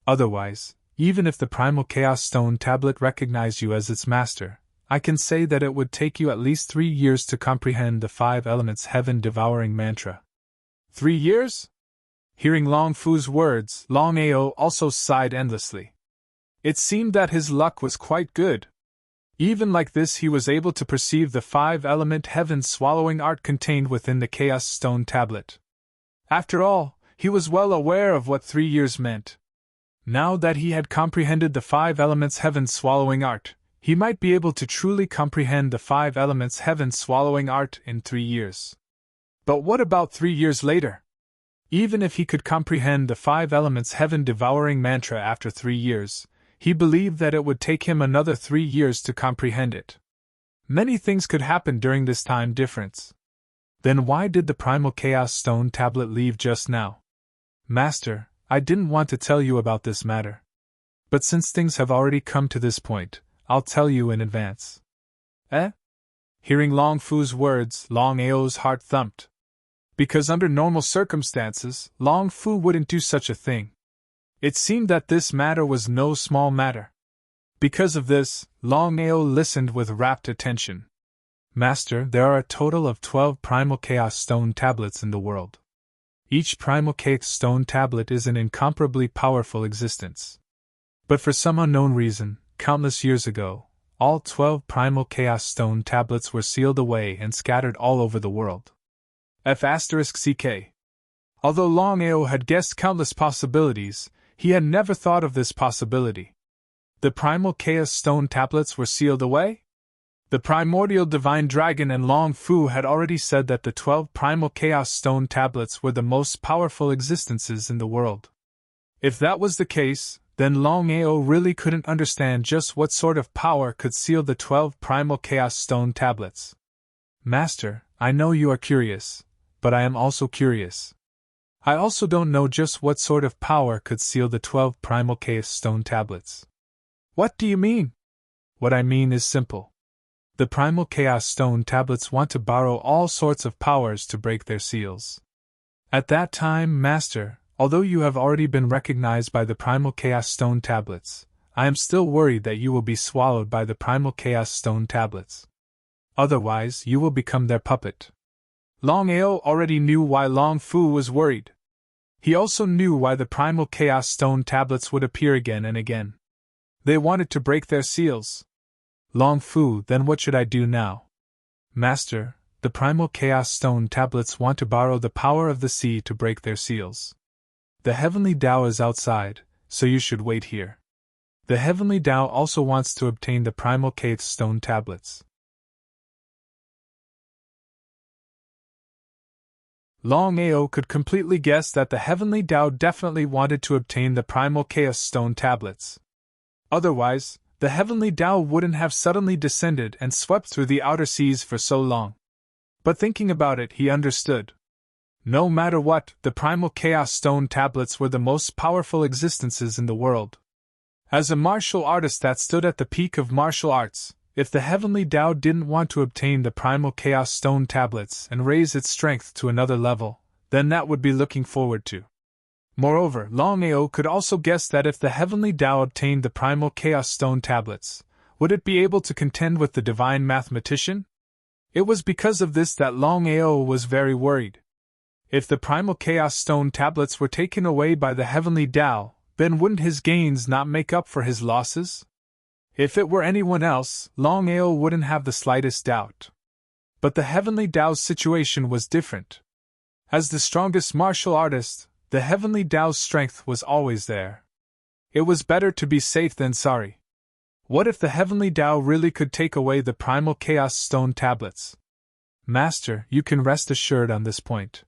S1: Otherwise, even if the primal chaos stone tablet recognized you as its master, I can say that it would take you at least 3 years to comprehend the 5 elements heaven-devouring mantra. 3 years? Hearing Long Fu's words, Longao also sighed endlessly. It seemed that his luck was quite good. Even like this he was able to perceive the 5-element heaven-swallowing art contained within the chaos stone tablet. After all, he was well aware of what 3 years meant. Now that he had comprehended the 5 elements heaven-swallowing art, he might be able to truly comprehend the 5 elements heaven-swallowing art in 3 years. But what about 3 years later? Even if he could comprehend the 5 elements heaven-devouring mantra after 3 years, he believed that it would take him another 3 years to comprehend it. Many things could happen during this time difference. Then why did the primal chaos stone tablet leave just now? Master, I didn't want to tell you about this matter. But since things have already come to this point, I'll tell you in advance. Eh? Hearing Long Fu's words, Longao's heart thumped. Because under normal circumstances, Long Fu wouldn't do such a thing. It seemed that this matter was no small matter. Because of this, Longao listened with rapt attention. Master, there are a total of 12 primal chaos stone tablets in the world. Each primal chaos stone tablet is an incomparably powerful existence. But for some unknown reason, countless years ago, all 12 primal chaos stone tablets were sealed away and scattered all over the world. F***CK. Although Longao had guessed countless possibilities, he had never thought of this possibility. The primal chaos stone tablets were sealed away? The primordial divine dragon and Long Fu had already said that the 12 primal chaos stone tablets were the most powerful existences in the world. If that was the case, then Longao really couldn't understand just what sort of power could seal the 12 primal chaos stone tablets. Master, I know you are curious, but I am also curious. I also don't know just what sort of power could seal the 12 primal chaos stone tablets. What do you mean? What I mean is simple. The primal chaos stone tablets want to borrow all sorts of powers to break their seals. At that time, Master, although you have already been recognized by the primal chaos stone tablets, I am still worried that you will be swallowed by the primal chaos stone tablets. Otherwise, you will become their puppet. Longao already knew why Long Fu was worried. He also knew why the primal chaos stone tablets would appear again and again. They wanted to break their seals. Long Fu, then what should I do now? Master, the primal chaos stone tablets want to borrow the power of the sea to break their seals. The heavenly Tao is outside, so you should wait here. The heavenly Tao also wants to obtain the primal chaos stone tablets. Longao could completely guess that the Heavenly Tao definitely wanted to obtain the Primal Chaos Stone tablets. Otherwise, the Heavenly Tao wouldn't have suddenly descended and swept through the outer seas for so long. But thinking about it, he understood. No matter what, the Primal Chaos Stone tablets were the most powerful existences in the world. As a martial artist that stood at the peak of martial arts, if the Heavenly Tao didn't want to obtain the Primal Chaos Stone tablets and raise its strength to another level, then that would be looking forward to. Moreover, Longao could also guess that if the Heavenly Tao obtained the Primal Chaos Stone tablets, would it be able to contend with the divine mathematician? It was because of this that Longao was very worried. If the Primal Chaos Stone tablets were taken away by the Heavenly Tao, then wouldn't his gains not make up for his losses? If it were anyone else, Longao wouldn't have the slightest doubt. But the Heavenly Tao's situation was different. As the strongest martial artist, the Heavenly Tao's strength was always there. It was better to be safe than sorry. What if the Heavenly Tao really could take away the Primal Chaos Stone tablets? Master, you can rest assured on this point.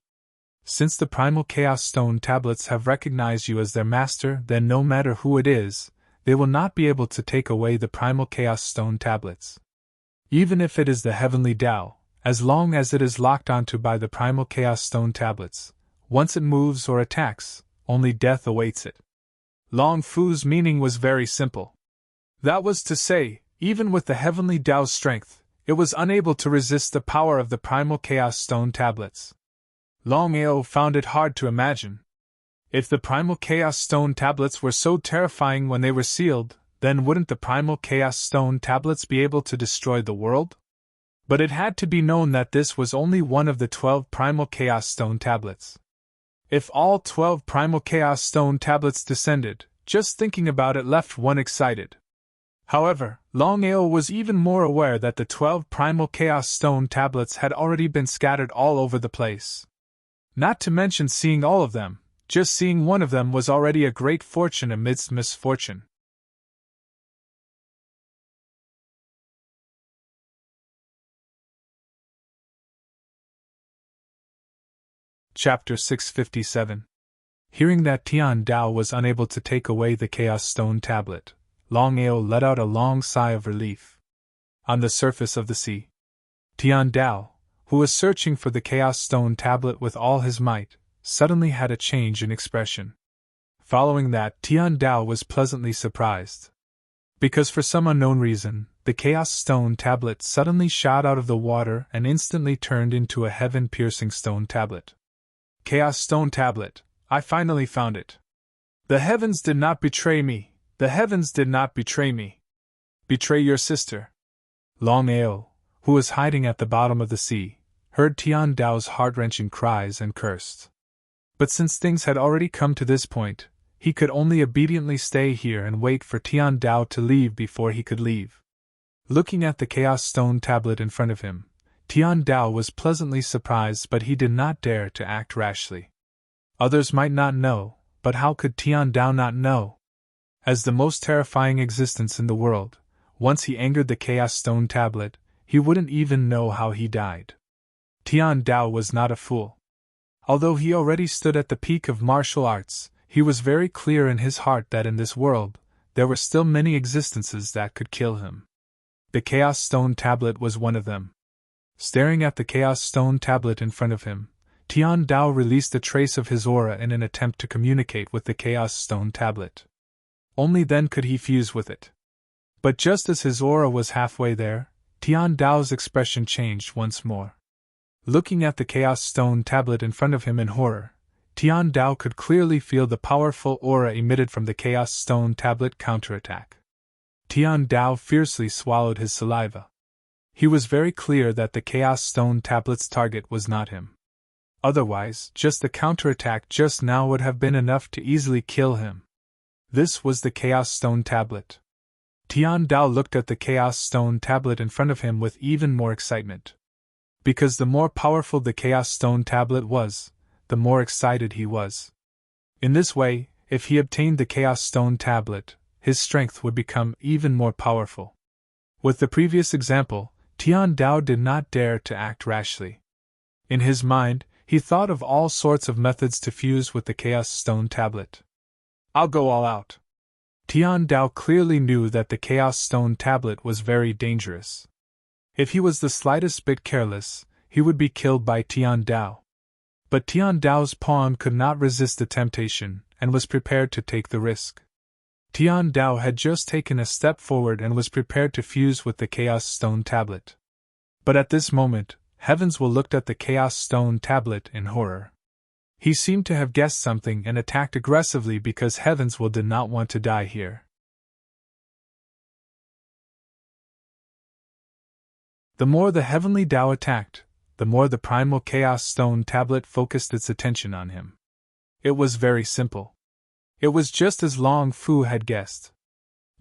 S1: Since the Primal Chaos Stone tablets have recognized you as their master, then no matter who it is, they will not be able to take away the Primal Chaos Stone tablets. Even if it is the Heavenly Tao, as long as it is locked onto by the Primal Chaos Stone tablets, once it moves or attacks, only death awaits it. Long Fu's meaning was very simple. That was to say, even with the Heavenly Tao's strength, it was unable to resist the power of the Primal Chaos Stone tablets. Longao found it hard to imagine. If the Primal Chaos Stone tablets were so terrifying when they were sealed, then wouldn't the Primal Chaos Stone tablets be able to destroy the world? But it had to be known that this was only one of the 12 Primal Chaos Stone tablets. If all 12 Primal Chaos Stone tablets descended, just thinking about it left one excited. However, Longao was even more aware that the 12 Primal Chaos Stone tablets had already been scattered all over the place. Not to mention seeing all of them, just seeing one of them was already a great fortune amidst misfortune. Chapter 657. Hearing that Tian Dao was unable to take away the Chaos Stone tablet, Longao let out a long sigh of relief. On the surface of the sea, Tian Dao, who was searching for the Chaos Stone tablet with all his might, suddenly had a change in expression. Following that, Tian Dao was pleasantly surprised. Because for some unknown reason, the Chaos Stone tablet suddenly shot out of the water and instantly turned into a heaven-piercing stone tablet. Chaos Stone tablet, I finally found it. The heavens did not betray me, the heavens did not betray me. Betray your sister. Longao, who was hiding at the bottom of the sea, heard Tian Dao's heart-wrenching cries and cursed. But since things had already come to this point, he could only obediently stay here and wait for Tian Dao to leave before he could leave. Looking at the Chaos Stone tablet in front of him, Tian Dao was pleasantly surprised, but he did not dare to act rashly. Others might not know, but how could Tian Dao not know? As the most terrifying existence in the world, once he angered the Chaos Stone tablet, he wouldn't even know how he died. Tian Dao was not a fool. Although he already stood at the peak of martial arts, he was very clear in his heart that in this world, there were still many existences that could kill him. The Chaos Stone tablet was one of them. Staring at the Chaos Stone tablet in front of him, Tian Dao released a trace of his aura in an attempt to communicate with the Chaos Stone tablet. Only then could he fuse with it. But just as his aura was halfway there, Tian Dao's expression changed once more. Looking at the Chaos Stone tablet in front of him in horror, Tian Dao could clearly feel the powerful aura emitted from the Chaos Stone tablet counterattack. Tian Dao fiercely swallowed his saliva. He was very clear that the Chaos Stone tablet's target was not him. Otherwise, just the counterattack just now would have been enough to easily kill him. This was the Chaos Stone tablet. Tian Dao looked at the Chaos Stone tablet in front of him with even more excitement. Because the more powerful the Chaos Stone tablet was, the more excited he was. In this way, if he obtained the Chaos Stone tablet, his strength would become even more powerful. With the previous example, Tian Dao did not dare to act rashly. In his mind, He thought of all sorts of methods to fuse with the Chaos Stone Tablet. "I'll go all out." Tian Dao clearly knew that the Chaos Stone Tablet was very dangerous. If he was the slightest bit careless, he would be killed by Tian Dao. But Tian Dao's pawn could not resist the temptation, and was prepared to take the risk. Tian Dao had just taken a step forward and was prepared to fuse with the Chaos Stone Tablet. But at this moment, Heavenswell looked at the Chaos Stone Tablet in horror. He seemed to have guessed something and attacked aggressively because Heavenswell did not want to die here. The more the Heavenly Tao attacked, the more the Primal Chaos Stone Tablet focused its attention on him. It was very simple. It was just as Long Fu had guessed.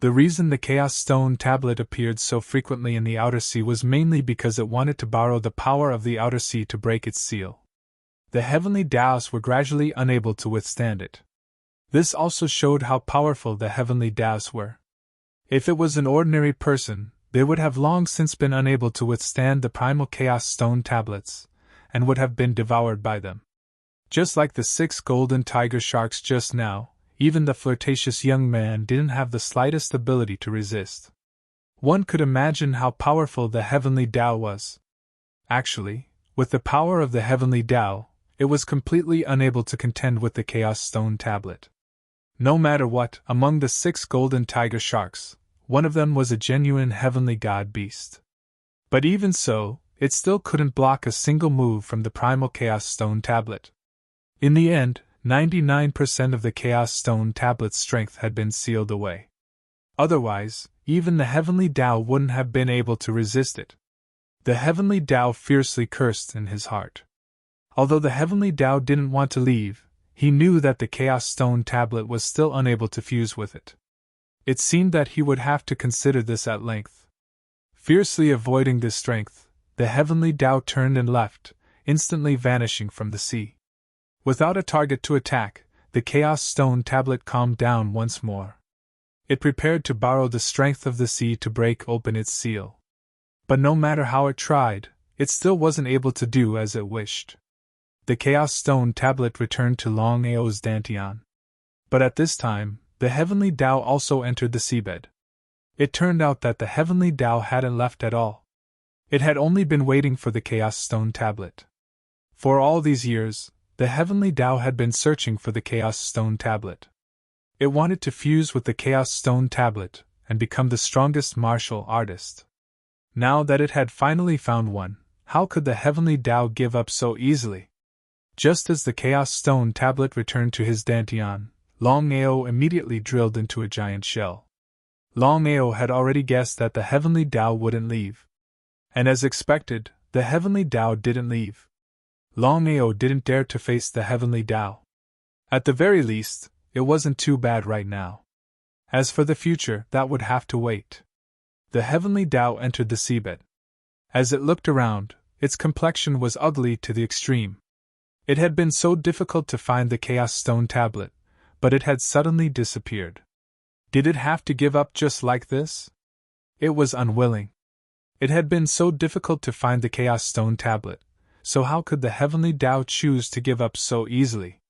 S1: The reason the Chaos Stone Tablet appeared so frequently in the Outer Sea was mainly because it wanted to borrow the power of the Outer Sea to break its seal. The Heavenly Taoists were gradually unable to withstand it. This also showed how powerful the Heavenly Taoists were. If it was an ordinary person, they would have long since been unable to withstand the Primal Chaos Stone Tablets, and would have been devoured by them. Just like the 6 golden tiger sharks just now, even the flirtatious young man didn't have the slightest ability to resist. One could imagine how powerful the Heavenly Tao was. Actually, with the power of the Heavenly Tao, it was completely unable to contend with the Chaos Stone Tablet. No matter what, among the 6 golden tiger sharks, one of them was a genuine heavenly god beast. But even so, it still couldn't block a single move from the Primal Chaos Stone Tablet. In the end, 99% of the Chaos Stone Tablet's strength had been sealed away. Otherwise, even the Heavenly Tao wouldn't have been able to resist it. The Heavenly Tao fiercely cursed in his heart. Although the Heavenly Tao didn't want to leave, he knew that the Chaos Stone Tablet was still unable to fuse with it. It seemed that he would have to consider this at length. Fiercely avoiding this strength, the Heavenly Tao turned and left, instantly vanishing from the sea. Without a target to attack, the Chaos Stone Tablet calmed down once more. It prepared to borrow the strength of the sea to break open its seal. But no matter how it tried, it still wasn't able to do as it wished. The Chaos Stone Tablet returned to Longao's Dantian. But at this time, the Heavenly Tao also entered the seabed. It turned out that the Heavenly Tao hadn't left at all. It had only been waiting for the Chaos Stone Tablet. For all these years, the Heavenly Tao had been searching for the Chaos Stone Tablet. It wanted to fuse with the Chaos Stone Tablet and become the strongest martial artist. Now that it had finally found one, how could the Heavenly Tao give up so easily? Just as the Chaos Stone Tablet returned to his Dantian, Longao immediately drilled into a giant shell. Longao had already guessed that the Heavenly Tao wouldn't leave. And as expected, the Heavenly Tao didn't leave. Longao didn't dare to face the Heavenly Tao. At the very least, it wasn't too bad right now. As for the future, that would have to wait. The Heavenly Tao entered the seabed. As it looked around, its complexion was ugly to the extreme. It had been so difficult to find the Chaos Stone Tablet, but it had suddenly disappeared. Did it have to give up just like this? It was unwilling. It had been so difficult to find the Chaos Stone Tablet, so how could the Heavenly Tao choose to give up so easily?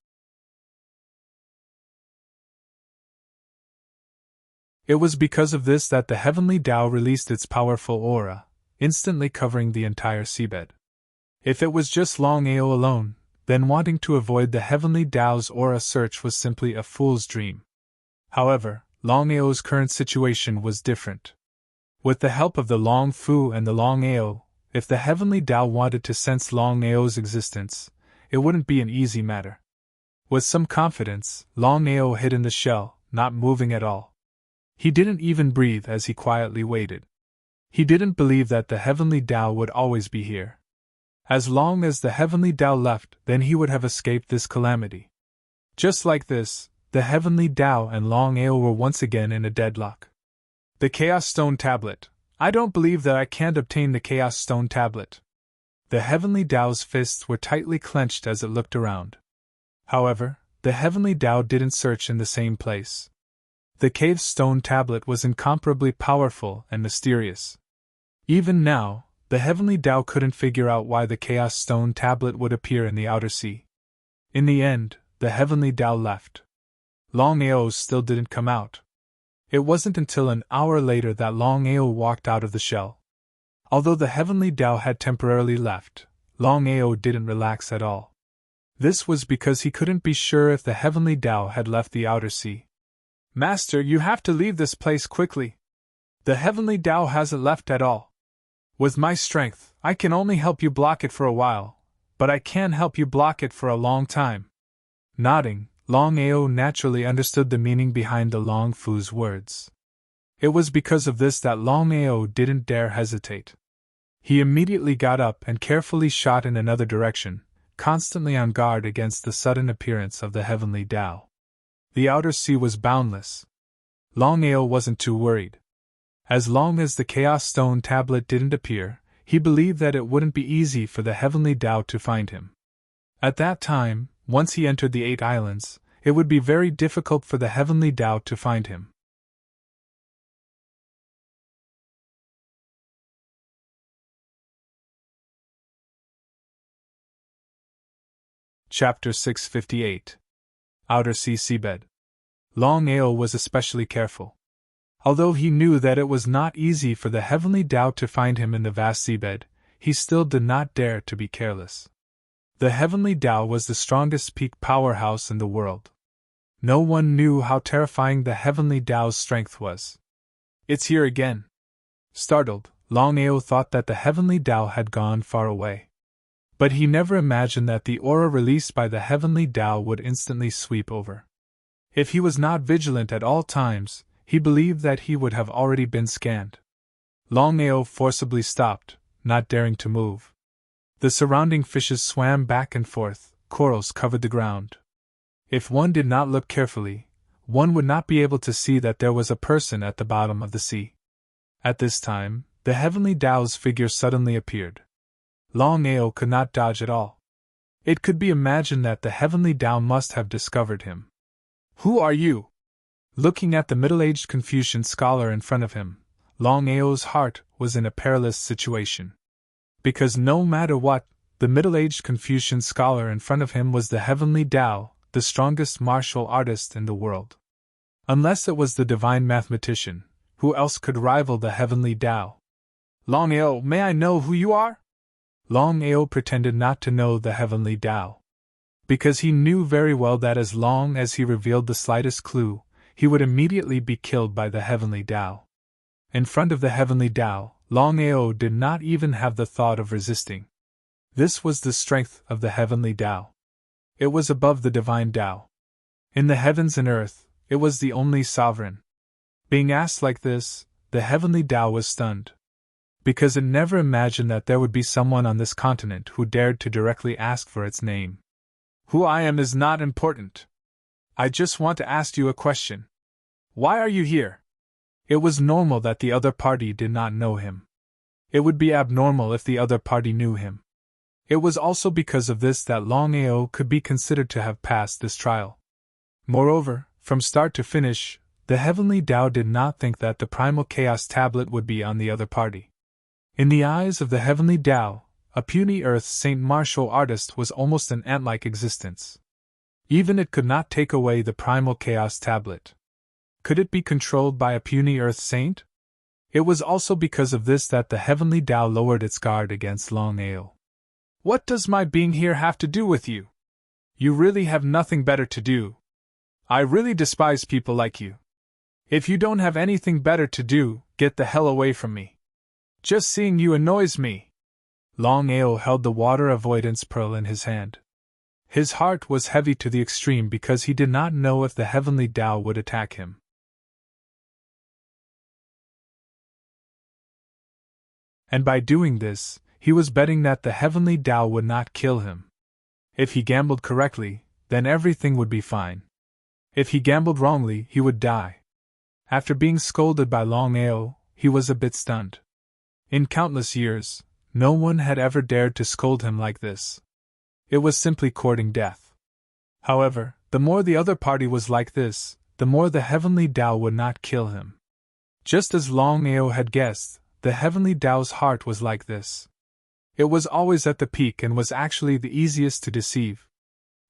S1: It was because of this that the Heavenly Tao released its powerful aura, instantly covering the entire seabed. If it was just Longao alone, then wanting to avoid the Heavenly Tao's aura search was simply a fool's dream. However, Longao's current situation was different. With the help of the Long Fu and the Longao, if the Heavenly Tao wanted to sense Longao's existence, it wouldn't be an easy matter. With some confidence, Longao hid in the shell, not moving at all. He didn't even breathe as he quietly waited. He didn't believe that the Heavenly Tao would always be here. As long as the Heavenly Tao left, then he would have escaped this calamity. Just like this, the Heavenly Tao and Longao were once again in a deadlock. The Chaos Stone Tablet. I don't believe that I can't obtain the Chaos Stone Tablet. The Heavenly Tao's fists were tightly clenched as it looked around. However, the Heavenly Tao didn't search in the same place. The Cave Stone Tablet was incomparably powerful and mysterious. Even now, the Heavenly Tao couldn't figure out why the Chaos Stone tablet would appear in the outer sea. In the end, the Heavenly Tao left. Longao still didn't come out. It wasn't until an hour later that Longao walked out of the shell. Although the Heavenly Tao had temporarily left, Longao didn't relax at all. This was because he couldn't be sure if the Heavenly Tao had left the outer sea. Master, you have to leave this place quickly. The Heavenly Tao hasn't left at all. With my strength, I can only help you block it for a while, but I can help you block it for a long time. Nodding, Longao naturally understood the meaning behind the Long Fu's words. It was because of this that Longao didn't dare hesitate. He immediately got up and carefully shot in another direction, constantly on guard against the sudden appearance of the Heavenly Tao. The outer sea was boundless. Longao wasn't too worried. As long as the Chaos Stone tablet didn't appear, he believed that it wouldn't be easy for the Heavenly Tao to find him. At that time, once he entered the 8 islands, it would be very difficult for the Heavenly Tao to find him. Chapter 658. Outer Sea Seabed. Longao was especially careful. Although he knew that it was not easy for the Heavenly Tao to find him in the vast seabed, he still did not dare to be careless. The Heavenly Tao was the strongest peak powerhouse in the world. No one knew how terrifying the Heavenly Tao's strength was. It's here again. Startled, Longao thought that the Heavenly Tao had gone far away. But he never imagined that the aura released by the Heavenly Tao would instantly sweep over. If he was not vigilant at all times, he believed that he would have already been scanned. Longao forcibly stopped, not daring to move. The surrounding fishes swam back and forth, corals covered the ground. If one did not look carefully, one would not be able to see that there was a person at the bottom of the sea. At this time, the Heavenly Tao's figure suddenly appeared. Longao could not dodge at all. It could be imagined that the Heavenly Tao must have discovered him. Who are you? Looking at the middle-aged Confucian scholar in front of him, Longao's heart was in a perilous situation. Because no matter what, the middle-aged Confucian scholar in front of him was the Heavenly Tao, the strongest martial artist in the world. Unless it was the divine mathematician, who else could rival the Heavenly Tao? Longao, may I know who you are? Longao pretended not to know the Heavenly Tao. Because he knew very well that as long as he revealed the slightest clue, he would immediately be killed by the Heavenly Tao. In front of the Heavenly Tao, Longao did not even have the thought of resisting. This was the strength of the Heavenly Tao. It was above the divine Tao. In the heavens and earth, it was the only sovereign. Being asked like this, the Heavenly Tao was stunned. Because it never imagined that there would be someone on this continent who dared to directly ask for its name. Who I am is not important. I just want to ask you a question. Why are you here? It was normal that the other party did not know him. It would be abnormal if the other party knew him. It was also because of this that Longao could be considered to have passed this trial. Moreover, from start to finish, the Heavenly Tao did not think that the Primal Chaos Tablet would be on the other party. In the eyes of the Heavenly Tao, a puny Earth Saint martial artist was almost an ant-like existence. Even it could not take away the Primal Chaos Tablet. Could it be controlled by a puny Earth Saint? It was also because of this that the Heavenly Tao lowered its guard against Longao. What does my being here have to do with you? You really have nothing better to do. I really despise people like you. If you don't have anything better to do, get the hell away from me. Just seeing you annoys me. Longao held the water avoidance pearl in his hand. His heart was heavy to the extreme because he did not know if the Heavenly Tao would attack him. And by doing this, he was betting that the Heavenly Tao would not kill him. If he gambled correctly, then everything would be fine. If he gambled wrongly, he would die. After being scolded by Longao, he was a bit stunned. In countless years, no one had ever dared to scold him like this. It was simply courting death. However, the more the other party was like this, the more the Heavenly Tao would not kill him. Just as Longao had guessed, the heavenly Tao's heart was like this. It was always at the peak and was actually the easiest to deceive.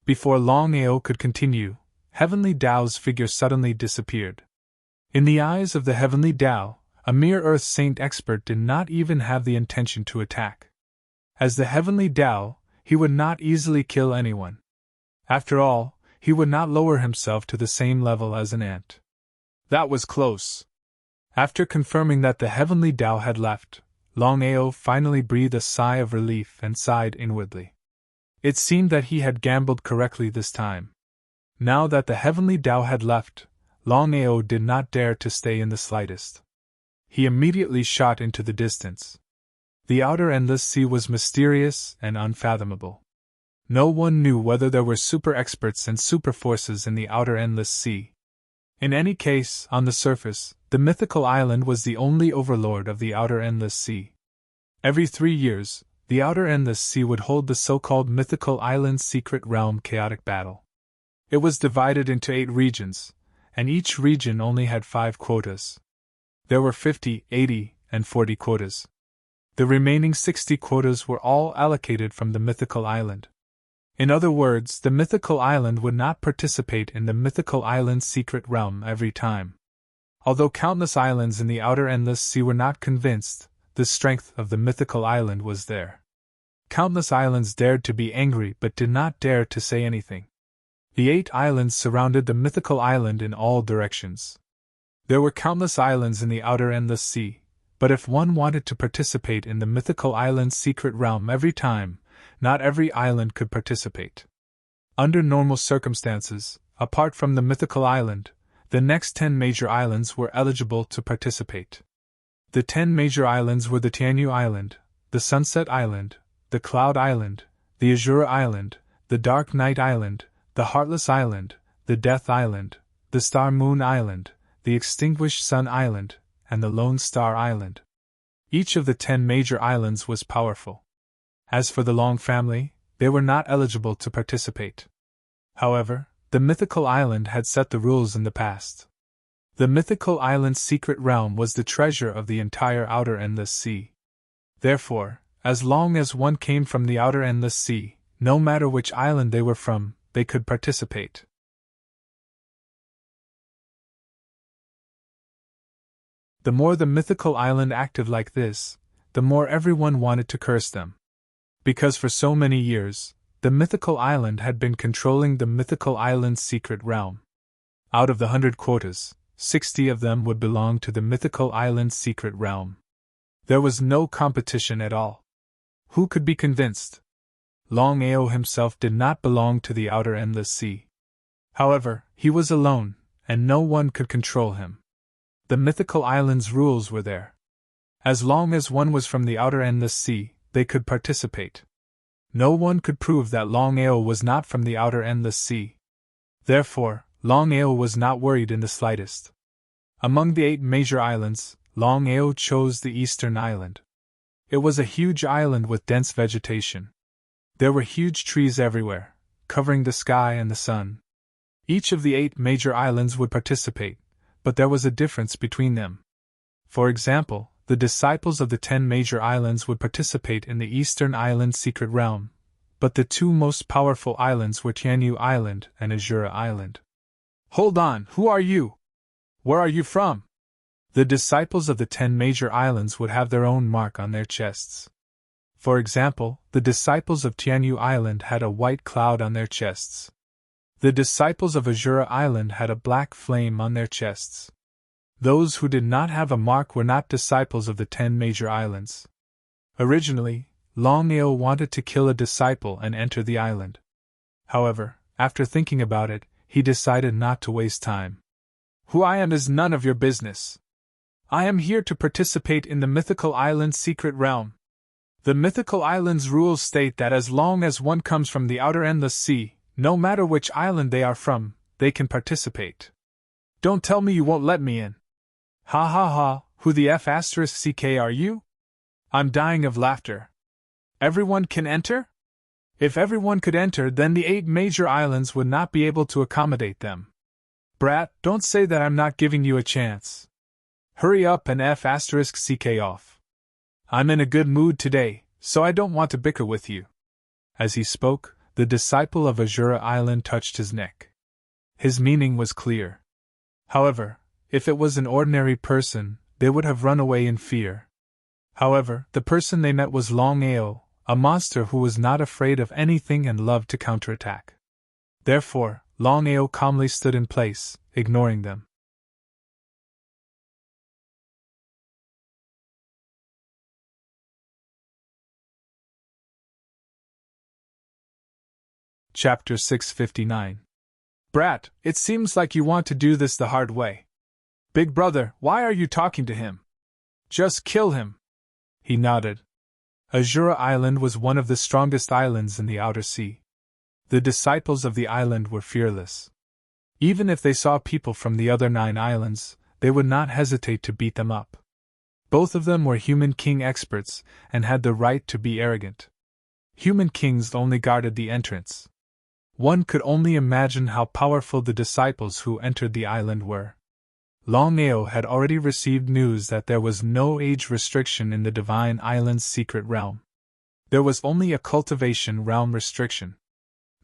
S1: Before Longao could continue, heavenly Tao's figure suddenly disappeared. In the eyes of the heavenly Tao, a mere earth saint expert did not even have the intention to attack. As the heavenly Tao, he would not easily kill anyone. After all, he would not lower himself to the same level as an ant. That was close. After confirming that the heavenly Tao had left, Longao finally breathed a sigh of relief and sighed inwardly. It seemed that he had gambled correctly this time. Now that the heavenly Tao had left, Longao did not dare to stay in the slightest. He immediately shot into the distance. The outer endless sea was mysterious and unfathomable. No one knew whether there were super experts and super forces in the outer endless sea. In any case, on the surface, the mythical island was the only overlord of the outer endless sea. Every 3 years, the outer endless sea would hold the so-called mythical island secret realm chaotic battle. It was divided into 8 regions, and each region only had 5 quotas. There were 50, 80, and 40 quotas. The remaining 60 quotas were all allocated from the mythical island. In other words, the mythical island would not participate in the mythical island secret realm every time. Although countless islands in the outer endless sea were not convinced, the strength of the mythical island was there. Countless islands dared to be angry but did not dare to say anything. The 8 islands surrounded the mythical island in all directions. There were countless islands in the outer endless sea, but if one wanted to participate in the mythical island secret realm every time, not every island could participate. Under normal circumstances, apart from the mythical island, the next 10 major islands were eligible to participate. The 10 major islands were the Tianyu Island, the Sunset Island, the Cloud Island, the Azura Island, the Dark Night Island, the Heartless Island, the Death Island, the Star Moon Island, the Extinguished Sun Island, and the Lone Star Island. Each of the 10 major islands was powerful. As for the Long family, they were not eligible to participate. However, the mythical island had set the rules in the past. The mythical island's secret realm was the treasure of the entire outer endless sea. Therefore, as long as one came from the outer endless sea, no matter which island they were from, they could participate. The more the mythical island acted like this, the more everyone wanted to curse them. Because for so many years, the mythical island had been controlling the mythical island's secret realm. Out of the 100 quotas, 60 of them would belong to the mythical island's secret realm. There was no competition at all. Who could be convinced? Longao himself did not belong to the outer endless sea. However, he was alone, and no one could control him. The mythical island's rules were there. As long as one was from the outer endless sea, they could participate. No one could prove that Longao was not from the outer endless sea. Therefore, Longao was not worried in the slightest. Among the 8 major islands, Longao chose the eastern island. It was a huge island with dense vegetation. There were huge trees everywhere, covering the sky and the sun. Each of the 8 major islands would participate, but there was a difference between them. For example, the disciples of the 10 major islands would participate in the Eastern Island secret realm, but the 2 most powerful islands were Tianyu Island and Azura Island. Hold on, who are you? Where are you from? The disciples of the 10 major islands would have their own mark on their chests. For example, the disciples of Tianyu Island had a white cloud on their chests. The disciples of Azura Island had a black flame on their chests. Those who did not have a mark were not disciples of the 10 major islands. Originally, Longao wanted to kill a disciple and enter the island. However, after thinking about it, he decided not to waste time. Who I am is none of your business. I am here to participate in the mythical island's secret realm. The mythical island's rules state that as long as one comes from the outer endless sea, no matter which island they are from, they can participate. Don't tell me you won't let me in. Ha ha ha, who the F***ck are you? I'm dying of laughter. Everyone can enter? If everyone could enter, then the 8 major islands would not be able to accommodate them. Brat, don't say that I'm not giving you a chance. Hurry up and F***ck off. I'm in a good mood today, so I don't want to bicker with you. As he spoke, the disciple of Azura Island touched his neck. His meaning was clear. However, if it was an ordinary person, they would have run away in fear. However, the person they met was Longao, a monster who was not afraid of anything and loved to counterattack. Therefore, Longao calmly stood in place, ignoring them. Chapter 659. Brat, it seems like you want to do this the hard way. Big brother, why are you talking to him? Just kill him. He nodded. Azura Island was one of the strongest islands in the outer sea. The disciples of the island were fearless. Even if they saw people from the other 9 islands, they would not hesitate to beat them up. Both of them were human king experts and had the right to be arrogant. Human kings only guarded the entrance. One could only imagine how powerful the disciples who entered the island were. Longao had already received news that there was no age restriction in the Divine Island's secret realm. There was only a cultivation realm restriction.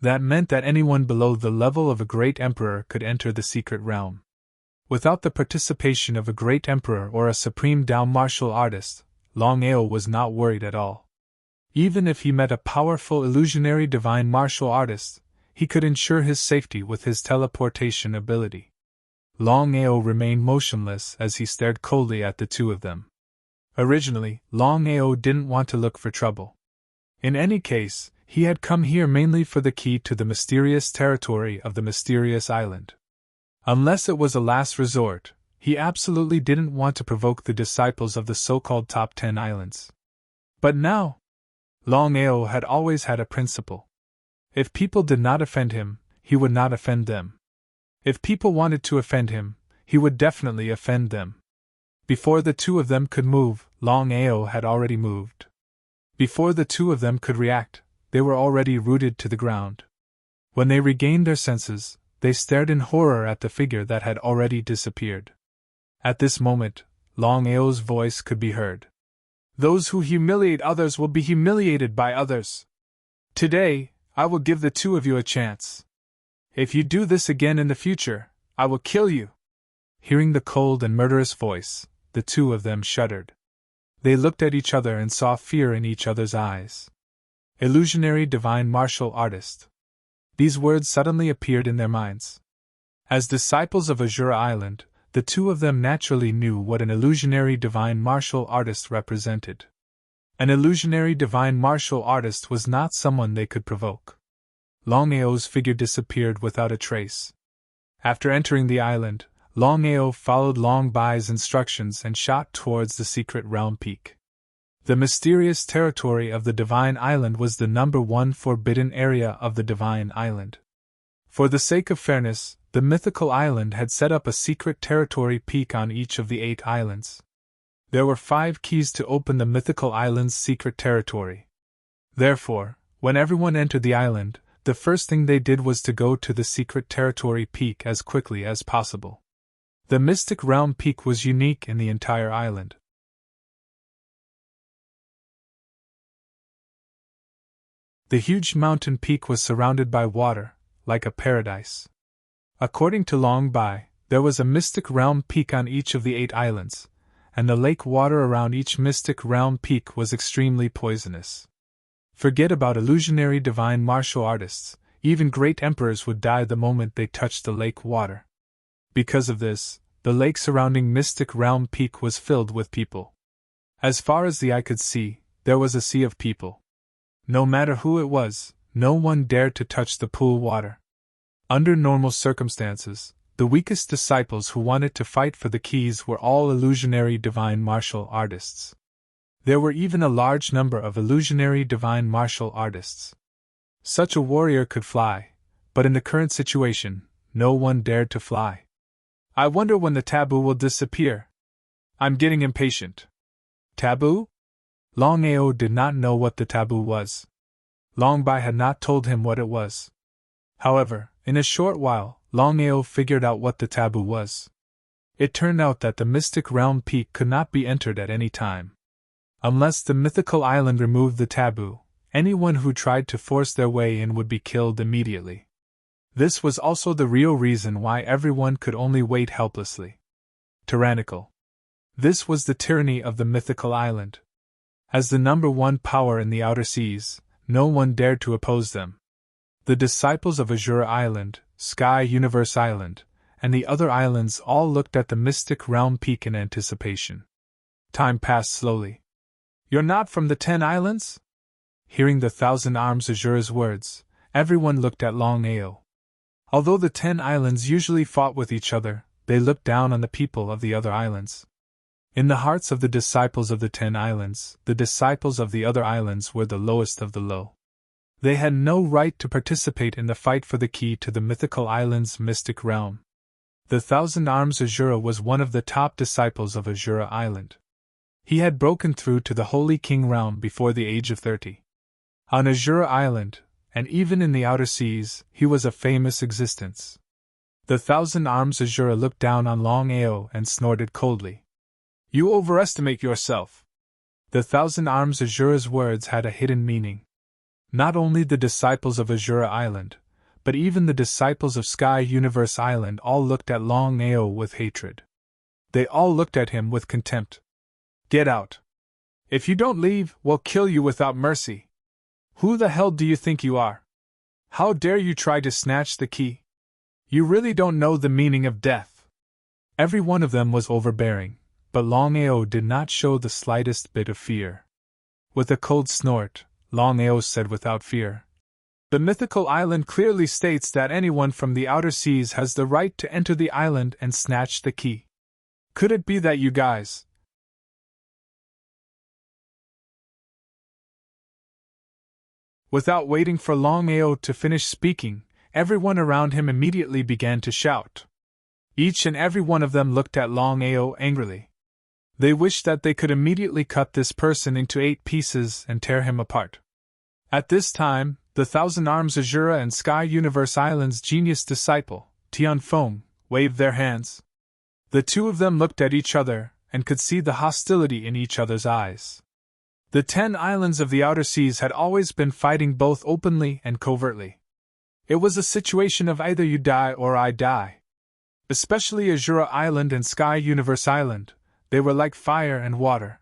S1: That meant that anyone below the level of a great emperor could enter the secret realm. Without the participation of a great emperor or a supreme Dao martial artist, Longao was not worried at all. Even if he met a powerful illusionary divine martial artist, he could ensure his safety with his teleportation ability. Longao remained motionless as he stared coldly at the two of them. Originally, Longao didn't want to look for trouble. In any case, he had come here mainly for the key to the mysterious territory of the mysterious island. Unless it was a last resort, he absolutely didn't want to provoke the disciples of the so-called top 10 islands. But now, Longao had always had a principle. If people did not offend him, he would not offend them. If people wanted to offend him, he would definitely offend them. Before the two of them could move, Longao had already moved. Before the two of them could react, they were already rooted to the ground. When they regained their senses, they stared in horror at the figure that had already disappeared. At this moment, Longao's voice could be heard. Those who humiliate others will be humiliated by others. Today, I will give the two of you a chance. If you do this again in the future, I will kill you. Hearing the cold and murderous voice, the two of them shuddered. They looked at each other and saw fear in each other's eyes. Illusionary divine martial artist. These words suddenly appeared in their minds. As disciples of Azura Island, the two of them naturally knew what an illusionary divine martial artist represented. An illusionary divine martial artist was not someone they could provoke. Longao's figure disappeared without a trace. After entering the island, Longao followed Long Bai's instructions and shot towards the secret realm peak. The mysterious territory of the Divine Island was the number 1 forbidden area of the Divine Island. For the sake of fairness, the mythical island had set up a secret territory peak on each of the 8 islands. There were 5 keys to open the mythical island's secret territory. Therefore, when everyone entered the island, the first thing they did was to go to the secret territory peak as quickly as possible. The Mystic Realm Peak was unique in the entire island. The huge mountain peak was surrounded by water, like a paradise. According to Long Bai, there was a Mystic Realm Peak on each of the 8 islands, and the lake water around each Mystic Realm Peak was extremely poisonous. Forget about illusionary divine martial artists, even great emperors would die the moment they touched the lake water. Because of this, the lake surrounding Mystic Realm Peak was filled with people. As far as the eye could see, there was a sea of people. No matter who it was, no one dared to touch the pool water. Under normal circumstances, the weakest disciples who wanted to fight for the keys were all illusionary divine martial artists. There were even a large number of illusionary divine martial artists. Such a warrior could fly, but in the current situation, no one dared to fly. I wonder when the taboo will disappear. I'm getting impatient. Taboo? Longao did not know what the taboo was. Long Bai had not told him what it was. However, in a short while, Longao figured out what the taboo was. It turned out that the Mystic Realm Peak could not be entered at any time. Unless the mythical island removed the taboo, anyone who tried to force their way in would be killed immediately. This was also the real reason why everyone could only wait helplessly. Tyrannical. This was the tyranny of the mythical island. As the number one power in the outer seas, no one dared to oppose them. The disciples of Azure Island, Sky Universe Island, and the other islands all looked at the mystic realm peak in anticipation. Time passed slowly. "You're not from the 10 islands?" Hearing the Thousand Arms Azure's words, everyone looked at Longao. Although the 10 islands usually fought with each other, they looked down on the people of the other islands. In the hearts of the disciples of the 10 islands, the disciples of the other islands were the lowest of the low. They had no right to participate in the fight for the key to the mythical island's mystic realm. The Thousand Arms Azure was one of the top disciples of Azure Island. He had broken through to the Holy King realm before the age of 30. On Azure Island, and even in the outer seas, he was a famous existence. The Thousand Arms Azure looked down on Longao and snorted coldly. "You overestimate yourself." The Thousand Arms Azure's words had a hidden meaning. Not only the disciples of Azure Island, but even the disciples of Sky Universe Island all looked at Longao with hatred. They all looked at him with contempt. "Get out. If you don't leave, we'll kill you without mercy. Who the hell do you think you are? How dare you try to snatch the key? You really don't know the meaning of death." Every one of them was overbearing, but Longao did not show the slightest bit of fear. With a cold snort, Longao said without fear, "The mythical island clearly states that anyone from the outer seas has the right to enter the island and snatch the key. Could it be that you guys..." Without waiting for Longao to finish speaking, everyone around him immediately began to shout. Each and every one of them looked at Longao angrily. They wished that they could immediately cut this person into 8 pieces and tear him apart. At this time, the Thousand Arms Azure and Sky Universe Island's genius disciple, Tianfeng, waved their hands. The two of them looked at each other and could see the hostility in each other's eyes. The 10 islands of the outer seas had always been fighting both openly and covertly. It was a situation of either you die or I die. Especially Azure Island and Sky Universe Island, they were like fire and water.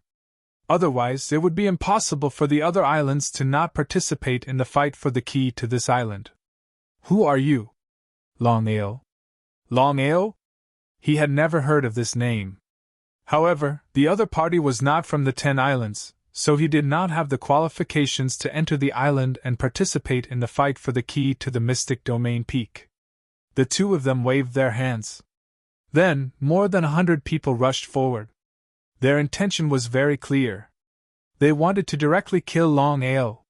S1: Otherwise, it would be impossible for the other islands to not participate in the fight for the key to this island. "Who are you?" "Longao." "Longao?" He had never heard of this name. However, the other party was not from the 10 islands, so he did not have the qualifications to enter the island and participate in the fight for the key to the mystic domain peak. The two of them waved their hands. Then, more than 100 people rushed forward. Their intention was very clear. They wanted to directly kill Longao.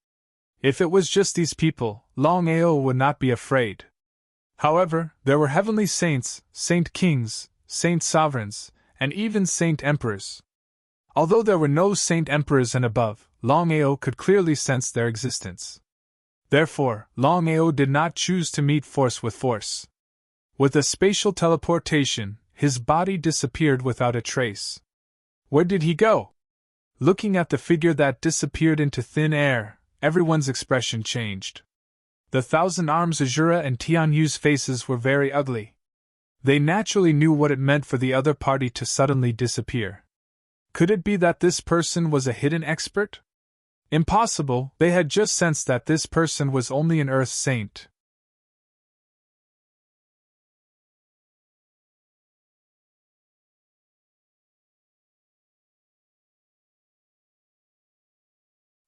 S1: If it was just these people, Longao would not be afraid. However, there were heavenly saints, saint kings, saint sovereigns, and even saint emperors. Although there were no saint emperors and above, Longao could clearly sense their existence. Therefore, Longao did not choose to meet force with force. With a spatial teleportation, his body disappeared without a trace. Where did he go? Looking at the figure that disappeared into thin air, everyone's expression changed. The Thousand Arms Azure and Tianyu's faces were very ugly. They naturally knew what it meant for the other party to suddenly disappear. Could it be that this person was a hidden expert? Impossible, they had just sensed that this person was only an Earth saint.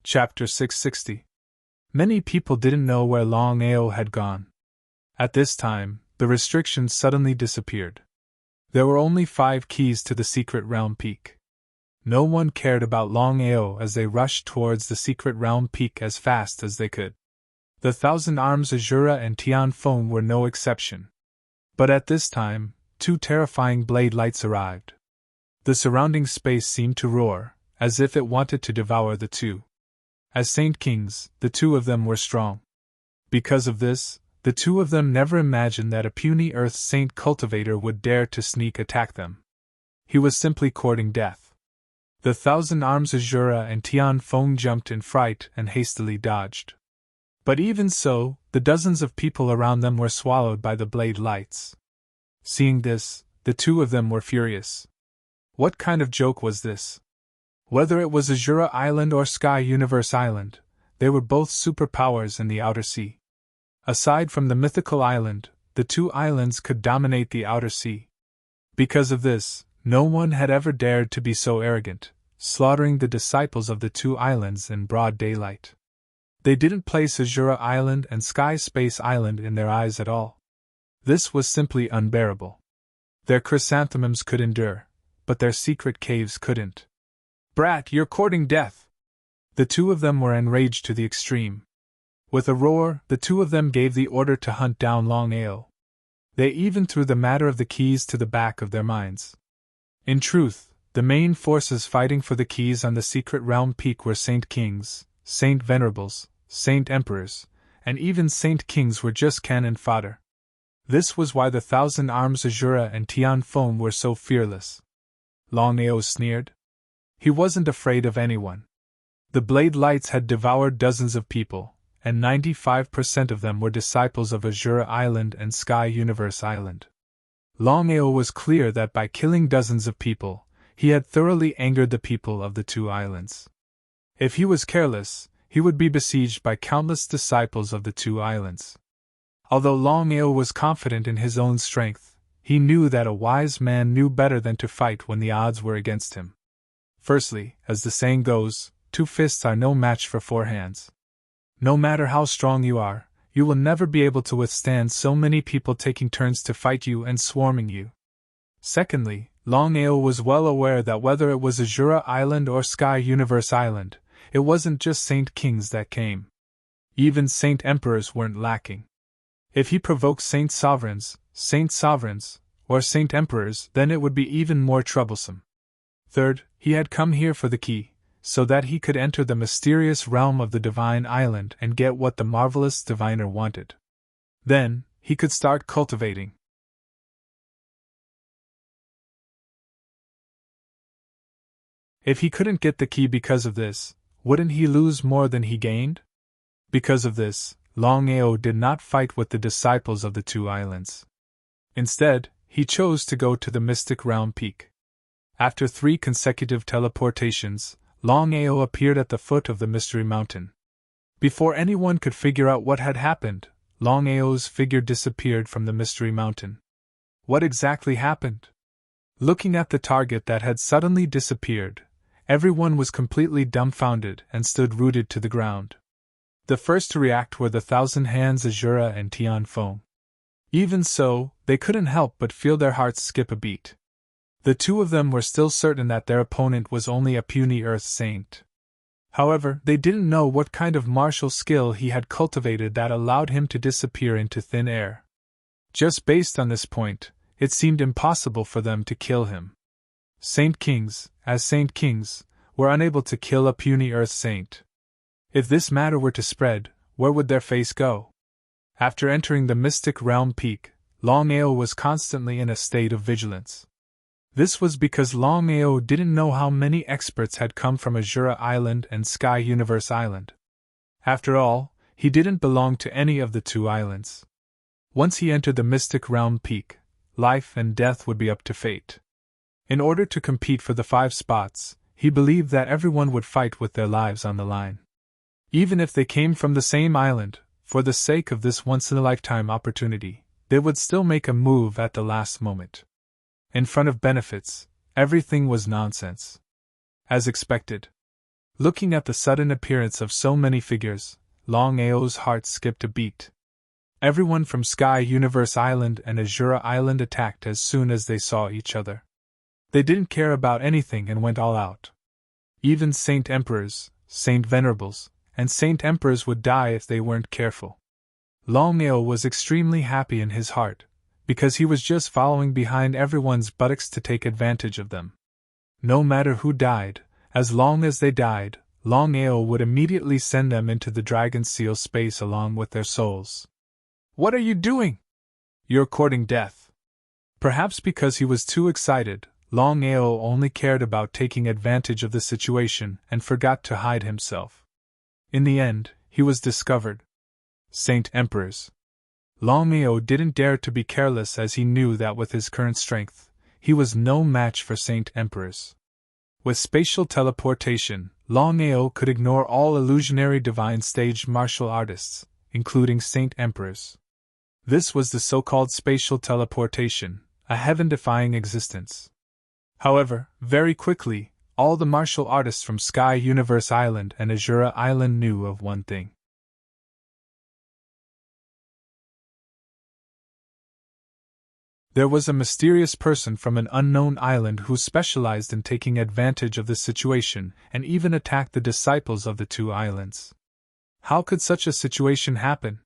S1: Chapter 660. Many people didn't know where Longao had gone. At this time, the restrictions suddenly disappeared. There were only 5 keys to the secret realm peak. No one cared about Longao as they rushed towards the secret realm peak as fast as they could. The Thousand Arms Azure and Tianfeng were no exception. But at this time, 2 terrifying blade lights arrived. The surrounding space seemed to roar, as if it wanted to devour the two. As Saint Kings, the 2 of them were strong. Because of this, the 2 of them never imagined that a puny Earth Saint cultivator would dare to sneak attack them. He was simply courting death. The Thousand Arms Azura and Tian Feng jumped in fright and hastily dodged. But even so, the dozens of people around them were swallowed by the blade lights. Seeing this, the two of them were furious. What kind of joke was this? Whether it was Azura Island or Sky Universe Island, they were both superpowers in the outer sea. Aside from the mythical island, the two islands could dominate the outer sea. Because of this, no one had ever dared to be so arrogant, slaughtering the disciples of the two islands in broad daylight. They didn't place Azura Island and Sky Space Island in their eyes at all. This was simply unbearable. Their chrysanthemums could endure, but their secret caves couldn't. "Brat, you're courting death!" The two of them were enraged to the extreme. With a roar, the two of them gave the order to hunt down Longao. They even threw the matter of the keys to the back of their minds. In truth, the main forces fighting for the keys on the secret realm peak were Saint Kings, Saint Venerables, Saint Emperors, and even Saint Kings were just cannon fodder. This was why the Thousand Arms Azura and Tian Feng were so fearless. Longao sneered. He wasn't afraid of anyone. The blade lights had devoured dozens of people, and 95% of them were disciples of Azura Island and Sky Universe Island. Longao was clear that by killing dozens of people, he had thoroughly angered the people of the two islands. If he was careless, he would be besieged by countless disciples of the two islands. Although Longao was confident in his own strength, he knew that a wise man knew better than to fight when the odds were against him. Firstly, as the saying goes, 2 fists are no match for 4 hands. No matter how strong you are, you will never be able to withstand so many people taking turns to fight you and swarming you. Secondly, Longao was well aware that whether it was Azura Island or Sky Universe Island, it wasn't just Saint Kings that came. Even Saint Emperors weren't lacking. If he provoked Saint Sovereigns, or Saint Emperors, then it would be even more troublesome. Third, he had come here for the key, so that he could enter the mysterious realm of the Divine Island and get what the marvelous diviner wanted. Then, he could start cultivating. If he couldn't get the key because of this, wouldn't he lose more than he gained? Because of this, Longao did not fight with the disciples of the two islands. Instead, he chose to go to the Mystic Realm Peak. After 3 consecutive teleportations, Longao appeared at the foot of the Mystery Mountain. Before anyone could figure out what had happened, Longao's figure disappeared from the Mystery Mountain. What exactly happened? Looking at the target that had suddenly disappeared, everyone was completely dumbfounded and stood rooted to the ground. The first to react were the Thousand Hands Azura and Tian Feng. Even so, they couldn't help but feel their hearts skip a beat. The two of them were still certain that their opponent was only a puny earth saint. However, they didn't know what kind of martial skill he had cultivated that allowed him to disappear into thin air. Just based on this point, it seemed impossible for them to kill him. Saint Kings, as Saint Kings, were unable to kill a puny earth saint. If this matter were to spread, where would their face go? After entering the Mystic Realm Peak, Longao was constantly in a state of vigilance. This was because Longao didn't know how many experts had come from Azura Island and Sky Universe Island. After all, he didn't belong to any of the two islands. Once he entered the Mystic Realm Peak, life and death would be up to fate. In order to compete for the 5 spots, he believed that everyone would fight with their lives on the line. Even if they came from the same island, for the sake of this once-in-a-lifetime opportunity, they would still make a move at the last moment. In front of benefits, everything was nonsense. As expected. Looking at the sudden appearance of so many figures, Longao's heart skipped a beat. Everyone from Sky Universe Island and Azura Island attacked as soon as they saw each other. They didn't care about anything and went all out. Even Saint Emperors, Saint Venerables, and Saint Emperors would die if they weren't careful. Longao was extremely happy in his heart, because he was just following behind everyone's buttocks to take advantage of them. No matter who died, as long as they died, Longao would immediately send them into the Dragon Seal space along with their souls. "What are you doing?" "You're courting death." Perhaps because he was too excited, Longao only cared about taking advantage of the situation and forgot to hide himself. In the end, he was discovered. Saint Emperors. Longao didn't dare to be careless as he knew that with his current strength, he was no match for Saint Emperors. With spatial teleportation, Longao could ignore all illusionary divine staged martial artists, including Saint Emperors. This was the so-called spatial teleportation, a heaven-defying existence. However, very quickly, all the martial artists from Sky Universe Island and Azura Island knew of one thing. There was a mysterious person from an unknown island who specialized in taking advantage of the situation and even attacked the disciples of the two islands. How could such a situation happen?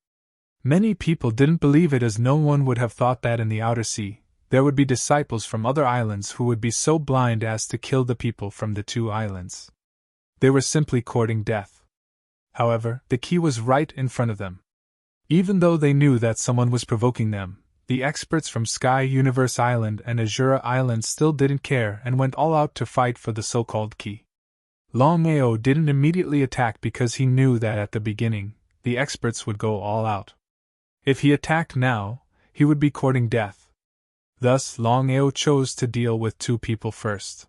S1: Many people didn't believe it, as no one would have thought that in the outer sea there would be disciples from other islands who would be so blind as to kill the people from the two islands. They were simply courting death. However, the key was right in front of them. Even though they knew that someone was provoking them, the experts from Sky Universe Island and Azura Island still didn't care and went all out to fight for the so-called key. Longao didn't immediately attack because he knew that at the beginning, the experts would go all out. If he attacked now, he would be courting death. Thus, Longao chose to deal with two people first.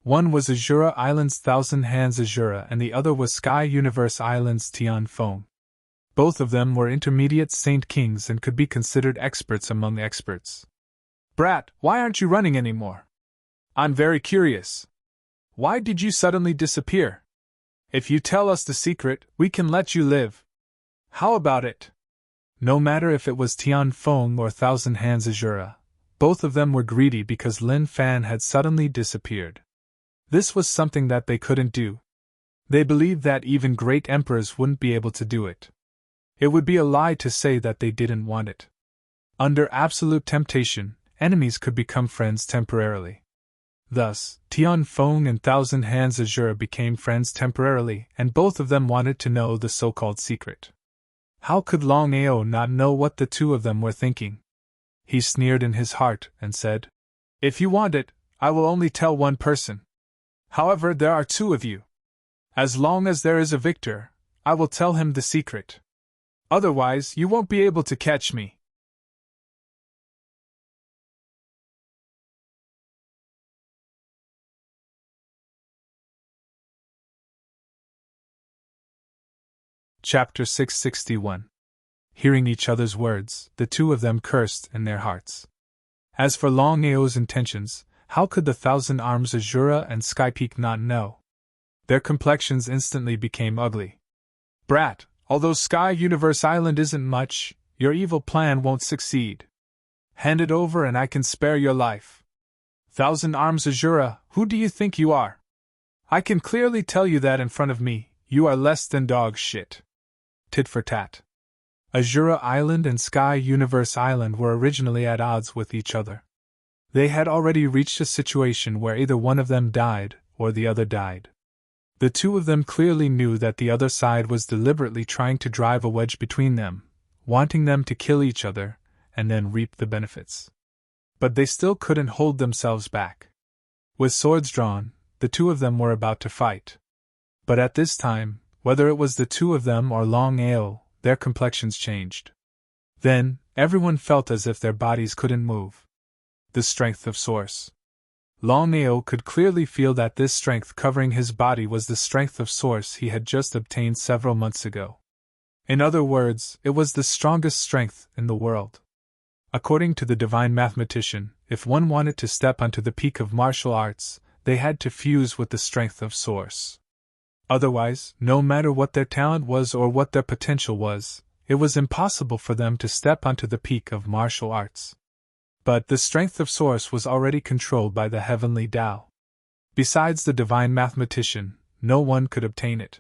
S1: One was Azura Island's Thousand Hands Azura and the other was Sky Universe Island's Tian Feng. Both of them were intermediate Saint Kings and could be considered experts among experts. Brat, why aren't you running anymore? I'm very curious. Why did you suddenly disappear? If you tell us the secret, we can let you live. How about it? No matter if it was Tian Feng or Thousand Hands Azura, both of them were greedy because Lin Fan had suddenly disappeared. This was something that they couldn't do. They believed that even great emperors wouldn't be able to do it. It would be a lie to say that they didn't want it. Under absolute temptation, enemies could become friends temporarily. Thus, Tian Feng and Thousand Hands Azura became friends temporarily, and both of them wanted to know the so-called secret. How could Longao not know what the two of them were thinking? He sneered in his heart and said, "If you want it, I will only tell one person. However, there are two of you. As long as there is a victor, I will tell him the secret. Otherwise, you won't be able to catch me." Chapter 661. Hearing each other's words, the two of them cursed in their hearts. As for Longao's intentions, how could the Thousand Arms Azura and Skypeak not know? Their complexions instantly became ugly. Brat, although Sky Universe Island isn't much, your evil plan won't succeed. Hand it over and I can spare your life. Thousand Arms Azura, who do you think you are? I can clearly tell you that in front of me, you are less than dog shit. Tit for tat. Azura Island and Sky Universe Island were originally at odds with each other. They had already reached a situation where either one of them died, or the other died. The two of them clearly knew that the other side was deliberately trying to drive a wedge between them, wanting them to kill each other, and then reap the benefits. But they still couldn't hold themselves back. With swords drawn, the two of them were about to fight. But at this time, whether it was the two of them or Longao, their complexions changed. Then, everyone felt as if their bodies couldn't move. The strength of Source. Longao could clearly feel that this strength covering his body was the strength of Source he had just obtained several months ago. In other words, it was the strongest strength in the world. According to the divine mathematician, if one wanted to step onto the peak of martial arts, they had to fuse with the strength of Source. Otherwise, no matter what their talent was or what their potential was, it was impossible for them to step onto the peak of martial arts. But the strength of Source was already controlled by the heavenly Tao. Besides the divine mathematician, no one could obtain it.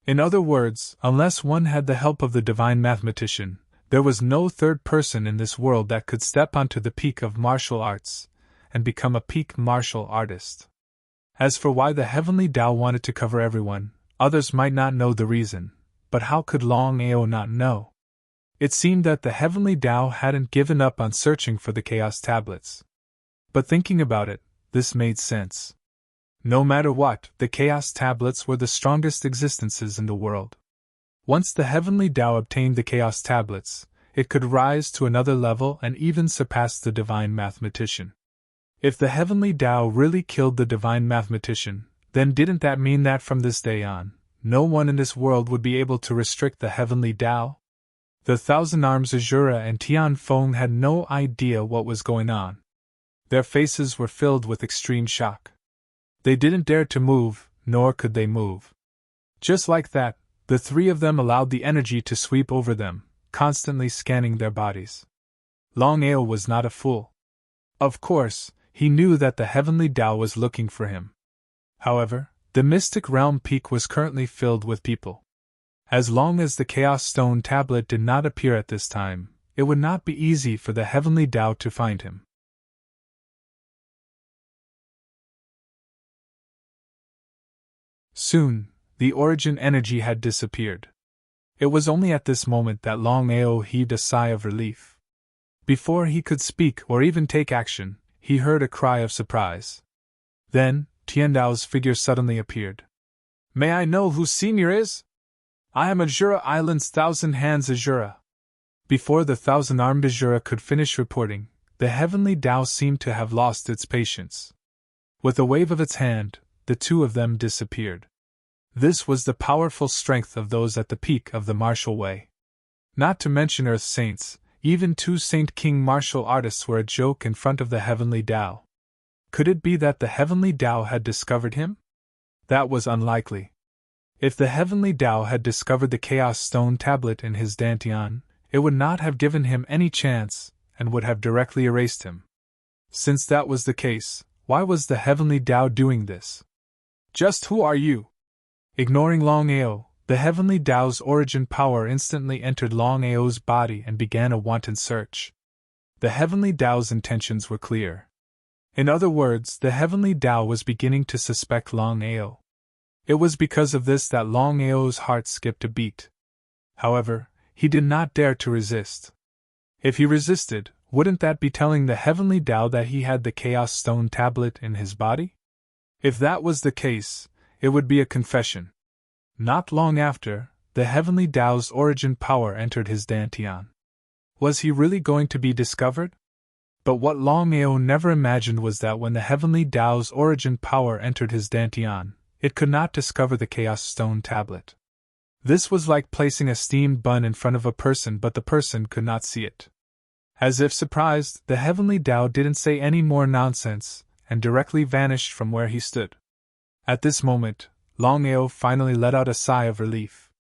S1: In other words, unless one had the help of the divine mathematician, there was no third person in this world that could step onto the peak of martial arts and become a peak martial artist. As for why the heavenly Tao wanted to cover everyone, others might not know the reason, but how could Longao not know? It seemed that the heavenly Tao hadn't given up on searching for the Chaos Tablets. But thinking about it, this made sense. No matter what, the Chaos Tablets were the strongest existences in the world. Once the Heavenly Tao obtained the Chaos Tablets, it could rise to another level and even surpass the Divine Mathematician. If the Heavenly Tao really killed the Divine Mathematician, then didn't that mean that from this day on, no one in this world would be able to restrict the Heavenly Tao? The Thousand Arms Azura and Tian Feng had no idea what was going on. Their faces were filled with extreme shock. They didn't dare to move, nor could they move. Just like that, the three of them allowed the energy to sweep over them, constantly scanning their bodies. Longao was not a fool. Of course, he knew that the Heavenly Tao was looking for him. However, the Mystic Realm Peak was currently filled with people. As long as the Chaos Stone Tablet did not appear at this time, it would not be easy for the Heavenly Tao to find him. Soon, the origin energy had disappeared. It was only at this moment that Longao heaved a sigh of relief. Before he could speak or even take action, he heard a cry of surprise. Then, Tiandao's figure suddenly appeared. "May I know who Senior is? I am Azura Island's Thousand Hands Azura." Before the Thousand-Armed Azura could finish reporting, the Heavenly Tao seemed to have lost its patience. With a wave of its hand, the two of them disappeared. This was the powerful strength of those at the peak of the martial way. Not to mention Earth Saints, even two Saint King martial artists were a joke in front of the Heavenly Tao. Could it be that the Heavenly Tao had discovered him? That was unlikely. If the Heavenly Tao had discovered the Chaos Stone Tablet in his Dantian, it would not have given him any chance, and would have directly erased him. Since that was the case, why was the Heavenly Tao doing this? "Just who are you?" Ignoring Longao, the Heavenly Tao's origin power instantly entered Longao's body and began a wanton search. The Heavenly Tao's intentions were clear. In other words, the Heavenly Tao was beginning to suspect Longao. It was because of this that Longao's heart skipped a beat. However, he did not dare to resist. If he resisted, wouldn't that be telling the Heavenly Tao that he had the Chaos Stone Tablet in his body? If that was the case, it would be a confession. Not long after, the Heavenly Tao's origin power entered his Dantian. Was he really going to be discovered? But what Longao never imagined was that when the Heavenly Tao's origin power entered his Dantian, it could not discover the Chaos Stone Tablet. This was like placing a steamed bun in front of a person, but the person could not see it. As if surprised, the Heavenly Tao didn't say any more nonsense, and directly vanished from where he stood. At this moment, Longao finally let out a sigh of relief.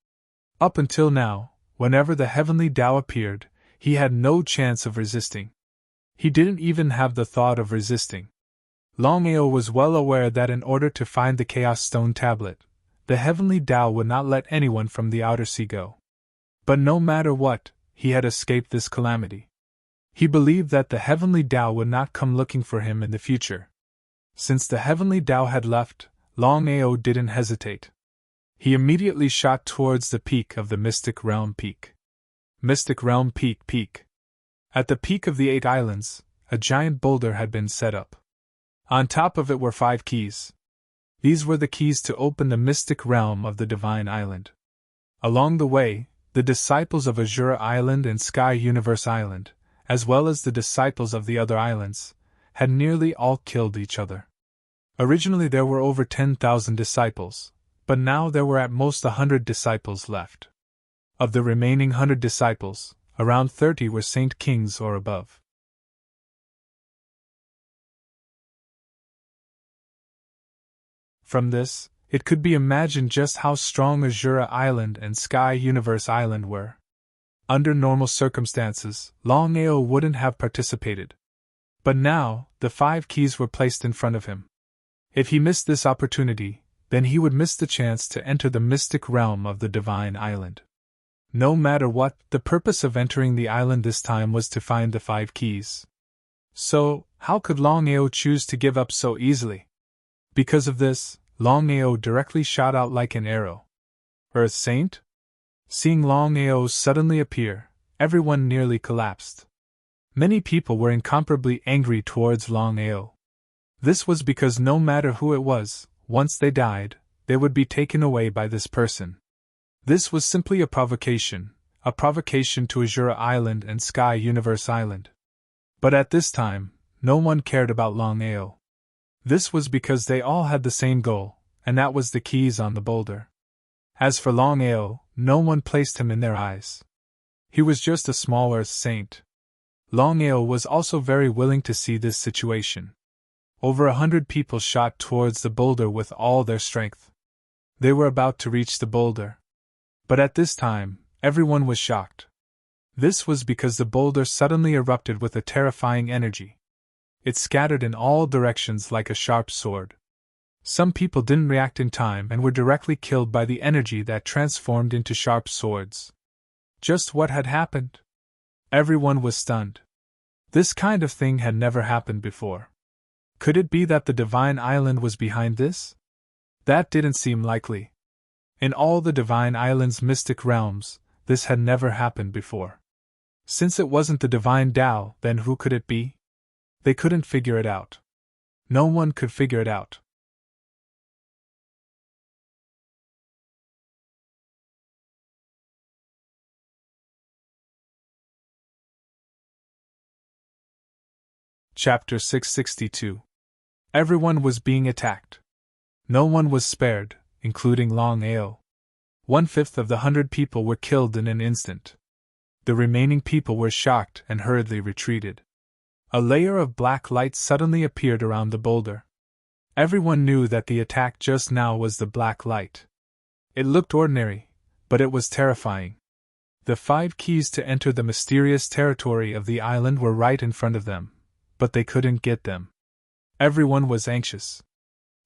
S1: Up until now, whenever the Heavenly Tao appeared, he had no chance of resisting. He didn't even have the thought of resisting. Longao was well aware that in order to find the Chaos Stone Tablet, the Heavenly Tao would not let anyone from the outer sea go. But no matter what, he had escaped this calamity. He believed that the Heavenly Tao would not come looking for him in the future. Since the Heavenly Tao had left, Longao didn't hesitate. He immediately shot towards the peak of the Mystic Realm Peak. Mystic Realm Peak. At the peak of the 8 islands, a giant boulder had been set up. On top of it were 5 keys. These were the keys to open the mystic realm of the Divine Island. Along the way, the disciples of Azura Island and Sky Universe Island, as well as the disciples of the other islands, had nearly all killed each other. Originally there were over 10,000 disciples, but now there were at most 100 disciples left. Of the remaining 100 disciples, around 30 were Saint Kings or above. From this, it could be imagined just how strong Azura Island and Sky Universe Island were. Under normal circumstances, Longao wouldn't have participated. But now, the 5 keys were placed in front of him. If he missed this opportunity, then he would miss the chance to enter the mystic realm of the Divine Island. No matter what, the purpose of entering the island this time was to find the 5 keys. So, how could Longao choose to give up so easily? Because of this, Longao directly shot out like an arrow. Earth Saint? Seeing Longao suddenly appear, everyone nearly collapsed. Many people were incomparably angry towards Longao. This was because no matter who it was, once they died, they would be taken away by this person. This was simply a provocation to Azura Island and Sky Universe Island. But at this time, no one cared about Longao. This was because they all had the same goal, and that was the keys on the boulder. As for Longao, no one placed him in their eyes. He was just a small Earth saint. Longao was also very willing to see this situation. Over 100 people shot towards the boulder with all their strength. They were about to reach the boulder. But at this time, everyone was shocked. This was because the boulder suddenly erupted with a terrifying energy. It scattered in all directions like a sharp sword. Some people didn't react in time and were directly killed by the energy that transformed into sharp swords. Just what had happened? Everyone was stunned. This kind of thing had never happened before. Could it be that the Divine Island was behind this? That didn't seem likely. In all the Divine Island's mystic realms, this had never happened before. Since it wasn't the Divine Tao, then who could it be? They couldn't figure it out. No one could figure it out. Chapter 662. Everyone was being attacked. No one was spared, including Longao. 1/5 of the 100 people were killed in an instant. The remaining people were shocked and hurriedly retreated. A layer of black light suddenly appeared around the boulder. Everyone knew that the attack just now was the black light. It looked ordinary, but it was terrifying. The 5 keys to enter the mysterious territory of the island were right in front of them, but they couldn't get them. Everyone was anxious.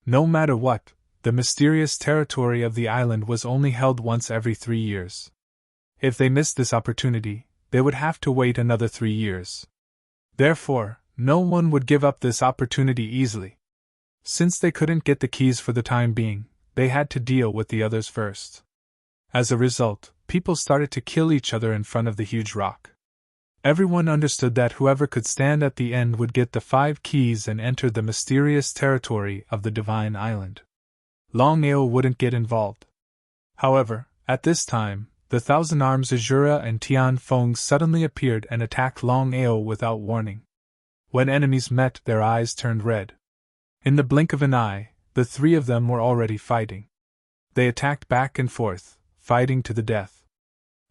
S1: No matter what, the mysterious territory of the island was only held once every 3 years. If they missed this opportunity, they would have to wait another 3 years. Therefore, no one would give up this opportunity easily. Since they couldn't get the keys for the time being, they had to deal with the others first. As a result, people started to kill each other in front of the huge rock. Everyone understood that whoever could stand at the end would get the 5 keys and enter the mysterious territory of the Divine Island. Longao wouldn't get involved. However, at this time, the Thousand Arms Azura and Tian Feng suddenly appeared and attacked Longao without warning. When enemies met, their eyes turned red. In the blink of an eye, the 3 of them were already fighting. They attacked back and forth, fighting to the death.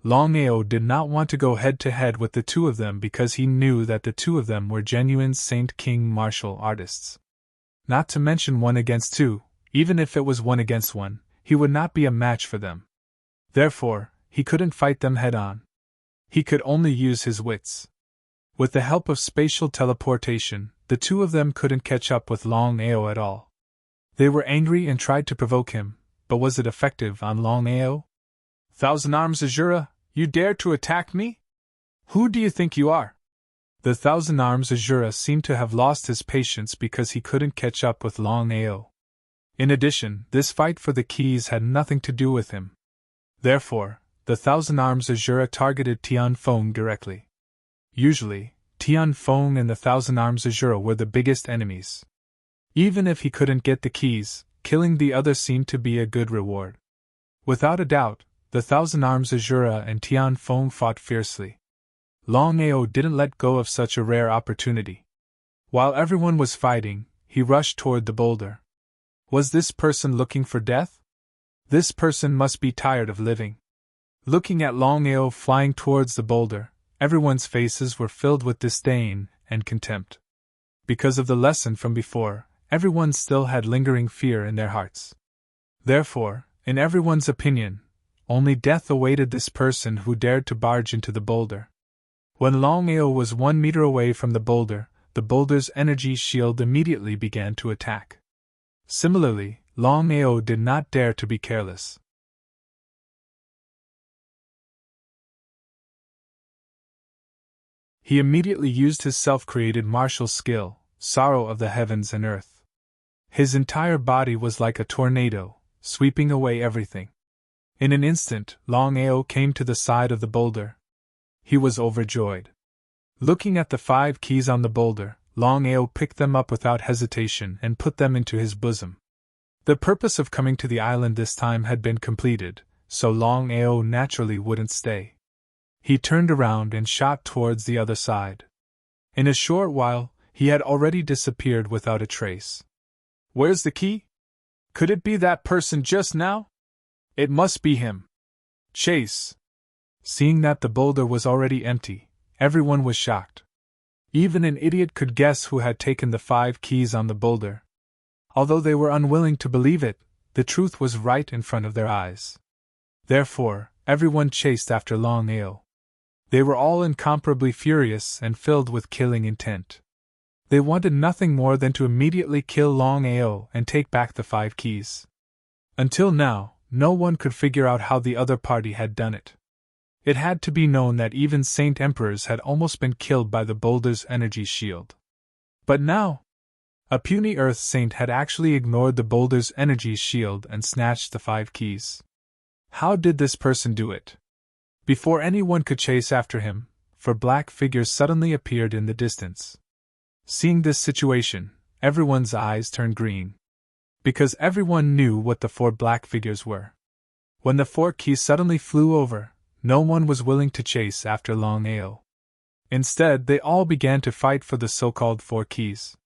S1: Longao did not want to go head-to-head with the 2 of them because he knew that the 2 of them were genuine Saint King martial artists. Not to mention 1 against 2, even if it was 1 against 1, he would not be a match for them. Therefore, he couldn't fight them head-on. He could only use his wits. With the help of spatial teleportation, the 2 of them couldn't catch up with Longao at all. They were angry and tried to provoke him, but was it effective on Longao? "Thousand Arms Azura, you dare to attack me? Who do you think you are?" The Thousand Arms Azura seemed to have lost his patience because he couldn't catch up with Longao. In addition, this fight for the keys had nothing to do with him. Therefore, the Thousand Arms Azura targeted Tian Feng directly. Usually, Tian Feng and the Thousand Arms Azura were the biggest enemies. Even if he couldn't get the keys, killing the other seemed to be a good reward. Without a doubt, the Thousand Arms Azura and Tian Feng fought fiercely. Longao didn't let go of such a rare opportunity. While everyone was fighting, he rushed toward the boulder. Was this person looking for death? This person must be tired of living. Looking at Longao flying towards the boulder, everyone's faces were filled with disdain and contempt. Because of the lesson from before, everyone still had lingering fear in their hearts. Therefore, in everyone's opinion, only death awaited this person who dared to barge into the boulder. When Longao was 1 meter away from the boulder's energy shield immediately began to attack. Similarly, Longao did not dare to be careless. He immediately used his self-created martial skill, Sorrow of the Heavens and Earth. His entire body was like a tornado, sweeping away everything. In an instant, Longao came to the side of the boulder. He was overjoyed. Looking at the 5 keys on the boulder, Longao picked them up without hesitation and put them into his bosom. The purpose of coming to the island this time had been completed, so Longao naturally wouldn't stay. He turned around and shot towards the other side. In a short while, he had already disappeared without a trace. Where's the key? Could it be that person just now? It must be him. Chase! Seeing that the boulder was already empty, everyone was shocked. Even an idiot could guess who had taken the 5 keys on the boulder. Although they were unwilling to believe it, the truth was right in front of their eyes. Therefore, everyone chased after Longao. They were all incomparably furious and filled with killing intent. They wanted nothing more than to immediately kill Longao and take back the 5 keys. Until now, no one could figure out how the other party had done it. It had to be known that even Saint Emperors had almost been killed by the boulder's energy shield. But now, a puny Earth Saint had actually ignored the boulder's energy shield and snatched the 5 keys. How did this person do it? Before anyone could chase after him, 4 black figures suddenly appeared in the distance. Seeing this situation, everyone's eyes turned green. Because everyone knew what the 4 black figures were. When the 4 keys suddenly flew over, no one was willing to chase after Longao. Instead, they all began to fight for the so-called 4 keys.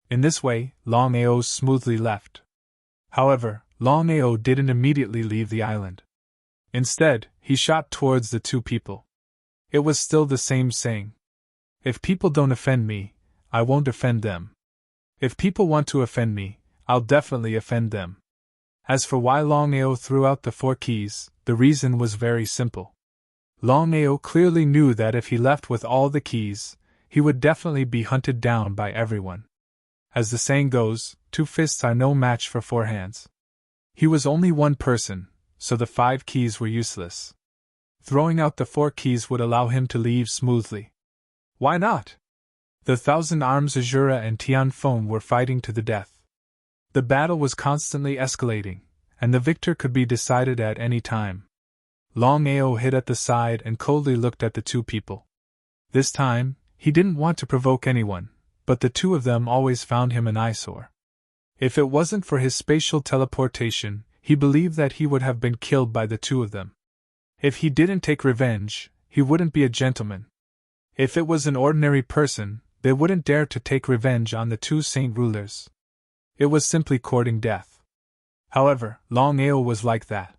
S1: In this way, Longao smoothly left. However, Longao didn't immediately leave the island. Instead, he shot towards the 2 people. It was still the same saying. If people don't offend me, I won't offend them. If people want to offend me, I'll definitely offend them. As for why Longao threw out the 4 keys, the reason was very simple. Longao clearly knew that if he left with all the keys, he would definitely be hunted down by everyone. As the saying goes, 2 fists are no match for 4 hands. He was only one person, so the 5 keys were useless. Throwing out the 4 keys would allow him to leave smoothly. Why not? The 1,000 Arms Azura and Tianfeng were fighting to the death. The battle was constantly escalating, and the victor could be decided at any time. Longao hid at the side and coldly looked at the 2 people. This time, he didn't want to provoke anyone, but the 2 of them always found him an eyesore. If it wasn't for his spatial teleportation, he believed that he would have been killed by the 2 of them. If he didn't take revenge, he wouldn't be a gentleman. If it was an ordinary person, they wouldn't dare to take revenge on the 2 saint rulers. It was simply courting death. However, Longao was like that.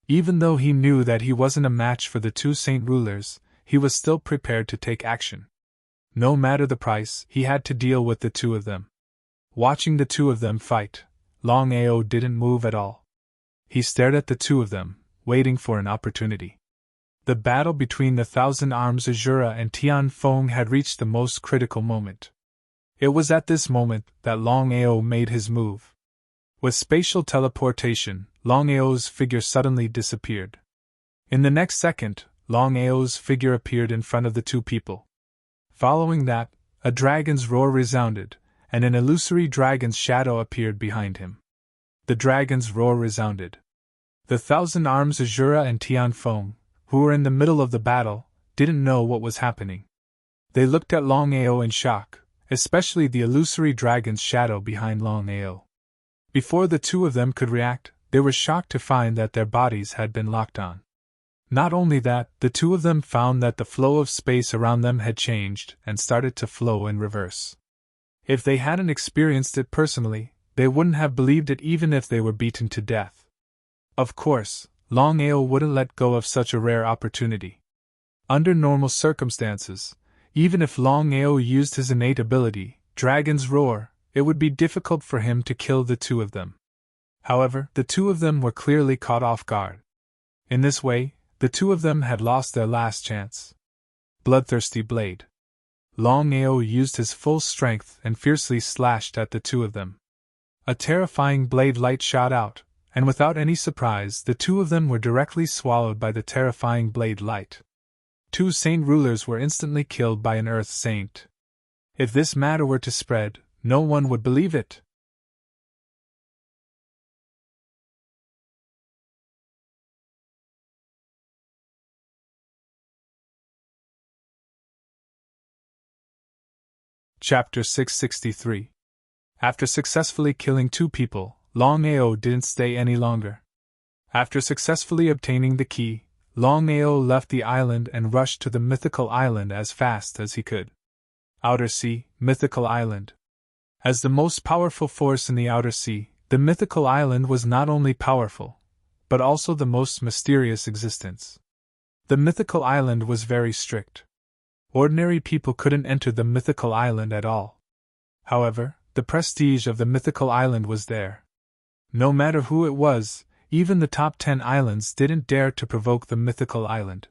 S1: Even though he knew that he wasn't a match for the 2 saint rulers, he was still prepared to take action. No matter the price, he had to deal with the 2 of them. Watching the 2 of them fight, Longao didn't move at all. He stared at the 2 of them, waiting for an opportunity. The battle between the 1,000 Arms Azura and Tianfeng had reached the most critical moment. It was at this moment that Longao made his move. With spatial teleportation, Longao's figure suddenly disappeared. In the next second, Longao's figure appeared in front of the 2 people. Following that, a dragon's roar resounded, and an illusory dragon's shadow appeared behind him. The dragon's roar resounded. The 1,000 Arms Azura and Tianfeng, who were in the middle of the battle, didn't know what was happening. They looked at Longao in shock, especially the illusory dragon's shadow behind Longao. Before the 2 of them could react, they were shocked to find that their bodies had been locked on. Not only that, the 2 of them found that the flow of space around them had changed and started to flow in reverse. If they hadn't experienced it personally, they wouldn't have believed it even if they were beaten to death. Of course, Longao wouldn't let go of such a rare opportunity. Under normal circumstances, even if Longao used his innate ability, Dragon's Roar, it would be difficult for him to kill the 2 of them. However, the 2 of them were clearly caught off guard. In this way, the 2 of them had lost their last chance. Bloodthirsty Blade. Longao used his full strength and fiercely slashed at the 2 of them. A terrifying blade light shot out, and without any surprise, the 2 of them were directly swallowed by the terrifying blade light. 2 saint rulers were instantly killed by an earth saint. If this matter were to spread, no one would believe it. Chapter 663. After successfully killing 2 people, Longao didn't stay any longer. After successfully obtaining the key, Longao left the island and rushed to the mythical island as fast as he could. Outer Sea, Mythical Island. As the most powerful force in the Outer Sea, the mythical island was not only powerful, but also the most mysterious existence. The mythical island was very strict. Ordinary people couldn't enter the mythical island at all. However, the prestige of the mythical island was there. No matter who it was, even the top 10 islands didn't dare to provoke the mythical island.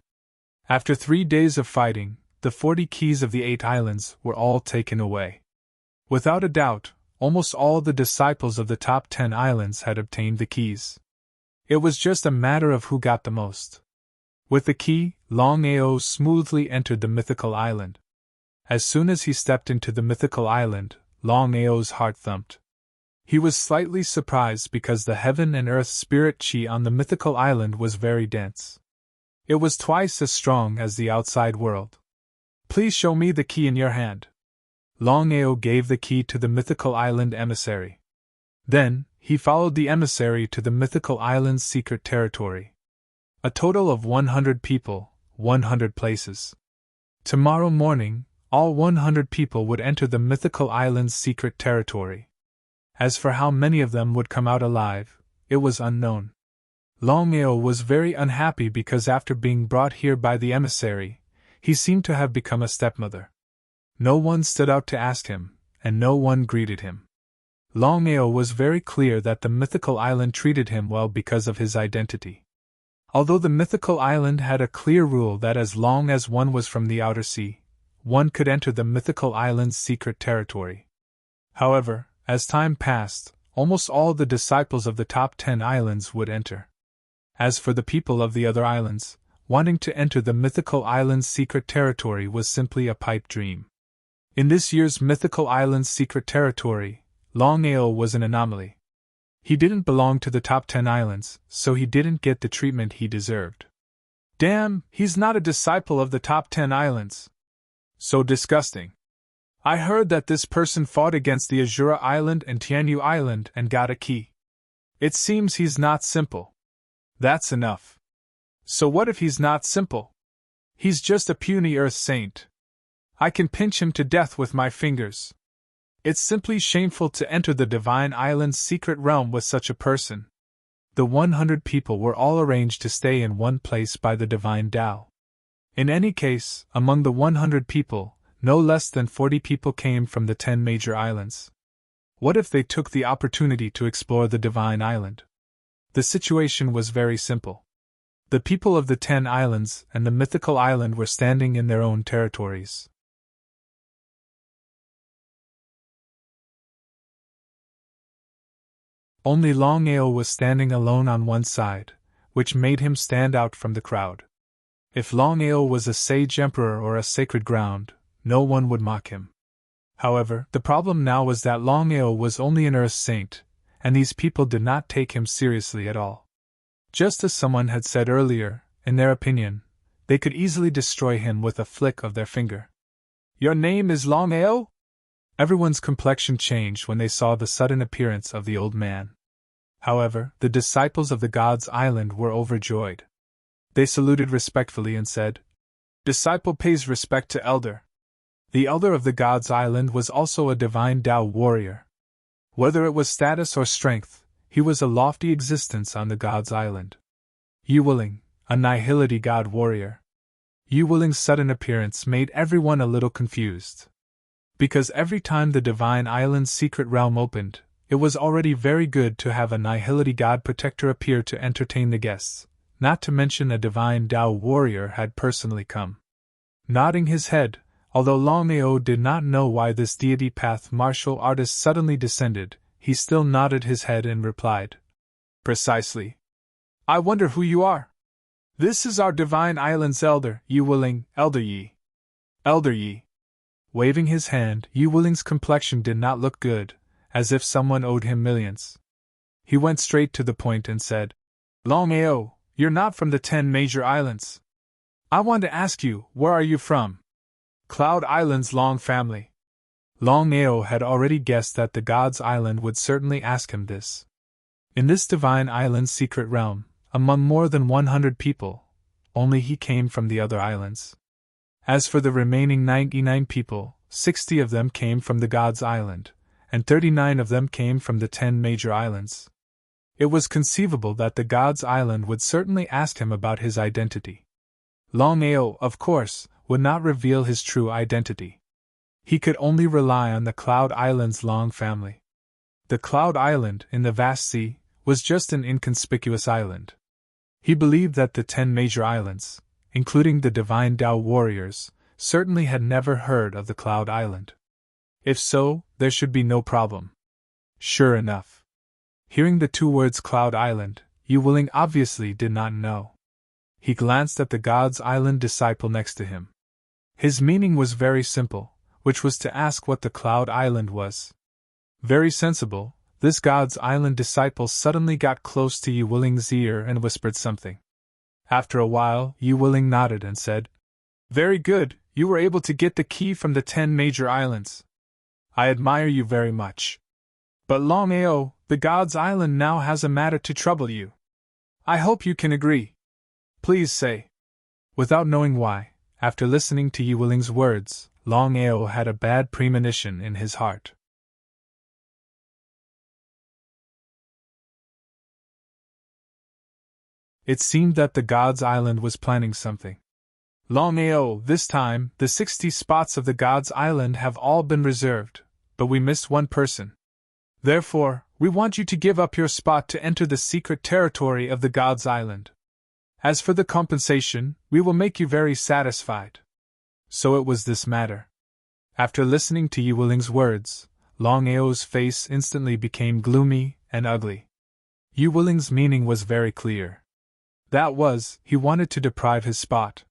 S1: After 3 days of fighting, the 40 keys of the 8 islands were all taken away. Without a doubt, almost all the disciples of the top 10 islands had obtained the keys. It was just a matter of who got the most. With the key, Longao smoothly entered the mythical island. As soon as he stepped into the mythical island, Longao's heart thumped. He was slightly surprised because the heaven and earth spirit chi on the mythical island was very dense. It was twice as strong as the outside world. "Please show me the key in your hand." Longao gave the key to the mythical island emissary. Then, he followed the emissary to the mythical island's secret territory. A total of 100 people, 100 places. Tomorrow morning, all 100 people would enter the mythical island's secret territory. As for how many of them would come out alive, it was unknown. Longao was very unhappy because after being brought here by the emissary, he seemed to have become a stepmother. No one stood out to ask him, and no one greeted him. Longao was very clear that the mythical island treated him well because of his identity. Although the mythical island had a clear rule that as long as one was from the outer sea, one could enter the mythical island's secret territory. However, as time passed, almost all the disciples of the top 10 islands would enter. As for the people of the other islands, wanting to enter the mythical island's secret territory was simply a pipe dream. In this year's mythical island's secret territory, Longao was an anomaly. He didn't belong to the top 10 islands, so he didn't get the treatment he deserved. Damn, he's not a disciple of the top 10 islands. So disgusting. I heard that this person fought against the Azura Island and Tianyu Island and got a key. It seems he's not simple. That's enough. So what if he's not simple? He's just a puny earth saint. I can pinch him to death with my fingers. It's simply shameful to enter the Divine Island's secret realm with such a person. The 100 people were all arranged to stay in one place by the Divine Tao. In any case, among the 100 people, no less than 40 people came from the 10 major islands. What if they took the opportunity to explore the Divine Island? The situation was very simple. The people of the 10 islands and the mythical island were standing in their own territories. Only Longao was standing alone on one side, which made him stand out from the crowd. If Longao was a sage emperor or a sacred ground, no one would mock him. However, the problem now was that Longao was only an earth saint, and these people did not take him seriously at all. Just as someone had said earlier, in their opinion, they could easily destroy him with a flick of their finger. "Your name is Longao?" Everyone's complexion changed when they saw the sudden appearance of the old man. However, the disciples of the God's Island were overjoyed. They saluted respectfully and said, "Disciple pays respect to elder." The elder of the God's Island was also a divine Tao warrior. Whether it was status or strength, he was a lofty existence on the God's Island. Yuwiling, a nihility god warrior. Yuwiling's sudden appearance made everyone a little confused. Because every time the Divine Island's secret realm opened, it was already very good to have a nihility god protector appear to entertain the guests, not to mention a divine Tao warrior had personally come. Nodding his head, although Longao did not know why this deity path martial artist suddenly descended, he still nodded his head and replied, "Precisely. I wonder who you are." "This is our Divine Island's elder, Yuwiling, Elder Yi." "Elder Yi." Waving his hand, Yuwiling's complexion did not look good, as if someone owed him millions. He went straight to the point and said, "Longao, you're not from the 10 major islands. I want to ask you, where are you from?" "Cloud Island's Long family." Longao had already guessed that the God's Island would certainly ask him this. In this divine island's secret realm, among more than 100 people, only he came from the other islands. As for the remaining 99 people, 60 of them came from the God's Island, and 39 of them came from the 10 major islands. It was conceivable that the God's Island would certainly ask him about his identity. Longao, of course, would not reveal his true identity. He could only rely on the Cloud Island's Long family. The Cloud Island, in the vast sea, was just an inconspicuous island. He believed that the 10 major islands, including the divine Tao warriors, certainly had never heard of the Cloud Island. If so, there should be no problem. Sure enough. Hearing the two words Cloud Island, Yu Willing obviously did not know. He glanced at the God's Island disciple next to him. His meaning was very simple, which was to ask what the Cloud Island was. Very sensible, this God's Island disciple suddenly got close to Yu Willing's ear and whispered something. After a while, Yu Willing nodded and said, "Very good, you were able to get the key from the 10 major islands. I admire you very much. But Longao, the God's Island now has a matter to trouble you. I hope you can agree. Please say." Without knowing why, after listening to Yu Willing's words, Longao had a bad premonition in his heart. It seemed that the God's Island was planning something. "Longao, this time, the 60 spots of the God's Island have all been reserved, but we missed one person. Therefore, we want you to give up your spot to enter the secret territory of the God's Island. As for the compensation, we will make you very satisfied." So it was this matter. After listening to Yu Willing's words, Longao's face instantly became gloomy and ugly. Yu Willing's meaning was very clear. That was, he wanted to deprive his spot.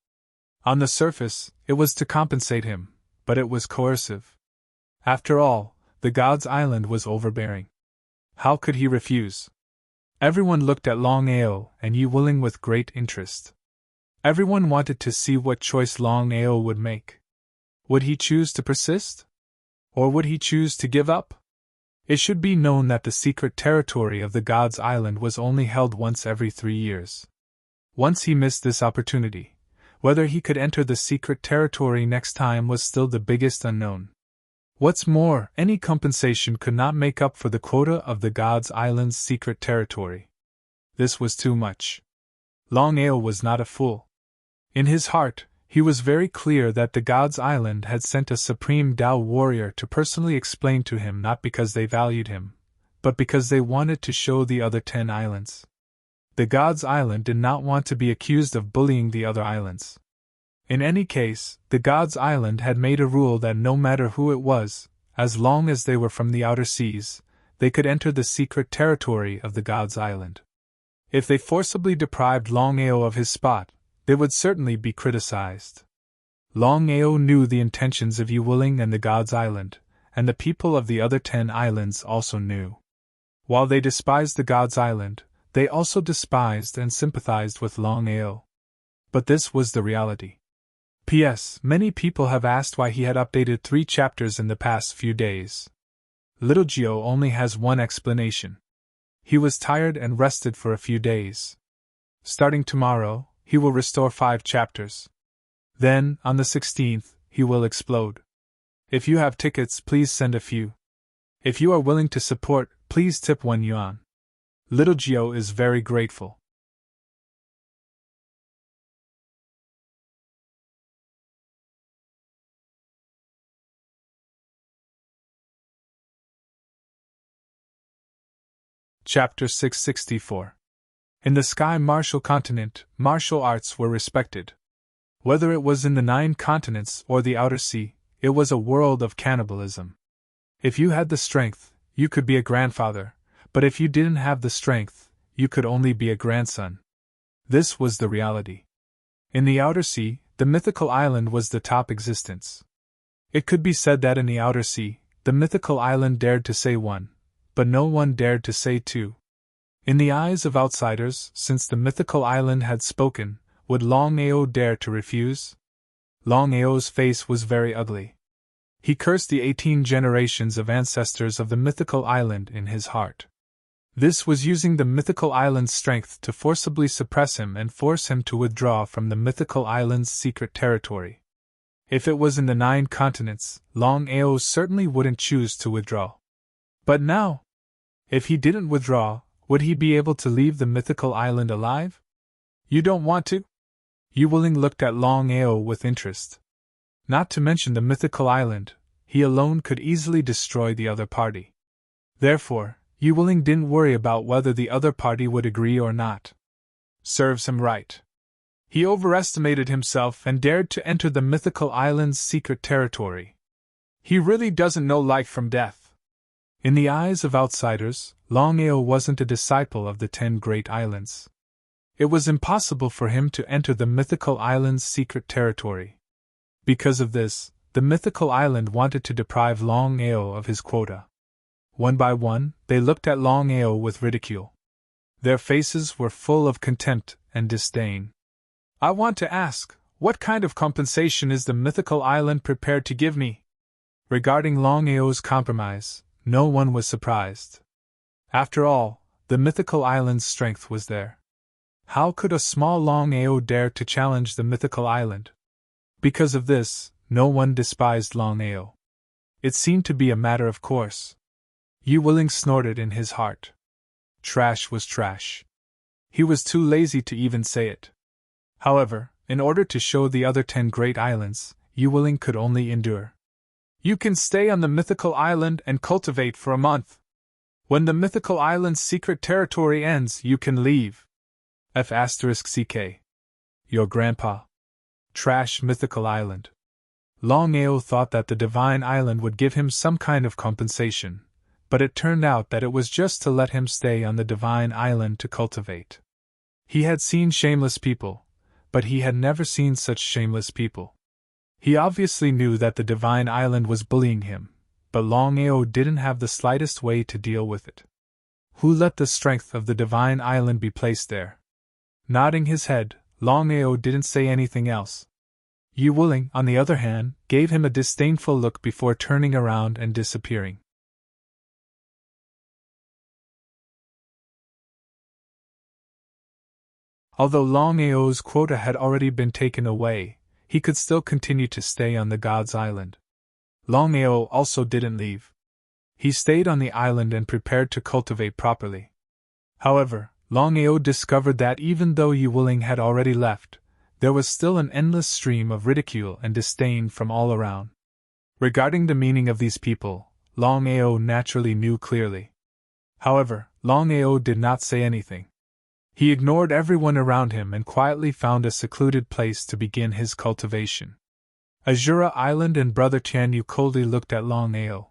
S1: On the surface, it was to compensate him, but it was coercive. After all, the God's Island was overbearing. How could he refuse? Everyone looked at Longao and Yu Willing with great interest. Everyone wanted to see what choice Longao would make. Would he choose to persist? Or would he choose to give up? It should be known that the secret territory of the God's Island was only held once every 3 years. Once he missed this opportunity, whether he could enter the secret territory next time was still the biggest unknown. What's more, any compensation could not make up for the quota of the God's Island's secret territory. This was too much. Longao was not a fool. In his heart, he was very clear that the God's Island had sent a supreme Tao warrior to personally explain to him not because they valued him, but because they wanted to show the other 10 islands. The God's Island did not want to be accused of bullying the other islands. In any case, the God's Island had made a rule that no matter who it was, as long as they were from the outer seas, they could enter the secret territory of the God's Island. If they forcibly deprived Longao of his spot, they would certainly be criticized. Longao knew the intentions of Yu Willing and the God's Island, and the people of the other 10 islands also knew. While they despised the God's Island, they also despised and sympathized with Longao. But this was the reality. P.S. Many people have asked why he had updated 3 chapters in the past few days. Little Gio only has one explanation. He was tired and rested for a few days. Starting tomorrow, he will restore 5 chapters. Then, on the 16th, he will explode. If you have tickets, please send a few. If you are willing to support, please tip 1 yuan. Little Gio is very grateful. Chapter 664. In the Sky Martial Continent, martial arts were respected. Whether it was in the 9 continents or the outer sea, it was a world of cannibalism. If you had the strength, you could be a grandfather, but if you didn't have the strength, you could only be a grandson. This was the reality. In the outer sea, the mythical island was the top existence. It could be said that in the outer sea, the mythical island dared to say 1, but no one dared to say 2. In the eyes of outsiders, since the mythical island had spoken, would Longao dare to refuse? Longao's face was very ugly. He cursed the 18 generations of ancestors of the mythical island in his heart. This was using the mythical island's strength to forcibly suppress him and force him to withdraw from the mythical island's secret territory. If it was in the 9 continents, Longao certainly wouldn't choose to withdraw. But now, if he didn't withdraw, would he be able to leave the mythical island alive? You don't want to? Yuling looked at Longao with interest. Not to mention the mythical island, he alone could easily destroy the other party. Therefore, Yuling didn't worry about whether the other party would agree or not. Serves him right. He overestimated himself and dared to enter the mythical island's secret territory. He really doesn't know life from death. In the eyes of outsiders, Longao wasn't a disciple of the 10 great islands. It was impossible for him to enter the mythical island's secret territory. Because of this, the mythical island wanted to deprive Longao of his quota. One by one, they looked at Longao with ridicule. Their faces were full of contempt and disdain. I want to ask, what kind of compensation is the mythical island prepared to give me? Regarding Longao's compromise, no one was surprised. After all, the mythical island's strength was there. How could a small Longao dare to challenge the mythical island? Because of this, no one despised Longao. It seemed to be a matter of course. Yuling snorted in his heart. Trash was trash. He was too lazy to even say it. However, in order to show the other 10 great islands, Yuling could only endure. You can stay on the mythical island and cultivate for a month. When the mythical island's secret territory ends, you can leave. F***ck. Your grandpa. Trash mythical island. Longao thought that the divine island would give him some kind of compensation, but it turned out that it was just to let him stay on the divine island to cultivate. He had seen shameless people, but he had never seen such shameless people. He obviously knew that the divine island was bullying him, but Longao didn't have the slightest way to deal with it. Who let the strength of the divine island be placed there? Nodding his head, Longao didn't say anything else. Yuling, on the other hand, gave him a disdainful look before turning around and disappearing. Although Longao's quota had already been taken away, he could still continue to stay on the God's Island. Longao also didn't leave. He stayed on the island and prepared to cultivate properly. However, Longao discovered that even though Yuling had already left, there was still an endless stream of ridicule and disdain from all around. Regarding the meaning of these people, Longao naturally knew clearly. However, Longao did not say anything. He ignored everyone around him and quietly found a secluded place to begin his cultivation. Azura Island and Brother Tianyu coldly looked at Longao.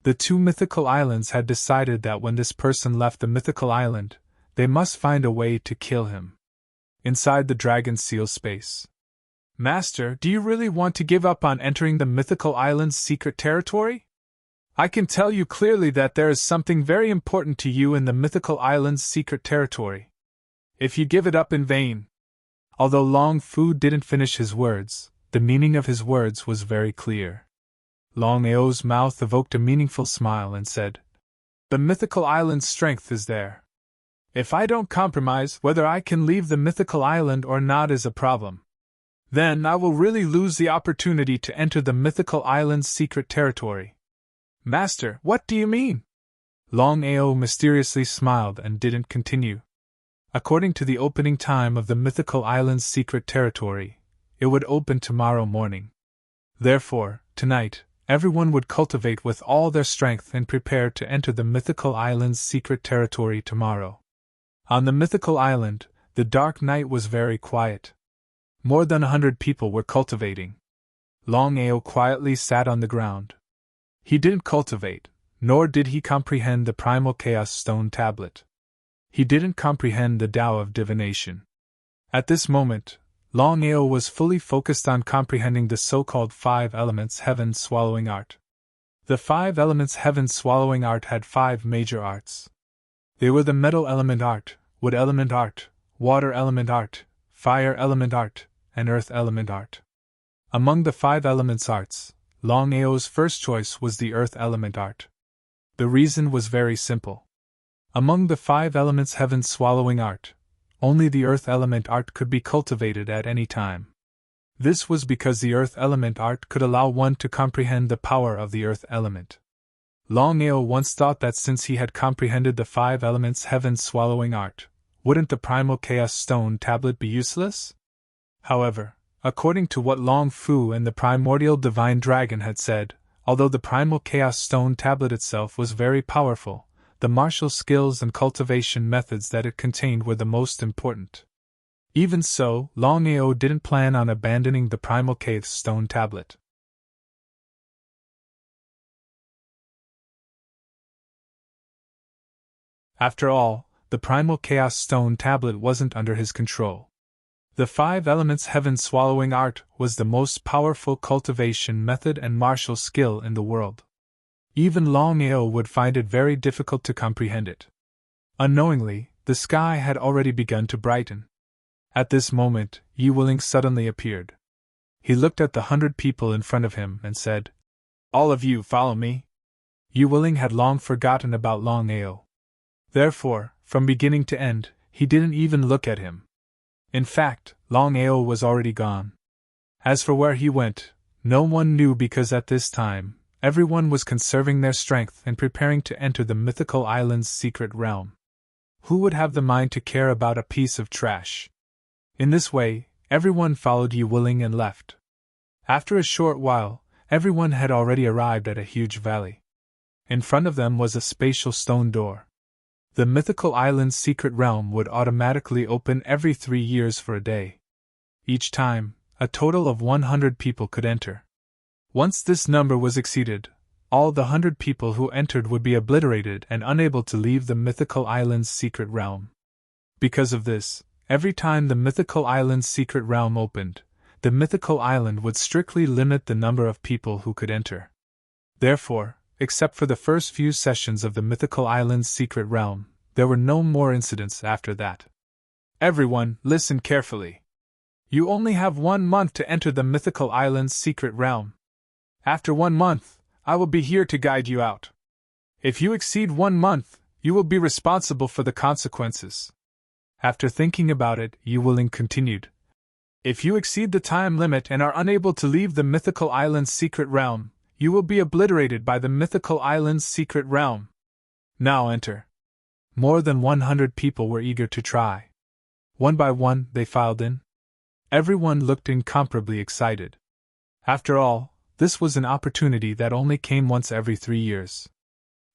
S1: The 2 mythical islands had decided that when this person left the mythical island, they must find a way to kill him. Inside the dragon seal space. Master, do you really want to give up on entering the mythical island's secret territory? I can tell you clearly that there is something very important to you in the mythical island's secret territory. If you give it up in vain. Although Long Fu didn't finish his words, the meaning of his words was very clear. Longao's mouth evoked a meaningful smile and said, The mythical island's strength is there. If I don't compromise whether I can leave the mythical island or not is a problem. Then I will really lose the opportunity to enter the mythical island's secret territory. Master, what do you mean? Longao mysteriously smiled and didn't continue. According to the opening time of the mythical island's secret territory, it would open tomorrow morning. Therefore, tonight, everyone would cultivate with all their strength and prepare to enter the mythical island's secret territory tomorrow. On the mythical island, the dark night was very quiet. More than 100 people were cultivating. Longao quietly sat on the ground. He didn't cultivate, nor did he comprehend the primal chaos stone tablet. He didn't comprehend the Tao of divination. At this moment, Longao was fully focused on comprehending the so-called 5 elements heaven-swallowing art. The 5 elements heaven-swallowing art had 5 major arts. They were the metal element art, wood element art, water element art, fire element art, and earth element art. Among the 5 elements arts, Longao's first choice was the earth element art. The reason was very simple. Among the 5 elements heaven swallowing art, only the earth element art could be cultivated at any time. This was because the earth element art could allow one to comprehend the power of the earth element. Longao once thought that since he had comprehended the 5 elements heaven swallowing art, wouldn't the primal chaos stone tablet be useless? However, according to what Long Fu and the primordial divine dragon had said, although the primal chaos stone tablet itself was very powerful, the martial skills and cultivation methods that it contained were the most important. Even so, Longao didn't plan on abandoning the primal chaos stone tablet. After all, the primal chaos stone tablet wasn't under his control. The 5 elements heaven swallowing art was the most powerful cultivation method and martial skill in the world. Even Longao would find it very difficult to comprehend it. Unknowingly, the sky had already begun to brighten. At this moment, Yi Wuling suddenly appeared. He looked at the 100 people in front of him and said, "All of you follow me." Yi Wuling had long forgotten about Longao. Therefore, from beginning to end, he didn't even look at him. In fact, Longao was already gone. As for where he went, no one knew because at this time, everyone was conserving their strength and preparing to enter the mythical island's secret realm. Who would have the mind to care about a piece of trash? In this way, everyone followed Yi Wuling and left. After a short while, everyone had already arrived at a huge valley. In front of them was a spatial stone door. The mythical island's secret realm would automatically open every 3 years for a day. Each time, a total of 100 people could enter. Once this number was exceeded, all the 100 people who entered would be obliterated and unable to leave the mythical island's secret realm. Because of this, every time the mythical island's secret realm opened, the mythical island would strictly limit the number of people who could enter. Therefore, except for the first few sessions of the mythical island's secret realm, there were no more incidents after that. Everyone, listen carefully. You only have 1 month to enter the mythical island's secret realm. After 1 month, I will be here to guide you out. If you exceed 1 month, you will be responsible for the consequences. After thinking about it, Yi Wuling continued. If you exceed the time limit and are unable to leave the mythical island's secret realm, you will be obliterated by the mythical island's secret realm. Now enter. More than 100 people were eager to try. One by one, they filed in. Everyone looked incomparably excited. After all, this was an opportunity that only came once every 3 years.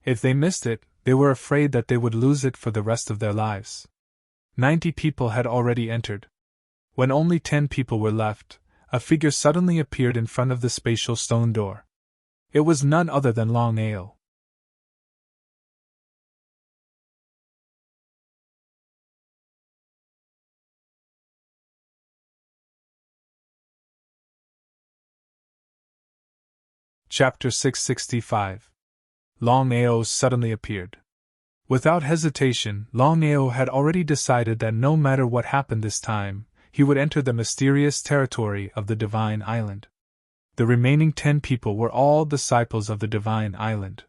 S1: If they missed it, they were afraid that they would lose it for the rest of their lives. 90 people had already entered. When only 10 people were left, a figure suddenly appeared in front of the spatial stone door. It was none other than Longao. Chapter 665. Longao suddenly appeared. Without hesitation, Longao had already decided that no matter what happened this time, he would enter the mysterious territory of the Divine Island. The remaining 10 people were all disciples of the Divine Island.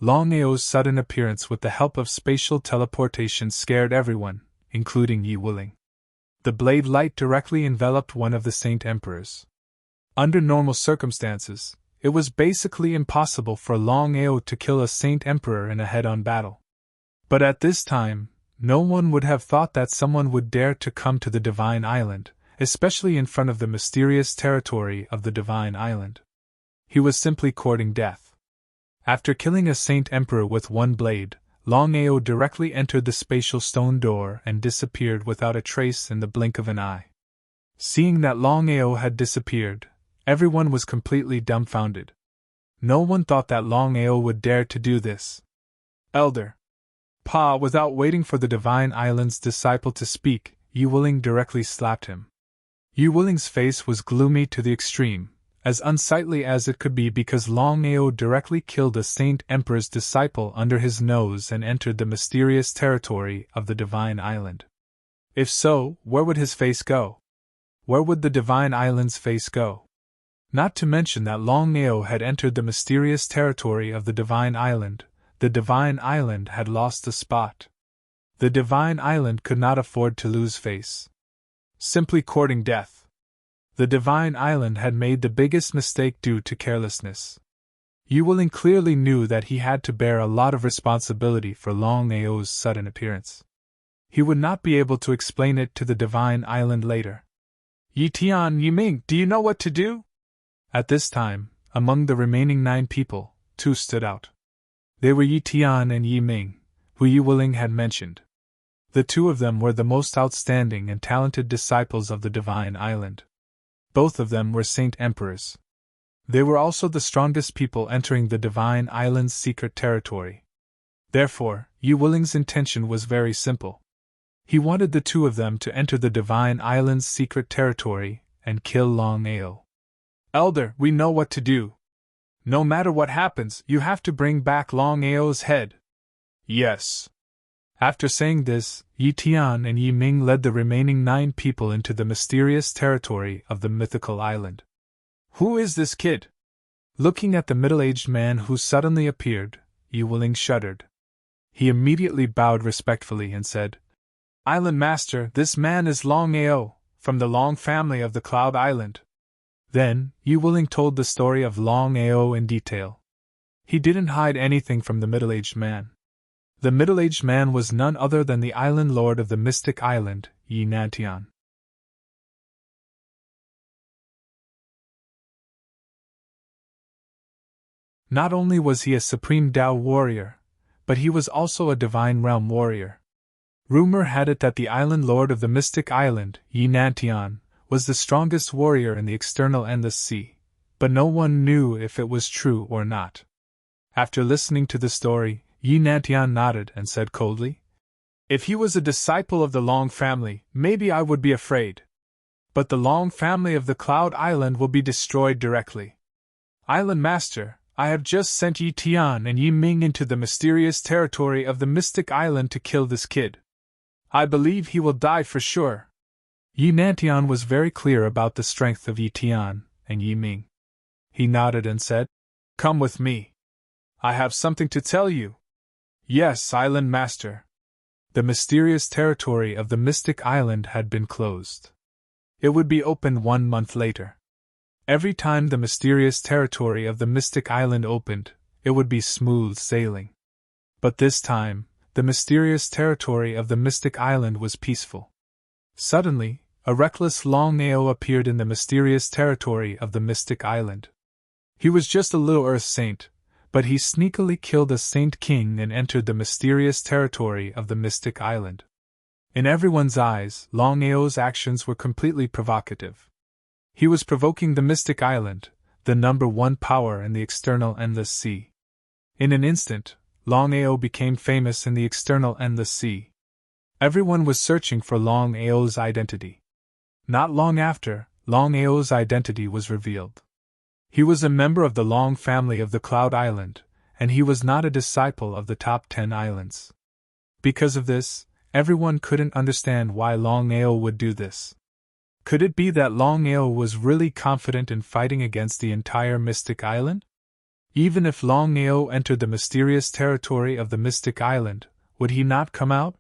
S1: Longao's sudden appearance with the help of spatial teleportation scared everyone, including Yi Wuling. The blade light directly enveloped one of the Saint Emperors. Under normal circumstances, it was basically impossible for Longao to kill a Saint Emperor in a head-on battle. But at this time, no one would have thought that someone would dare to come to the Divine Island, especially in front of the mysterious territory of the Divine Island. He was simply courting death. After killing a Saint Emperor with 1 blade, Longao directly entered the spatial stone door and disappeared without a trace in the blink of an eye. Seeing that Longao had disappeared, everyone was completely dumbfounded. No one thought that Longao would dare to do this. Elder Pa, without waiting for the Divine Island's disciple to speak, Yi Wuling directly slapped him. Yi Wuling's face was gloomy to the extreme, as unsightly as it could be because Longao directly killed a Saint Emperor's disciple under his nose and entered the mysterious territory of the Divine Island. If so, where would his face go? Where would the Divine Island's face go? Not to mention that Longao had entered the mysterious territory of the Divine Island. The Divine Island had lost the spot. The Divine Island could not afford to lose face. Simply courting death. The Divine Island had made the biggest mistake due to carelessness. Yuling clearly knew that he had to bear a lot of responsibility for Longao's sudden appearance. He would not be able to explain it to the Divine Island later. Yi Tian, Yi Ming, do you know what to do? At this time, among the remaining 9 people, 2 stood out. They were Yi Tian and Yi Ming, who Yuling had mentioned. The 2 of them were the most outstanding and talented disciples of the Divine Island. Both of them were Saint Emperors. They were also the strongest people entering the Divine Island's secret territory. Therefore, Yuling's intention was very simple. He wanted the 2 of them to enter the Divine Island's secret territory and kill Longao. Elder, we know what to do. No matter what happens, you have to bring back Longao's head. Yes. After saying this, Yi Tian and Yi Ming led the remaining 9 people into the mysterious territory of the mythical island. Who is this kid? Looking at the middle-aged man who suddenly appeared, Yuling shuddered. He immediately bowed respectfully and said, Island Master, this man is Longao, from the Long family of the Cloud Island. Then, Yuling told the story of Longao in detail. He didn't hide anything from the middle-aged man. The middle-aged man was none other than the island lord of the mystic island, Yi Nantian. Not only was he a supreme Tao warrior, but he was also a divine realm warrior. Rumor had it that the island lord of the mystic island, Yi Nantian, was the strongest warrior in the external endless sea, but no one knew if it was true or not. After listening to the story, Yi Nantian nodded and said coldly, If he was a disciple of the Long family, maybe I would be afraid. But the Long family of the Cloud Island will be destroyed directly. Island Master, I have just sent Yi Tian and Yi Ming into the mysterious territory of the mystic island to kill this kid. I believe he will die for sure. Yi Nantian was very clear about the strength of Yi Tian and Yi Ming. He nodded and said, Come with me. I have something to tell you. Yes, Island Master. The mysterious territory of the mystic island had been closed. It would be opened 1 month later. Every time the mysterious territory of the mystic island opened, it would be smooth sailing. But this time, the mysterious territory of the mystic island was peaceful. Suddenly, a reckless Longao appeared in the mysterious territory of the mystic island. He was just a little earth saint, but he sneakily killed a saint king and entered the mysterious territory of the mystic island. In everyone's eyes, Longao's actions were completely provocative. He was provoking the mystic island, the number 1 power in the external endless sea. In an instant, Longao became famous in the external endless sea. Everyone was searching for Longao's identity. Not long after, Longao's identity was revealed. He was a member of the Long family of the Cloud Island, and he was not a disciple of the top 10 islands. Because of this, everyone couldn't understand why Longao would do this. Could it be that Longao was really confident in fighting against the entire Mystic Island? Even if Longao entered the mysterious territory of the Mystic Island, would he not come out?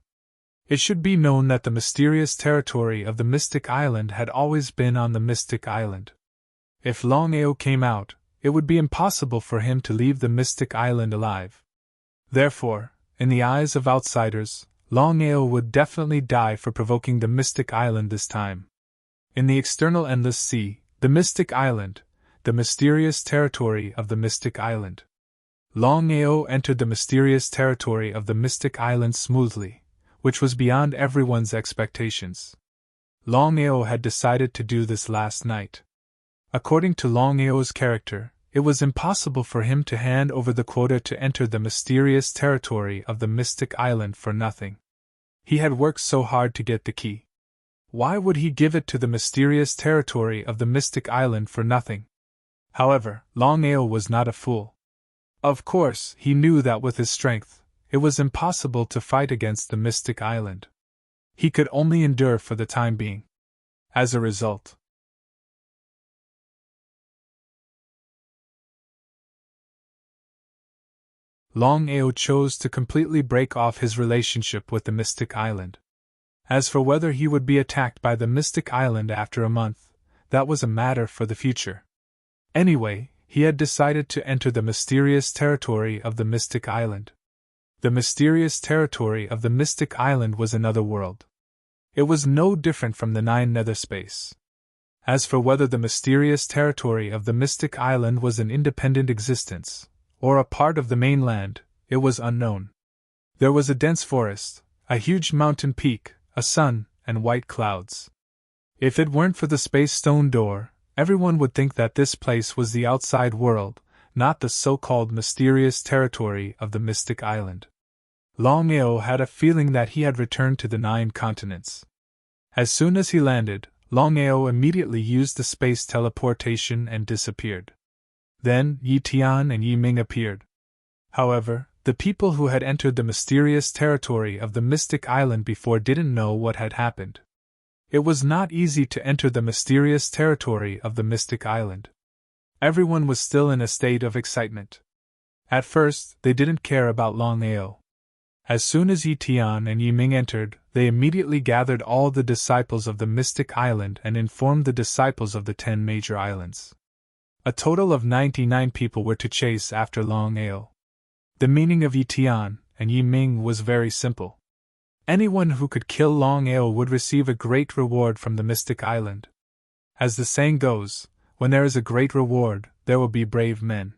S1: It should be known that the mysterious territory of the Mystic Island had always been on the Mystic Island. If Longao came out, it would be impossible for him to leave the Mystic Island alive. Therefore, in the eyes of outsiders, Longao would definitely die for provoking the Mystic Island this time. In the external endless sea, the Mystic Island, the mysterious territory of the Mystic Island. Longao entered the mysterious territory of the Mystic Island smoothly, which was beyond everyone's expectations. Longao had decided to do this last night. According to Longao's character, it was impossible for him to hand over the quota to enter the mysterious territory of the Mystic Island for nothing. He had worked so hard to get the key. Why would he give it to the mysterious territory of the Mystic Island for nothing? However, Longao was not a fool. Of course, he knew that with his strength, it was impossible to fight against the Mystic Island. He could only endure for the time being. As a result, Longao chose to completely break off his relationship with the Mystic Island. As for whether he would be attacked by the Mystic Island after a month, that was a matter for the future. Anyway, he had decided to enter the mysterious territory of the Mystic Island. The mysterious territory of the Mystic Island was another world. It was no different from the 9 nether space. As for whether the mysterious territory of the Mystic Island was an independent existence, or a part of the mainland, it was unknown. There was a dense forest, a huge mountain peak, a sun, and white clouds. If it weren't for the space stone door, everyone would think that this place was the outside world, not the so-called mysterious territory of the Mystic Island. Longao had a feeling that he had returned to the 9 continents. As soon as he landed, Longao immediately used the space teleportation and disappeared. Then Yi Tian and Yi Ming appeared. However, the people who had entered the mysterious territory of the Mystic Island before didn't know what had happened. It was not easy to enter the mysterious territory of the Mystic Island. Everyone was still in a state of excitement. At first, they didn't care about Longao. As soon as Yi Tian and Yi Ming entered, they immediately gathered all the disciples of the Mystic Island and informed the disciples of the 10 major islands. A total of 99 people were to chase after Longao. The meaning of Yi Tian and Yi Ming was very simple. Anyone who could kill Longao would receive a great reward from the Mystic Island. As the saying goes, when there is a great reward, there will be brave men.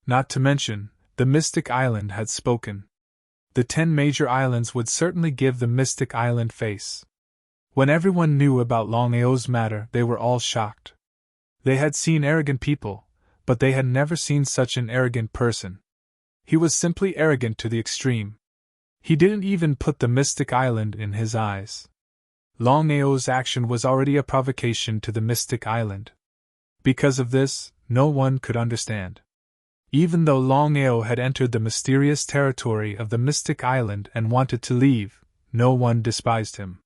S1: Not to mention, the Mystic Island had spoken. The 10 major islands would certainly give the Mystic Island face. When everyone knew about Longao's matter, they were all shocked. They had seen arrogant people, but they had never seen such an arrogant person. He was simply arrogant to the extreme. He didn't even put the Mystic Island in his eyes. Longao's action was already a provocation to the Mystic Island. Because of this, no one could understand. Even though Longao had entered the mysterious territory of the Mystic Island and wanted to leave, no one despised him.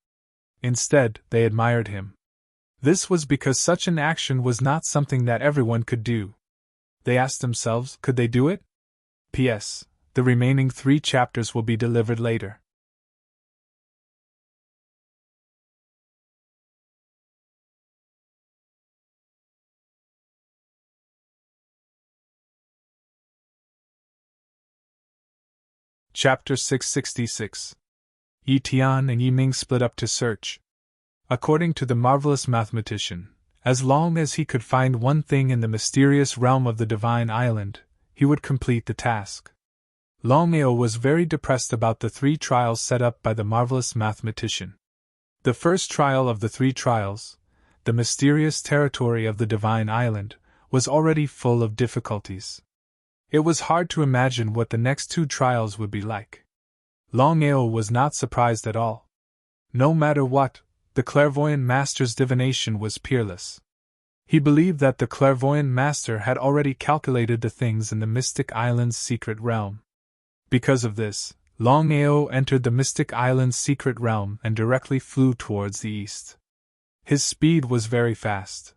S1: Instead, they admired him. This was because such an action was not something that everyone could do. They asked themselves, could they do it? P.S. The remaining 3 chapters will be delivered later. Chapter 666. Yi Tian and Yi Ming split up to search. According to the marvelous mathematician, as long as he could find one thing in the mysterious realm of the Divine Island, he would complete the task. Longao was very depressed about the 3 trials set up by the marvelous mathematician. The first trial of the 3 trials, the mysterious territory of the Divine Island, was already full of difficulties. It was hard to imagine what the next 2 trials would be like. Longao was not surprised at all. No matter what, the clairvoyant master's divination was peerless. He believed that the clairvoyant master had already calculated the things in the Mystic Island's secret realm. Because of this, Longao entered the Mystic Island's secret realm and directly flew towards the east. His speed was very fast.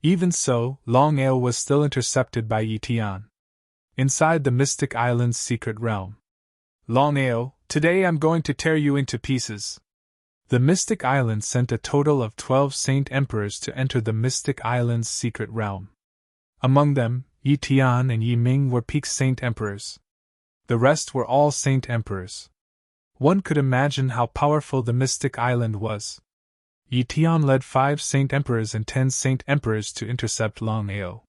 S1: Even so, Longao was still intercepted by Yi Tian. Inside the Mystic Island's secret realm. Longao, today I'm going to tear you into pieces. The Mystic Island sent a total of 12 Saint Emperors to enter the Mystic Island's secret realm. Among them, Yi Tian and Yi Ming were peak Saint Emperors. The rest were all Saint Emperors. One could imagine how powerful the Mystic Island was. Yi Tian led 5 Saint Emperors and 10 Saint Emperors to intercept Longao.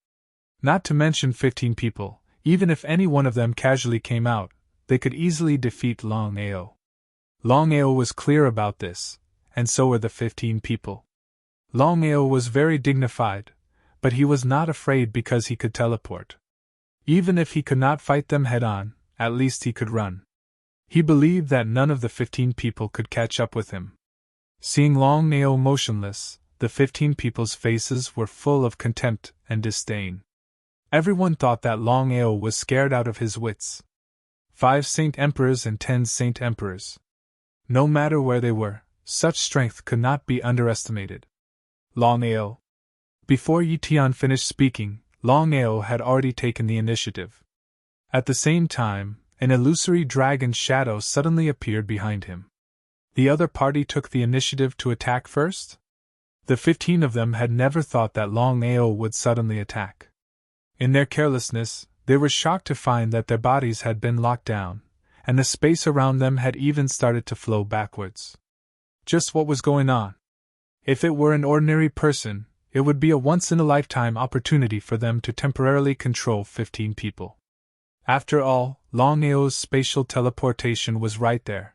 S1: Not to mention 15 people. Even if any one of them casually came out, they could easily defeat Longao. Longao was clear about this, and so were the 15 people. Longao was very dignified, but he was not afraid because he could teleport. Even if he could not fight them head-on, at least he could run. He believed that none of the 15 people could catch up with him. Seeing Longao motionless, the 15 people's faces were full of contempt and disdain. Everyone thought that Longao was scared out of his wits. 5 Saint Emperors and 10 Saint Emperors. No matter where they were, such strength could not be underestimated. Longao. Before Yi Tian finished speaking, Longao had already taken the initiative. At the same time, an illusory dragon shadow suddenly appeared behind him. The other party took the initiative to attack first? The 15 of them had never thought that Longao would suddenly attack. In their carelessness, they were shocked to find that their bodies had been locked down, and the space around them had even started to flow backwards. Just what was going on? If it were an ordinary person, it would be a once-in-a-lifetime opportunity for them to temporarily control 15 people. After all, Longao's spatial teleportation was right there.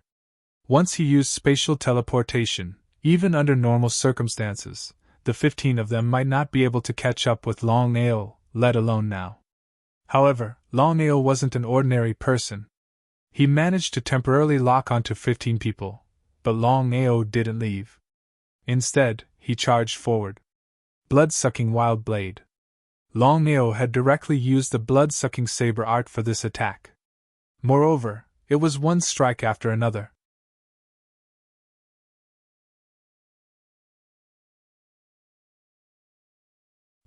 S1: Once he used spatial teleportation, even under normal circumstances, the 15 of them might not be able to catch up with Longao, let alone now. However, Longao wasn't an ordinary person. He managed to temporarily lock onto 15 people, but Longao didn't leave. Instead, he charged forward. Blood-sucking wild blade. Longao had directly used the blood-sucking saber art for this attack. Moreover, it was one strike after another.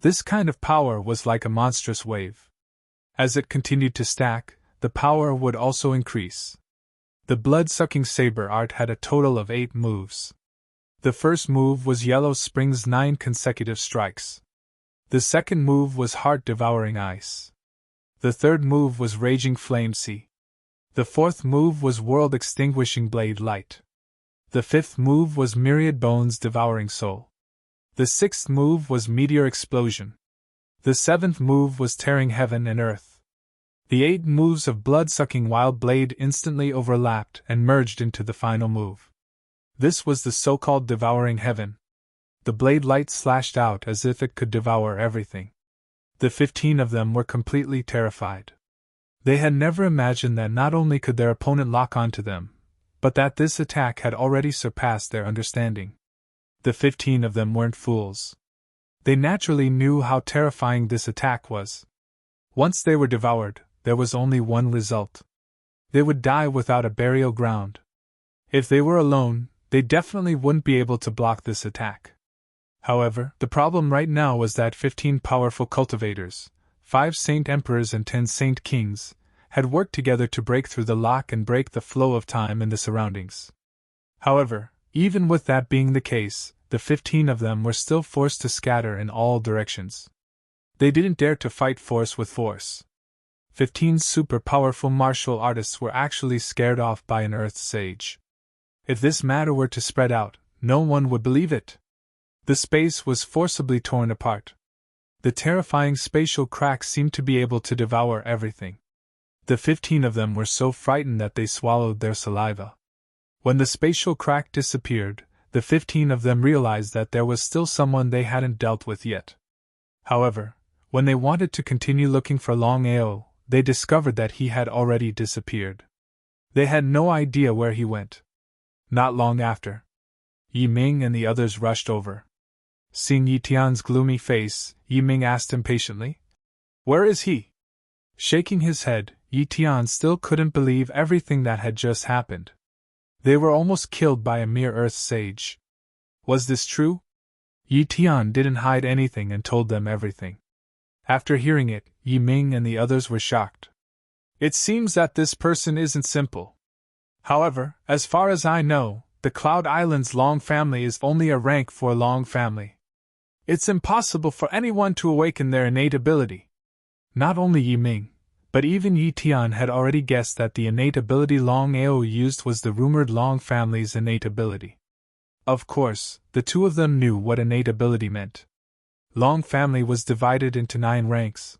S1: This kind of power was like a monstrous wave. As it continued to stack, the power would also increase. The blood-sucking saber art had a total of 8 moves. The first move was Yellow Spring's 9 consecutive strikes. The second move was Heart-Devouring Ice. The third move was Raging Flame Sea. The fourth move was World-Extinguishing Blade Light. The fifth move was Myriad Bones Devouring Soul. The sixth move was Meteor Explosion. The seventh move was Tearing Heaven and Earth. The 8 moves of Blood-Sucking Wild Blade instantly overlapped and merged into the final move. This was the so-called Devouring Heaven. The blade light slashed out as if it could devour everything. The 15 of them were completely terrified. They had never imagined that not only could their opponent lock onto them, but that this attack had already surpassed their understanding. The 15 of them weren't fools. They naturally knew how terrifying this attack was. Once they were devoured, there was only one result. They would die without a burial ground. If they were alone, they definitely wouldn't be able to block this attack. However, the problem right now was that 15 powerful cultivators, 5 Saint Emperors and 10 Saint Kings, had worked together to break through the lock and break the flow of time in the surroundings. However, even with that being the case, the 15 of them were still forced to scatter in all directions. They didn't dare to fight force with force. 15 super powerful martial artists were actually scared off by an Earth sage. If this matter were to spread out, no one would believe it. The space was forcibly torn apart. The terrifying spatial crack seemed to be able to devour everything. The 15 of them were so frightened that they swallowed their saliva. When the spatial crack disappeared, the 15 of them realized that there was still someone they hadn't dealt with yet. However, when they wanted to continue looking for Longao, they discovered that he had already disappeared. They had no idea where he went. Not long after, Yi Ming and the others rushed over. Seeing Yi Tian's gloomy face, Yi Ming asked impatiently, "Where is he?" Shaking his head, Yi Tian still couldn't believe everything that had just happened. They were almost killed by a mere Earth sage. Was this true? Yi Tian didn't hide anything and told them everything. After hearing it, Yi Ming and the others were shocked. It seems that this person isn't simple. However, as far as I know, the Cloud Island's Long family is only a rank 4 Long family. It's impossible for anyone to awaken their innate ability. Not only Yi Ming, but even Yi Tian had already guessed that the innate ability Longao used was the rumored Long family's innate ability. Of course, the two of them knew what innate ability meant. Long family was divided into 9 ranks.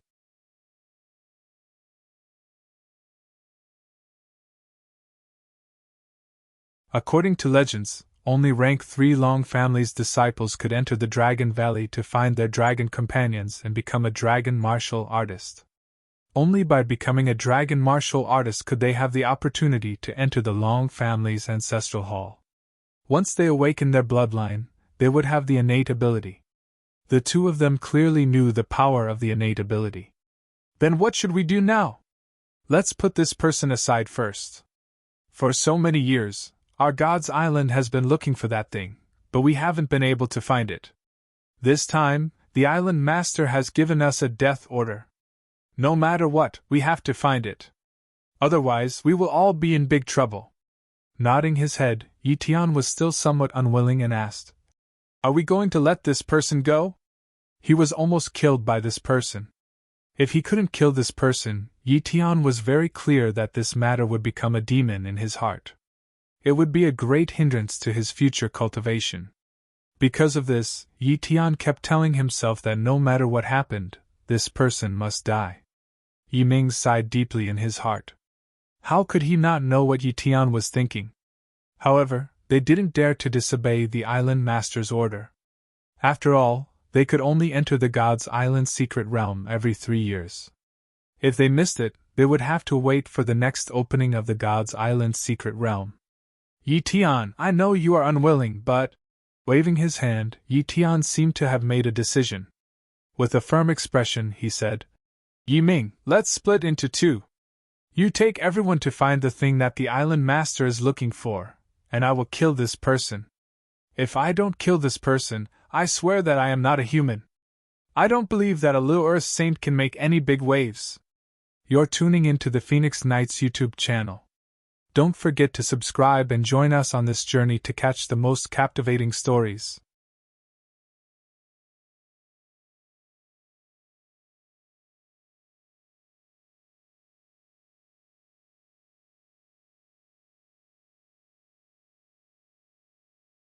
S1: According to legends, only rank 3 Long family's disciples could enter the Dragon Valley to find their dragon companions and become a dragon martial artist. Only by becoming a dragon martial artist could they have the opportunity to enter the Long family's ancestral hall. Once they awakened their bloodline, they would have the innate ability. The two of them clearly knew the power of the innate ability. Then what should we do now? Let's put this person aside first. For so many years, our God's Island has been looking for that thing, but we haven't been able to find it. This time, the Island Master has given us a death order. No matter what, we have to find it. Otherwise, we will all be in big trouble. Nodding his head, Yi Tian was still somewhat unwilling and asked, Are we going to let this person go? He was almost killed by this person. If he couldn't kill this person, Yi Tian was very clear that this matter would become a demon in his heart. It would be a great hindrance to his future cultivation. Because of this, Yi Tian kept telling himself that no matter what happened, this person must die. Yi Ming sighed deeply in his heart. How could he not know what Yi Tian was thinking? However, they didn't dare to disobey the island master's order. After all, they could only enter the God's Island secret realm every 3 years. If they missed it, they would have to wait for the next opening of the God's Island secret realm. Yi Tian, I know you are unwilling, but... Waving his hand, Yi Tian seemed to have made a decision. With a firm expression, he said, Yi Ming, let's split into 2. You take everyone to find the thing that the island master is looking for, and I will kill this person. If I don't kill this person, I swear that I am not a human. I don't believe that a little Earth saint can make any big waves. You're tuning into the Phoenix Nights YouTube channel. Don't forget to subscribe and join us on this journey to catch the most captivating stories.